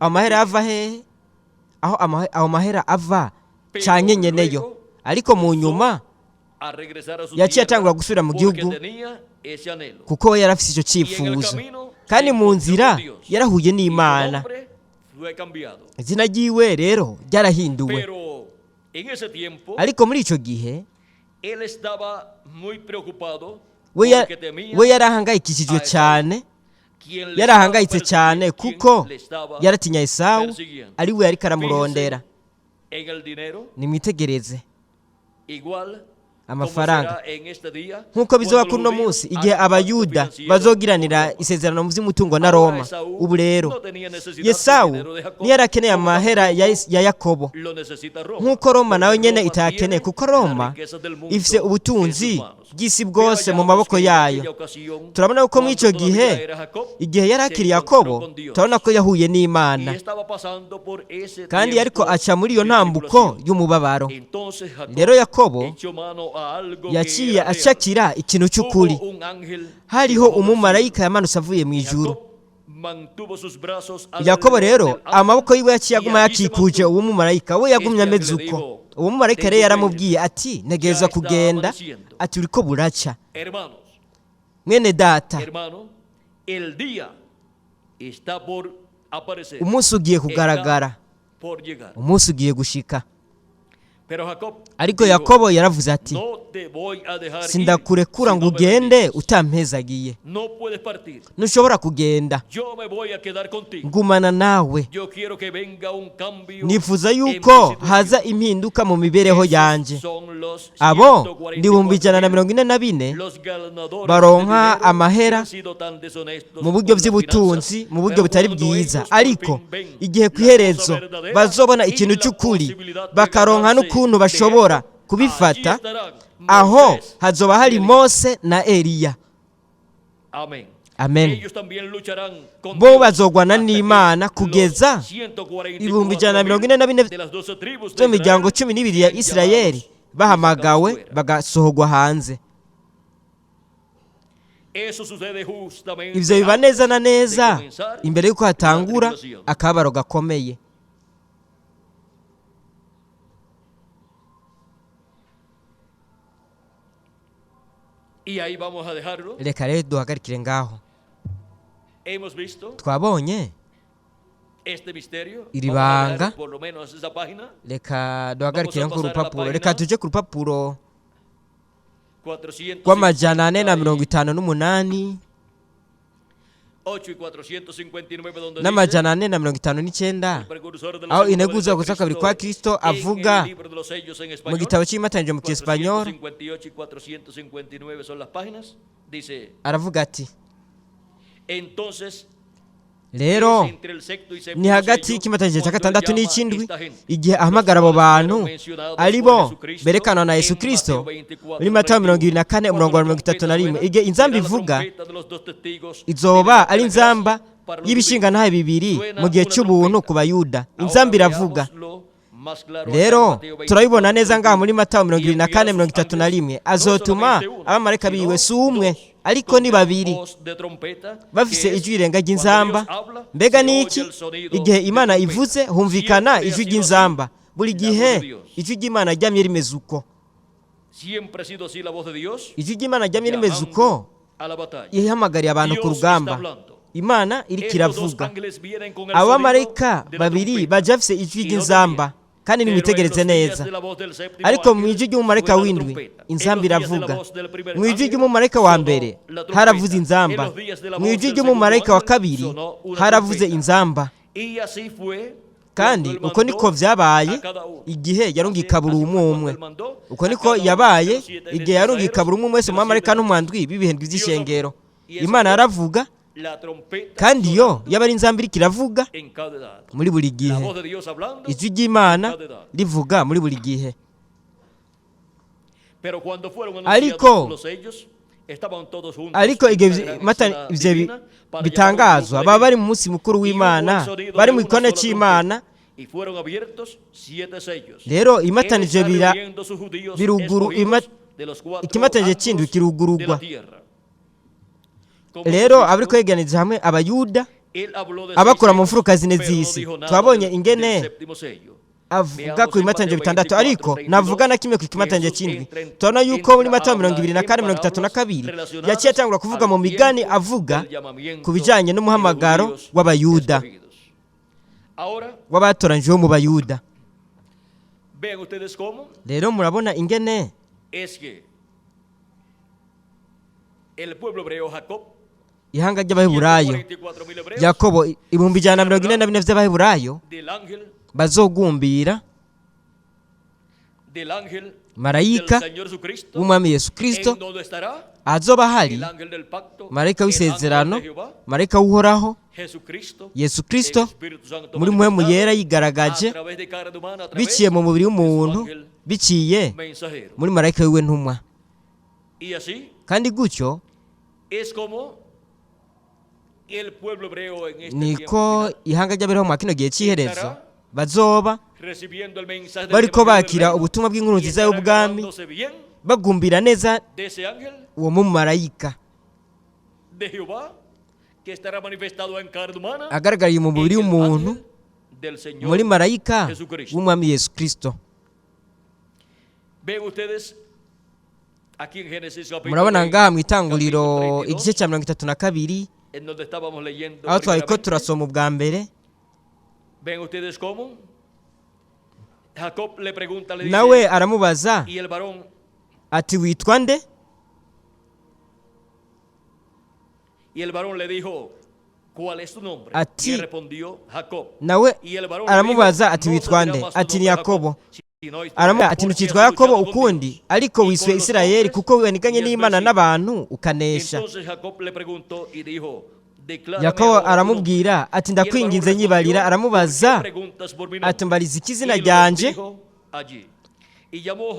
Speaker 1: Amahera ava hehe? Aho mahera ava canke nyeneyo. Ariko mu nyuma yaciye atangura gusubira mu gihugu kuko we yarafise ico cifuzo, kandi mu nzira yarahuye n'Imana. Izina ryiwe rero ryarahinduwe. Ariko muri ico gihe we yarahangayikishijwe cyane, yarahangayitse cyane kuko yaratinya Esawu ari we yariko aramurondera. Nimwitegereze amafaranga nk'uko bizoba kuri uno munsi igihe Abayuda bazogiranira isezerano mu vy'umutungo na Roma. Ubu rero Esawu ntiyarakeneye amahera ya Yakobo nk'uko Roma nawe nyene itayakeneye, kuko Roma ifise ubutunzi bw'isi bwose mu maboko yayo. Turabona ko muri ico gihe igihe yarakiriye Yakobo, turabona ko yahuye n'Imana, kandi ariko aca muri iyo ntambuko y'umubabaro. Rero Yakobo yaciye acakira ikintu cy'ukuri. Hariho umumarayika yamanutse avuye mu ijuru. Yakobo rero amaboko yiwe yaciye aguma yakikuje uwo mumarayika, we yagumye ameze uko. Uwo mumarayika rero yaramubwiye ati, ntegereza kugenda, ati uriko buraca. Mwene data, umunsi ugiye kugaragara, umunsi ugiye gushika. Ariko Yakobo yaravuze ati, sindakurekura ngo ugende utampezagiye. Ntushobora kugenda, ngumana nawe. Nifuza yuko haza impinduka mu mibereho yanje. Abo 144,000 baronka amahera mu buryo by'ubutunzi, mu buryo butari bwiza, ariko igihe kwiherezo bazobona ikintu cy'ukuri bakaronka n'ukuntu bashobora kubifata, aho hazoba hari Mose na Eliya. Amen. Bo bazogwana n'Imana kugeza 144,000 zo miryango 12 ya Isirayeli bahamagawe bagasohogwa hanze.
Speaker 2: Eso sucede justamente
Speaker 1: ivyo biba neza na
Speaker 2: antes de
Speaker 1: neza
Speaker 2: comenzar
Speaker 1: imbere y'uko hatangura
Speaker 2: la tribulación.
Speaker 1: akababaro gakomeye.
Speaker 2: Y ahí vamos a dejarlo.
Speaker 1: Reka rero duhagarikire ngaho.
Speaker 2: Hemos visto
Speaker 1: Twabonye
Speaker 2: este misterio.
Speaker 1: iri
Speaker 2: Vamos a
Speaker 1: banga.
Speaker 2: dejar por lo menos esa página.
Speaker 1: Reka duhagarikire
Speaker 2: Vamos a pasar a la
Speaker 1: nk'urupapuro.
Speaker 2: página.
Speaker 1: Reka tuje ku rupapuro
Speaker 2: 458
Speaker 1: rw'amajana ane na mirongo itanu n'umunani
Speaker 2: y 459 donde
Speaker 1: n'amajana ane na mirongo itanu n'icyenda aho integuza gusa kabiri kwa Kristo avuga mu gitabo cy'imatangiriro mu Kiespanyol
Speaker 2: 458 y 459 son las páginas. Dice,
Speaker 1: aravuga ati
Speaker 2: entonces
Speaker 1: rero
Speaker 2: entre el sexto y
Speaker 1: ni
Speaker 2: séptimo
Speaker 1: hagati
Speaker 2: sello,
Speaker 1: y'ikimatangiriro cya
Speaker 2: cuando
Speaker 1: gatandatu
Speaker 2: llama
Speaker 1: n'ikindwi
Speaker 2: esta gente,
Speaker 1: igihe ahamagara abo bantu ari bo berekanwa na Yesu
Speaker 2: en
Speaker 1: Kristo
Speaker 2: Mateo 24,
Speaker 1: muri Matayo 24 umurongo wa 31 igihe inzamba ivuga izoba ari inzamba y'ibishingantahe bibiri mu gihe cy'ubuntu ku bayuda. Inzamba iravuga rero turabibona neza ngaha muri Matayo 24:31 azotuma abamarayika biwe si umwe ariko ni babiri bafise ijwi rirenga ry'inzamba. Mbega ni iki? Igihe Imana ivuze humvikana ijwi ry'inzamba. Buri gihe ijwi ry'Imana ryamye rimeze uko. Ijwi ry'Imana ryamye rimeze uko ihamagariye abantu ku rugamba. Imana iriko iravuga. Abamarayika babiri baje bafise ijwi ry'inzamba kandi nimwitegereze neza. Ariko mu ijwi ry'umumarayika w'indwi inzamba iravuga. Mu ijwi ry'umumarayika wa mbere haravuze inzamba. Mu ijwi ry'umumarayika wa kabiri haravuze inzamba. Kandi uko niko vyabaye igihe yarungika buri umwe. Uko niko yabaye igihe yarungika buri umwe wese mu bamarayika n'umwandwi b'ibihendwi vy'ishengero. Imana yaravuga kandi yo yaba ari inzamba iriko iravuga muri buri gihe. Ijwi ry'Imana rivuga muri buri gihe. Ariko igihe ivyo bitangazwa baba bari mu munsi mukuru w'Imana, bari mu gikone c'Imana. Rero imatanije biruguru ikimatanije kindi kirugurugwa. Rero abari kweganiriza hamwe abayuda abakora mu mfuruka zine z'isi. Twabonye ingene avuga ku bimatangiro bitandatu ariko navuga na kimwe ku kimatangiro cy'indwi. Tubona yuko muri Matayo 24:32 yaciye atangura kuvuga mu migani avuga ku bijanye n'umuhamagaro w'abayuda w'abatoranijwe mu bayuda. Rero murabona ingene ihanga ry'Abaheburayo Yakobo 144,000 vy'Abaheburayo bazogumbira marayika w'umwami Yesu Kristo azoba hari marayika w'isezerano, marayika w'uhoraho Yesu Kristo muri mpwemu yera yigaragaje biciye mu mubiri w'umuntu, biciye muri marayika wiwe ntumwa. Kandi gutyo niko ihanga ry'Abaheburayo mu kino gihe cy'iherezo bazoba bariko bakira ubutumwa bw'inkuru nziza y'ubwami, bagumbira neza uwo mumarayika agaragariye mu mubiri w'umuntu muri marayika w'umwami Yesu Kristo. Murabona ngaha mu Itanguriro igice cya 32 aho twariko turasoma ubwa mbere. Nawe aramubaza ati witwa nde? Ati nawe aramubaza ati witwa nde? Ati ni Yakobo. Aramubaza ati ntukitwa Yakobo ukundi ariko wiswe Isirayeli kuko weniganye n'Imana n'abantu ukanesha. Yakobo aramubwira ati ndakwinginze nyibarira. Aramubaza ati mbariza iki izina ryanje?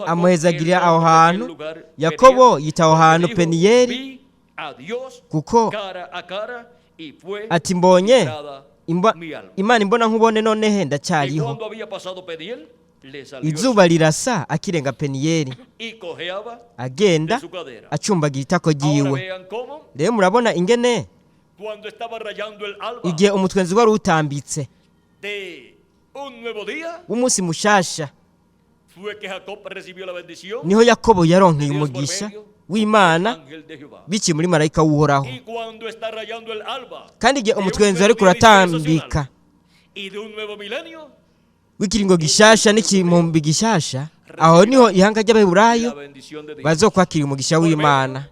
Speaker 1: Amuhezagirira aho hantu. Yakobo yita aho hantu Peniyeli kuko ati mbonye Imana imbona nkubone nonehe ndacyariho.
Speaker 2: le salió
Speaker 1: izuba rirasa akirenga peniyeri
Speaker 2: y cojeaba de
Speaker 1: agenda
Speaker 2: su cadera.
Speaker 1: acumbagira itako
Speaker 2: Ahora
Speaker 1: ryiwe.
Speaker 2: vean cómo
Speaker 1: rero murabona ingene
Speaker 2: cuando estaba rayando el alba
Speaker 1: igihe umutwenzi wari utambitse
Speaker 2: de un nuevo día
Speaker 1: w'umunsi mushasha
Speaker 2: fue que Jacob recibió la bendición
Speaker 1: niho yakobo
Speaker 2: de
Speaker 1: yaronkeye
Speaker 2: Dios por
Speaker 1: umugisha
Speaker 2: medio del
Speaker 1: w'imana
Speaker 2: ángel de Jehová.
Speaker 1: biciye muri marayika w'uhoraho.
Speaker 2: Y cuando está rayando el alba
Speaker 1: kandi igihe
Speaker 2: de un
Speaker 1: umutwenzi
Speaker 2: nuevo
Speaker 1: ariko
Speaker 2: día
Speaker 1: uratambika
Speaker 2: dispensacional y de un nuevo milenio,
Speaker 1: w'ikiringo gishasha n'ikimumbi gishasha, aho niho ihanga ry'abaheburayo
Speaker 2: la bendición de Dios
Speaker 1: bazokwakira umugisha w'imana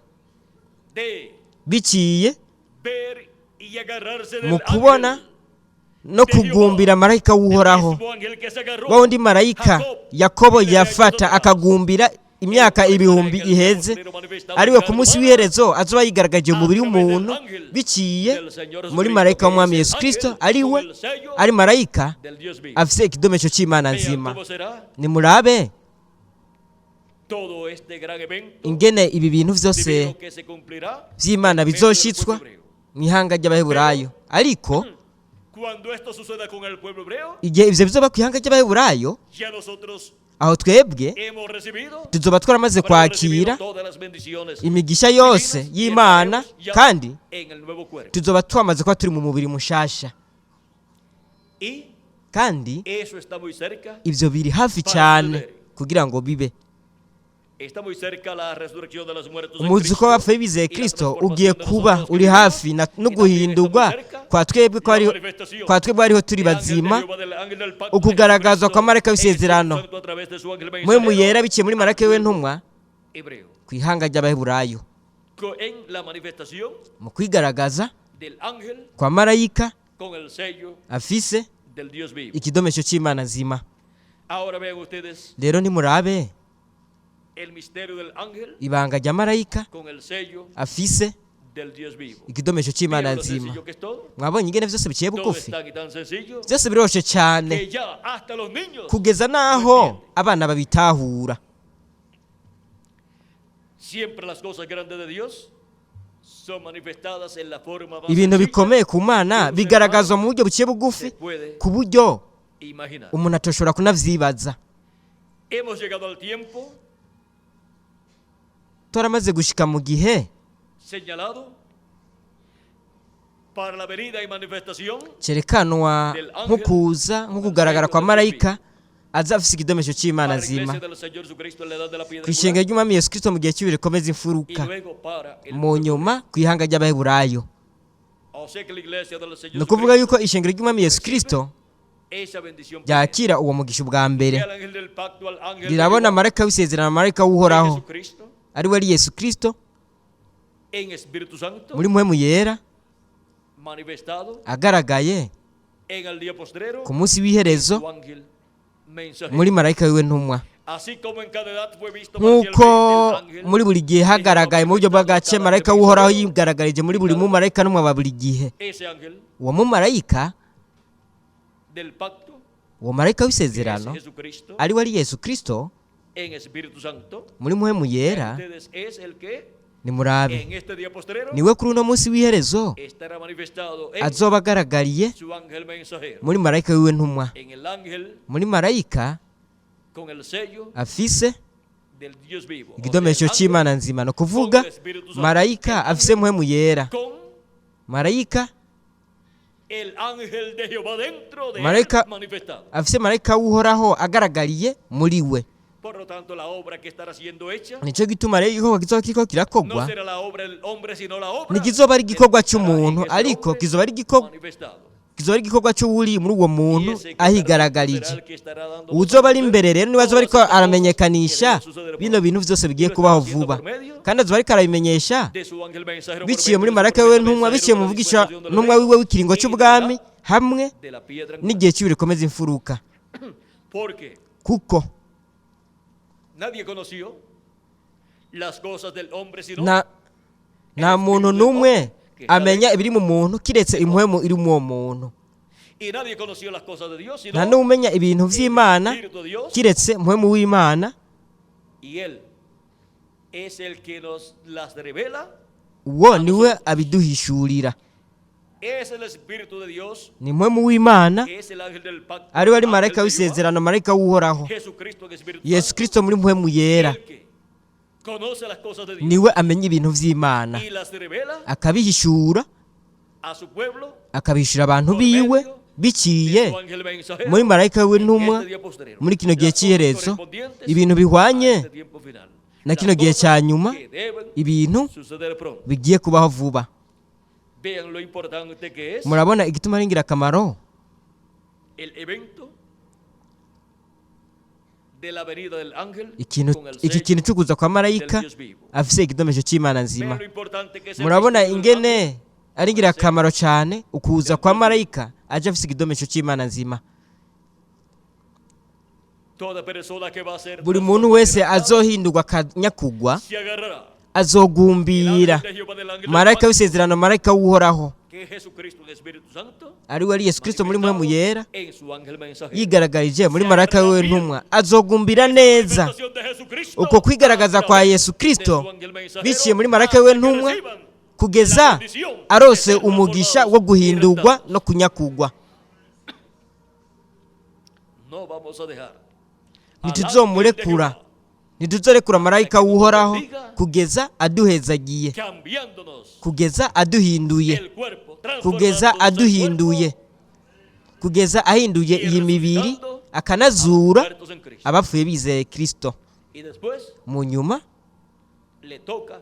Speaker 2: de
Speaker 1: biciye
Speaker 2: ver y agarrarse del
Speaker 1: mu kubona
Speaker 2: ángel,
Speaker 1: no kugumbira marayika w'uhoraho.
Speaker 2: mismo ángel que se agarró
Speaker 1: wa wundi marayika
Speaker 2: Jacob,
Speaker 1: yakobo
Speaker 2: desde
Speaker 1: yafata
Speaker 2: años atrás.
Speaker 1: akagumbira imyaka ibihumbi iheze, ariwe ku munsi w'iherezo azoba yigaragaje mu mubiri w'umuntu biciye muri marayika w'umwami Yesu Kristo, ariwe ari marayika
Speaker 2: del Dios vivo.
Speaker 1: afise ikidomeco c'Imana
Speaker 2: Vean
Speaker 1: nzima.
Speaker 2: cómo será
Speaker 1: nimurabe
Speaker 2: todo este gran evento
Speaker 1: ingene ibi bintu vyose
Speaker 2: divino que se cumplirá
Speaker 1: vy'Imana
Speaker 2: en medio del
Speaker 1: bizoshitswa
Speaker 2: pueblo hebreo.
Speaker 1: mw'ihanga ry'abaheburayo. ariko
Speaker 2: Cuando esto suceda con el pueblo hebreo,
Speaker 1: igihe ivyo bizoba kw'ihanga ry'abaheburayo,
Speaker 2: ya nosotros
Speaker 1: aho twebwe
Speaker 2: hemos recibido
Speaker 1: tuzoba twaramaze
Speaker 2: habremos recibido
Speaker 1: kwakira
Speaker 2: todas las bendiciones
Speaker 1: imigisha yose
Speaker 2: divinas y
Speaker 1: y'Imana,
Speaker 2: estaremos ya
Speaker 1: kandi
Speaker 2: en el nuevo cuerpo.
Speaker 1: tuzoba twamaze kuba turi mu mubiri mushasha.
Speaker 2: Y
Speaker 1: kandi
Speaker 2: eso está muy cerca,
Speaker 1: ivyo biri hafi cyane kugira ngo bibe.
Speaker 2: está muy cerca la resurrección de los muertos en
Speaker 1: umuzi ko
Speaker 2: Cristo,
Speaker 1: abapfuye bizeye
Speaker 2: y la
Speaker 1: Kristo
Speaker 2: transformación
Speaker 1: ugiye
Speaker 2: de
Speaker 1: kuba
Speaker 2: nosotros
Speaker 1: uri
Speaker 2: que
Speaker 1: hafi
Speaker 2: vivimos,
Speaker 1: no
Speaker 2: y también
Speaker 1: guhindurwa
Speaker 2: está muy cerca
Speaker 1: kwa twebwe ko
Speaker 2: la
Speaker 1: ari
Speaker 2: manifestación
Speaker 1: kwa twebwe ariho turi
Speaker 2: del ángel de
Speaker 1: bazima,
Speaker 2: Jehová, del ángel del pacto de
Speaker 1: ukugaragazwa
Speaker 2: Jesucristo,
Speaker 1: kwa marayika
Speaker 2: en
Speaker 1: w'isezerano
Speaker 2: Espíritu Santo a través de su ángel
Speaker 1: mwe mu
Speaker 2: mensajero
Speaker 1: yera biciye muri marayika we ntumwa
Speaker 2: hebreo.
Speaker 1: ku ihanga ry'abaheburayo,
Speaker 2: En la manifestación
Speaker 1: mu kwigaragaza
Speaker 2: del ángel
Speaker 1: kwa marayika
Speaker 2: con el sello
Speaker 1: afise
Speaker 2: del Dios vivo.
Speaker 1: ikidomeco c'Imana nzima.
Speaker 2: Ahora vean ustedes
Speaker 1: rero nimurabe
Speaker 2: el misterio del ángel
Speaker 1: ibanga rya marayika
Speaker 2: con el sello
Speaker 1: afise
Speaker 2: del Dios vivo.
Speaker 1: ikidomeco c'Imana
Speaker 2: Miren lo
Speaker 1: nzima.
Speaker 2: sencillo que es todo.
Speaker 1: mwabonye ingene vyose biciye
Speaker 2: Todo
Speaker 1: bugufi,
Speaker 2: es tan y tan sencillo
Speaker 1: vyose biroshe cyane
Speaker 2: que ya hasta los niños
Speaker 1: kugeza naho abana babitahura.
Speaker 2: siempre las cosas grandes de Dios son manifestadas en la forma más
Speaker 1: ibintu
Speaker 2: sencilla
Speaker 1: bikomeye ku Mana
Speaker 2: que un
Speaker 1: bigaragazwa
Speaker 2: ser
Speaker 1: mu buryo buciye
Speaker 2: humano
Speaker 1: bugufi
Speaker 2: se puede
Speaker 1: ku buryo
Speaker 2: imaginar.
Speaker 1: umuntu atoshobora kunavyibaza.
Speaker 2: Hemos llegado al tiempo
Speaker 1: Twaramaze gushika mu gihe
Speaker 2: señalado para la venida y manifestación
Speaker 1: cerekanwa nko kuza nko kugaragara kwa marayika aza afise ikidomeco c'Imana
Speaker 2: para la iglesia
Speaker 1: nzima
Speaker 2: del Señor Jesucristo en la edad de la piedra
Speaker 1: kw'ishengero
Speaker 2: angular,
Speaker 1: ry'umwami Yesu Kristo mu gihe cy'ibiri komeza
Speaker 2: y
Speaker 1: imfuruka
Speaker 2: luego para el
Speaker 1: mu nyuma ku ihanga ry'abaheburayo.
Speaker 2: o sea que la iglesia del Señor
Speaker 1: ni ukuvuga
Speaker 2: Jesucristo
Speaker 1: yuko ishengero ry'umwami Yesu Kristo
Speaker 2: esa bendición
Speaker 1: ryakira uwo mugisha ubwa mbere,
Speaker 2: al ángel del pacto, al ángel de
Speaker 1: rirabona
Speaker 2: Jehová,
Speaker 1: marayika w'isezerano, marayika
Speaker 2: en
Speaker 1: w'uhoraho
Speaker 2: Jesucristo,
Speaker 1: ariwe ari Yesu Kristo
Speaker 2: en Espíritu Santo,
Speaker 1: muri mpwemu yera
Speaker 2: manifestado
Speaker 1: agaragaye
Speaker 2: en el día postrero,
Speaker 1: ku munsi w'iherezo
Speaker 2: su ángel mensajero.
Speaker 1: muri marayika wiwe ntumwa.
Speaker 2: Así como en cada edad fue visto
Speaker 1: nk'uko
Speaker 2: parcialmente el ángel,
Speaker 1: muri buri gihe hagaragaye mu buryo bw'agace marayika w'uhoraho yigaragarije muri buri mumarayika n'umwe wa buri gihe,
Speaker 2: ese ángel
Speaker 1: uwo mumarayika,
Speaker 2: del pacto,
Speaker 1: uwo marayika
Speaker 2: que es
Speaker 1: w'isezerano
Speaker 2: Jesucristo,
Speaker 1: ariwe ari Yesu Kristo
Speaker 2: en Espíritu Santo,
Speaker 1: muri mpwemu yera.
Speaker 2: ustedes es el que
Speaker 1: nimurabe
Speaker 2: en este día postrero
Speaker 1: niwe kuri uno munsi w'iherezo
Speaker 2: estará manifestado en
Speaker 1: azoba agaragariye
Speaker 2: su ángel mensajero,
Speaker 1: muri marayika wiwe ntumwa,
Speaker 2: en el ángel
Speaker 1: muri marayika
Speaker 2: con el sello
Speaker 1: afise
Speaker 2: del Dios vivo, o sea,
Speaker 1: ikidomeco
Speaker 2: el ángel
Speaker 1: c'Imana nzima, no kuvuga marayika afise mpwemu yera,
Speaker 2: con
Speaker 1: marayika
Speaker 2: el ángel de Jehová dentro de
Speaker 1: Marayika-
Speaker 2: él manifestado.
Speaker 1: afise marayika w'uhoraho agaragariye muri we.
Speaker 2: Por lo tanto, la obra que estará siendo hecha
Speaker 1: nico gituma rero igikorwa kizoba kiriko
Speaker 2: no
Speaker 1: kirakogwa
Speaker 2: será la obra del hombre, sino la obra
Speaker 1: ntikizoba ari igikorwa
Speaker 2: del que estará
Speaker 1: c'umuntu,
Speaker 2: en ese
Speaker 1: ariko
Speaker 2: hombre
Speaker 1: kizoba ari igikorwa c'uwuri muri uwo muntu ahigaragarije. uzoba ari imbere rero niwe azoba ariko aramenyekanisha bino bintu vyose bigiye kubaho vuba, kandi azoba ariko arabimenyesha biciye muri marayika wiwe ntumwa, biciye mu mvugisha ntumwa wiwe w'ikiringo c'ubwami hamwe n'igihe cy'ibiri komeza imfuruka,
Speaker 2: porque
Speaker 1: kuko
Speaker 2: nadie conoció las cosas del hombre sino
Speaker 1: nta muntu n'umwe amenya ibiri mu muntu kiretse impwemu iri mu uwo muntu,
Speaker 2: y nadie conoció las cosas de Dios sino
Speaker 1: nta n'umenya ibintu vy'Imana
Speaker 2: Espíritu de Dios,
Speaker 1: kiretse mpwemu w'Imana,
Speaker 2: y él es el que nos las revela.
Speaker 1: uwo niwe abiduhishurira.
Speaker 2: es el Espíritu de Dios,
Speaker 1: ni mpwemu w'imana
Speaker 2: que es el ángel del pacto,
Speaker 1: ari we ari
Speaker 2: ángel
Speaker 1: marayika
Speaker 2: de Jehová,
Speaker 1: w'isezerano marayika w'uhoraho
Speaker 2: Jesucristo en Espíritu
Speaker 1: yesu
Speaker 2: Santo,
Speaker 1: kirisito muri mpwemu yera
Speaker 2: el que conoce las cosas de Dios
Speaker 1: niwe amenya ibintu vy'imana
Speaker 2: y las revela
Speaker 1: akabihishura
Speaker 2: a su pueblo
Speaker 1: akabishura abantu biwe biciye
Speaker 2: de su ángel mensajero
Speaker 1: muri marayika
Speaker 2: en
Speaker 1: w'intumwa
Speaker 2: este día posterior.
Speaker 1: muri kino gihe
Speaker 2: Las cosas
Speaker 1: cy'iherezo
Speaker 2: correspondientes
Speaker 1: ibintu
Speaker 2: a
Speaker 1: bihwanye
Speaker 2: este tiempo final.
Speaker 1: na
Speaker 2: Las
Speaker 1: kino gihe
Speaker 2: cosas
Speaker 1: cya nyuma
Speaker 2: que deben
Speaker 1: ibintu
Speaker 2: suceder pronto.
Speaker 1: bigiye kubaho vuba.
Speaker 2: Vean lo importante que es
Speaker 1: Murabona igituma ari ingirakamaro
Speaker 2: el evento de la venida del ángel
Speaker 1: ikintu
Speaker 2: con el
Speaker 1: iki
Speaker 2: sello
Speaker 1: kintu cyo kuza kwa
Speaker 2: del
Speaker 1: marayika
Speaker 2: Dios vivo.
Speaker 1: afise ikidomesho cy'Imana nzima.
Speaker 2: Vean lo importante que es el
Speaker 1: Murabona
Speaker 2: misterio del ángel.
Speaker 1: ingene ari ingirakamaro cyane ukuza kwa marayika aje afise ikidomesho cy'Imana nzima.
Speaker 2: Toda persona que va a ser
Speaker 1: Buri muntu wese azohindurwa akanyakugwa
Speaker 2: se agarrará
Speaker 1: azogumbira
Speaker 2: de Jehová del ángel del
Speaker 1: marayika
Speaker 2: pacto,
Speaker 1: w'isezerano marayika w'uhoraho
Speaker 2: que es Jesucristo el Espíritu Santo
Speaker 1: ari we ari Yesu Kristo muri mpwemu yera
Speaker 2: en su ángel mensajero.
Speaker 1: yigaragarije muri marayika w'intumwa azogumbira neza
Speaker 2: Manifestación de Jesucristo
Speaker 1: uko kwigaragaza kwa Yesu
Speaker 2: de
Speaker 1: Kristo
Speaker 2: su ángel mensajero,
Speaker 1: biciye muri marayika
Speaker 2: hasta que
Speaker 1: w'intumwa
Speaker 2: reciban
Speaker 1: kugeza
Speaker 2: la bendición
Speaker 1: arose
Speaker 2: de ser
Speaker 1: umugisha
Speaker 2: transformados
Speaker 1: wo guhindurwa
Speaker 2: y restaurados.
Speaker 1: no kunyakugwa.
Speaker 2: No vamos a dejar
Speaker 1: Ntituzomurekura ntituzorekura marayika w'uhoraho kugeza aduhezagiye
Speaker 2: cambiándonos
Speaker 1: kugeza aduhinduye
Speaker 2: el cuerpo,
Speaker 1: kugeza
Speaker 2: transformándonos el
Speaker 1: aduhinduye
Speaker 2: cuerpo
Speaker 1: kugeza ahinduye iyi mibiri akanazura
Speaker 2: muertos en Cristo.
Speaker 1: abapfuye bizeye Kristo.
Speaker 2: Y después
Speaker 1: Mu nyuma
Speaker 2: le toca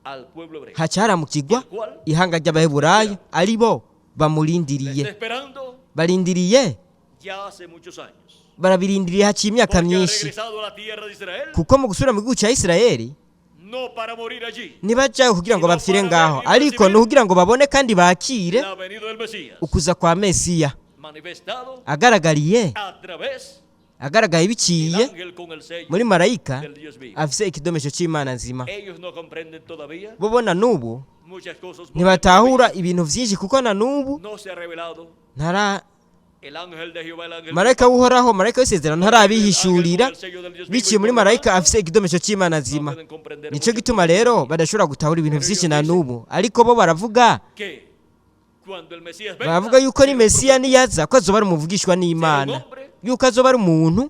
Speaker 2: al pueblo hebreo.
Speaker 1: hacaramukigwa ihanga ry'abaheburayo ari bo
Speaker 2: Le está
Speaker 1: bamurindiriye
Speaker 2: esperando
Speaker 1: barindiriye
Speaker 2: ya hace muchos años.
Speaker 1: barabirindiriye haciye imyaka
Speaker 2: Porque ha
Speaker 1: myinshi
Speaker 2: regresado a la tierra de Israel,
Speaker 1: kuko mu gusubira mu gihugu cya Isirayeli
Speaker 2: no para morir allí.
Speaker 1: ntibajyayo kugira ngo bapfire ngaho ariko ni ukugira ngo babone kandi bakire
Speaker 2: La venida del Mesías,
Speaker 1: ukuza kwa Mesiya
Speaker 2: manifestado
Speaker 1: agaragariye
Speaker 2: a través
Speaker 1: agaragaye
Speaker 2: del
Speaker 1: biciye
Speaker 2: ángel con el sello
Speaker 1: muri marayika
Speaker 2: del Dios vivo.
Speaker 1: afise ikidomesho cy'Imana nzima.
Speaker 2: Ellos no comprenden todavía
Speaker 1: Bo bona n'ubu
Speaker 2: muchas cosas. porque
Speaker 1: ntibatahura ibintu byinshi kuko na n'ubu
Speaker 2: no se ha revelado
Speaker 1: ntara
Speaker 2: el ángel de Jehová, el ángel
Speaker 1: marayika w'uhoraho marayika w'isezerano ntarabihishurira biciye muri marayika afise ikidomesho cy'Imana nzima.
Speaker 2: pueden comprender
Speaker 1: Nicyo
Speaker 2: muchas
Speaker 1: gituma
Speaker 2: cosas.
Speaker 1: rero badashobora gutahura ibintu byinshi na n'ubu ariko bo baravuga
Speaker 2: Que cuando el Mesías venga,
Speaker 1: baravuga yuko ni
Speaker 2: será un
Speaker 1: Mesiya
Speaker 2: profeta,
Speaker 1: niyaza ko azoba ari umuvugishwa n'Imana yuko azoba ari umuntu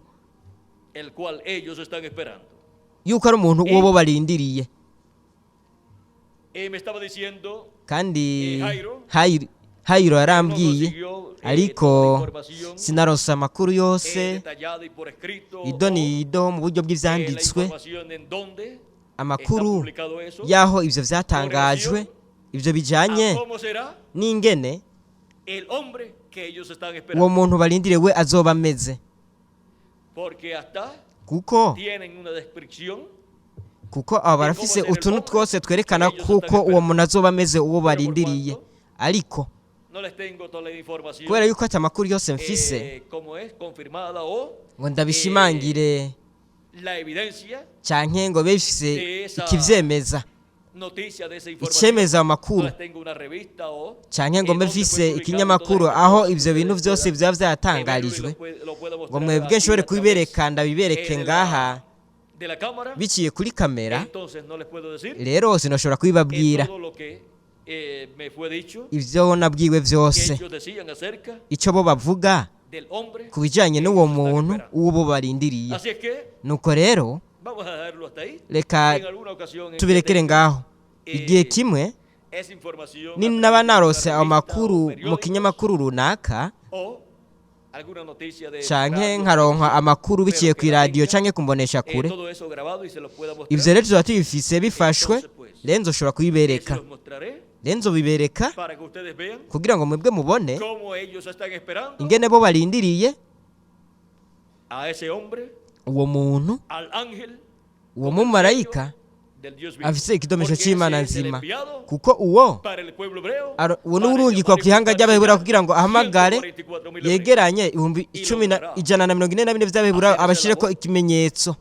Speaker 2: el cual ellos están esperando.
Speaker 1: yuko ari umuntu uwo bo barindiriye.
Speaker 2: Me estaba diciendo
Speaker 1: Kandi
Speaker 2: Jairo
Speaker 1: Hayiro
Speaker 2: no
Speaker 1: yarambwiye
Speaker 2: consiguió,
Speaker 1: ariko
Speaker 2: toda la información,
Speaker 1: sinaronse amakuru yose
Speaker 2: detallada y por escrito,
Speaker 1: ido n'ido mu buryo
Speaker 2: la
Speaker 1: bw'ivyanditswe
Speaker 2: información en dónde está
Speaker 1: amakuru
Speaker 2: publicado eso,
Speaker 1: y'aho ivyo vyatangajwe ivyo bijanye
Speaker 2: a cómo será
Speaker 1: n'ingene
Speaker 2: el hombre que ellos están
Speaker 1: uwo
Speaker 2: esperando.
Speaker 1: muntu barindiriye we azoba ameze
Speaker 2: Porque hasta
Speaker 1: kuko
Speaker 2: tienen una descripción
Speaker 1: aba barafise utuntu twose twerekana kuko uwo muntu azoba ameze uwo barindiriye ariko
Speaker 2: no les tengo toda la información
Speaker 1: kubera yuko ati amakuru yose mfise
Speaker 2: como es confirmada o
Speaker 1: ngo ndabishimangire
Speaker 2: la evidencia,
Speaker 1: canke ngo bifise ikivyemeza
Speaker 2: noticia de esa información.
Speaker 1: icemeza
Speaker 2: No
Speaker 1: amakuru
Speaker 2: les tengo una revista o
Speaker 1: canke ngo mbe mfise ikinyamakuru aho ivyo bintu vyose vyaba vyatangarijwe ngo mwebwe nshobore kubibereka ndabibereke ngaha
Speaker 2: de la cámara,
Speaker 1: biciye kuri kamera.
Speaker 2: entonces no les puedo decir
Speaker 1: Rero sinoshobora kubibabwira
Speaker 2: todo lo que me fue dicho
Speaker 1: ivyo nabwiwe
Speaker 2: que
Speaker 1: vyose
Speaker 2: ellos decían acerca
Speaker 1: ico bo bavuga
Speaker 2: del hombre
Speaker 1: ku bijanye
Speaker 2: que
Speaker 1: n'uwo
Speaker 2: ellos están
Speaker 1: muntu
Speaker 2: esperando.
Speaker 1: uwo bo barindiriye.
Speaker 2: Así es que
Speaker 1: Nuko rero
Speaker 2: vamos a dejarlo hasta ahí.
Speaker 1: reka
Speaker 2: En alguna ocasión
Speaker 1: tubirekere ngaho igihe kimwe
Speaker 2: esa información
Speaker 1: ni
Speaker 2: a
Speaker 1: naba
Speaker 2: través de una
Speaker 1: narose
Speaker 2: revista
Speaker 1: amakuru
Speaker 2: o
Speaker 1: mu
Speaker 2: periódicos,
Speaker 1: kinyamakuru runaka
Speaker 2: o alguna noticia de
Speaker 1: canke
Speaker 2: radio,
Speaker 1: nkaronka amakuru biciye
Speaker 2: pero
Speaker 1: ku
Speaker 2: que la
Speaker 1: radio
Speaker 2: tenga,
Speaker 1: canke kumbonesha kure
Speaker 2: todo eso grabado y se los pueda mostrar.
Speaker 1: ivyo rero tuba tubifise bifashwe rero nzoshobora
Speaker 2: Se
Speaker 1: kubibereka
Speaker 2: los mostraré
Speaker 1: rero nzobibereka
Speaker 2: para que ustedes vean
Speaker 1: kugira ngo mwebwe mubone
Speaker 2: cómo ellos están esperando
Speaker 1: ingene bo barindiriye
Speaker 2: a ese hombre,
Speaker 1: uwo muntu
Speaker 2: al ángel
Speaker 1: uwo mumarayika
Speaker 2: del Dios vivo.
Speaker 1: afise ikidomesho
Speaker 2: Porque
Speaker 1: c'Imana
Speaker 2: ese es el
Speaker 1: nzima
Speaker 2: enviado
Speaker 1: kuko uwo
Speaker 2: para el pueblo hebreo,
Speaker 1: uwo
Speaker 2: para
Speaker 1: n'urungikwa ku ihanga ry'abaheburayo kugira ngo ahamagare
Speaker 2: 144,000 hebreos.
Speaker 1: yegeranye ijana na mirongo ine na bine vy'abaheburayo abashireko ikimenyetso.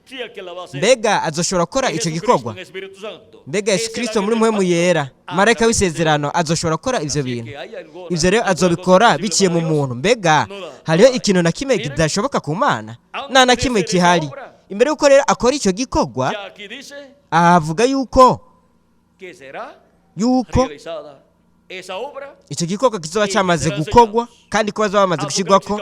Speaker 2: Sí, el que la va a hacer
Speaker 1: Mbega azoshobora gukora
Speaker 2: es
Speaker 1: ico
Speaker 2: Jesucristo
Speaker 1: gikorwa
Speaker 2: en Espíritu Santo.
Speaker 1: mbega
Speaker 2: Es
Speaker 1: Yesu
Speaker 2: el
Speaker 1: Kristo
Speaker 2: ángel
Speaker 1: muri
Speaker 2: del
Speaker 1: mpwemu
Speaker 2: pacto.
Speaker 1: yera marayika
Speaker 2: través de
Speaker 1: w'isezerano azoshobora gukora ivyo
Speaker 2: Así
Speaker 1: bintu
Speaker 2: que hay alguna-
Speaker 1: ivyo rero
Speaker 2: alguna
Speaker 1: azobikora
Speaker 2: cosa
Speaker 1: biciye mu
Speaker 2: posible para
Speaker 1: muntu
Speaker 2: Dios.
Speaker 1: mbega
Speaker 2: No da.
Speaker 1: hariho ikintu na kimwe kidashoboka ku Mana
Speaker 2: Antes
Speaker 1: nta na
Speaker 2: de
Speaker 1: kimwe
Speaker 2: hacer esa
Speaker 1: kihari.
Speaker 2: obra,
Speaker 1: Imbere yuko rero akora ico gikorwa
Speaker 2: Ya aquí dice
Speaker 1: avuga yuko
Speaker 2: que será
Speaker 1: yuko
Speaker 2: realizada esa obra.
Speaker 1: icyo gikorwa kizoba cyamaze gukorwa kandi ko bazaba bamaze gushyirwako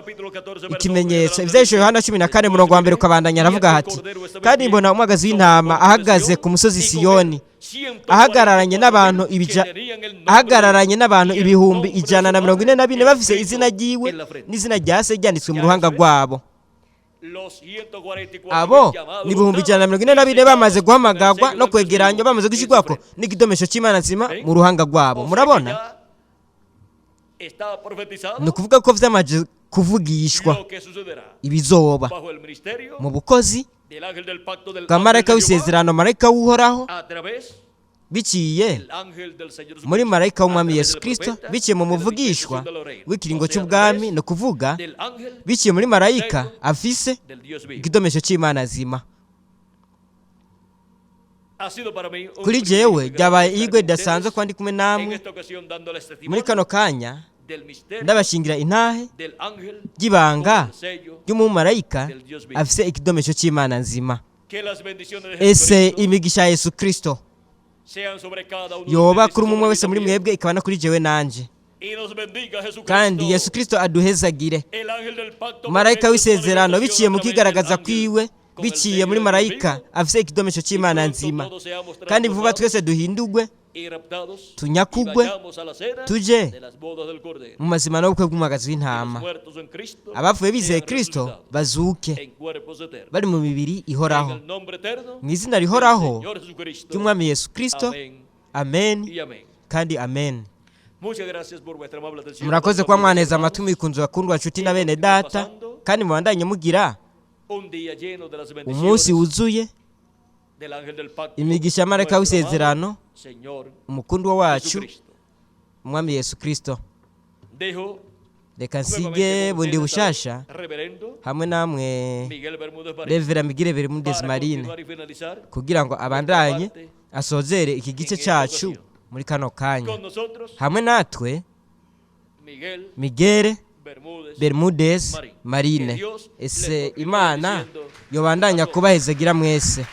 Speaker 1: ikimenyetso. Ibyahishuriwe Yohana 14 murongo wa mbere ukabandanya aravuga hati, kandi mbona umwagazi w'intama ahagaze ku musozi Siyoni ahagararanye n'abantu ibihumbi 144 bafise izina ryiwe n'izina rya se ryanditswe mu ruhanga rwabo. Abo ni ibihumbi 144 bamaze guhamagarwa no kwegeranywa, bamaze gushyirwako n'ikidomesho cy'Imana nzima mu ruhanga rwabo. Murabona, ni ukuvuga ko vyamaze kuvugishwa ibizoba mu bukozi bwa marayika w'isezerano, marayika w'uhoraho, biciye muri marayika w'umwami Yesu Kristo, biciye mu muvugishwa w'ikiringo cy'ubwami, no kuvuga biciye muri marayika afise ikidomesho cy'Imana nzima. Kuri jewe ryabaye ihigwe ridasanzwe kuba ndi kumwe namwe muri kano kanya, ndabashingira intahe ry'ibanga ry'umumarayika afise ikidomesho cy'Imana nzima. Ese imigisha ya Yesu Kristo yoba kuri umwe wese muri mwebwe, ikaba no kuri jewe nanje, kandi Yesu Kristo aduhezagire. Marayika w'isezerano biciye mu kigaragaza kwiwe, biciye muri marayika afise ikidomesho cy'Imana nzima, kandi vuba twese duhindurwe, tunyakugwe, tuje mu mazima n'ubukwe bw'umwagazi w'intama. Abapfuye bizeye Kristo bazuke bari mu mibiri ihoraho, mu izina rihoraho ry'umwami Yesu Kristo. Amen kandi amen. Murakoze kuba mwaneza amatwi mwikunze bakundwa nshuti na bene data, kandi mubandanye mugira umunsi wuzuye imigisha ya marayika w'isezerano, umukundwa wacu umwami Yesu Kristo. Reka nsige bundi bushasha hamwe namwe Revera Miguel Bermudez Marine, kugira ngo abandanye asozere iki gice cyacu muri kano kanya. Hamwe natwe Miguel Bermudez Marine. Ese Imana yobandanya kubahezagira mwese.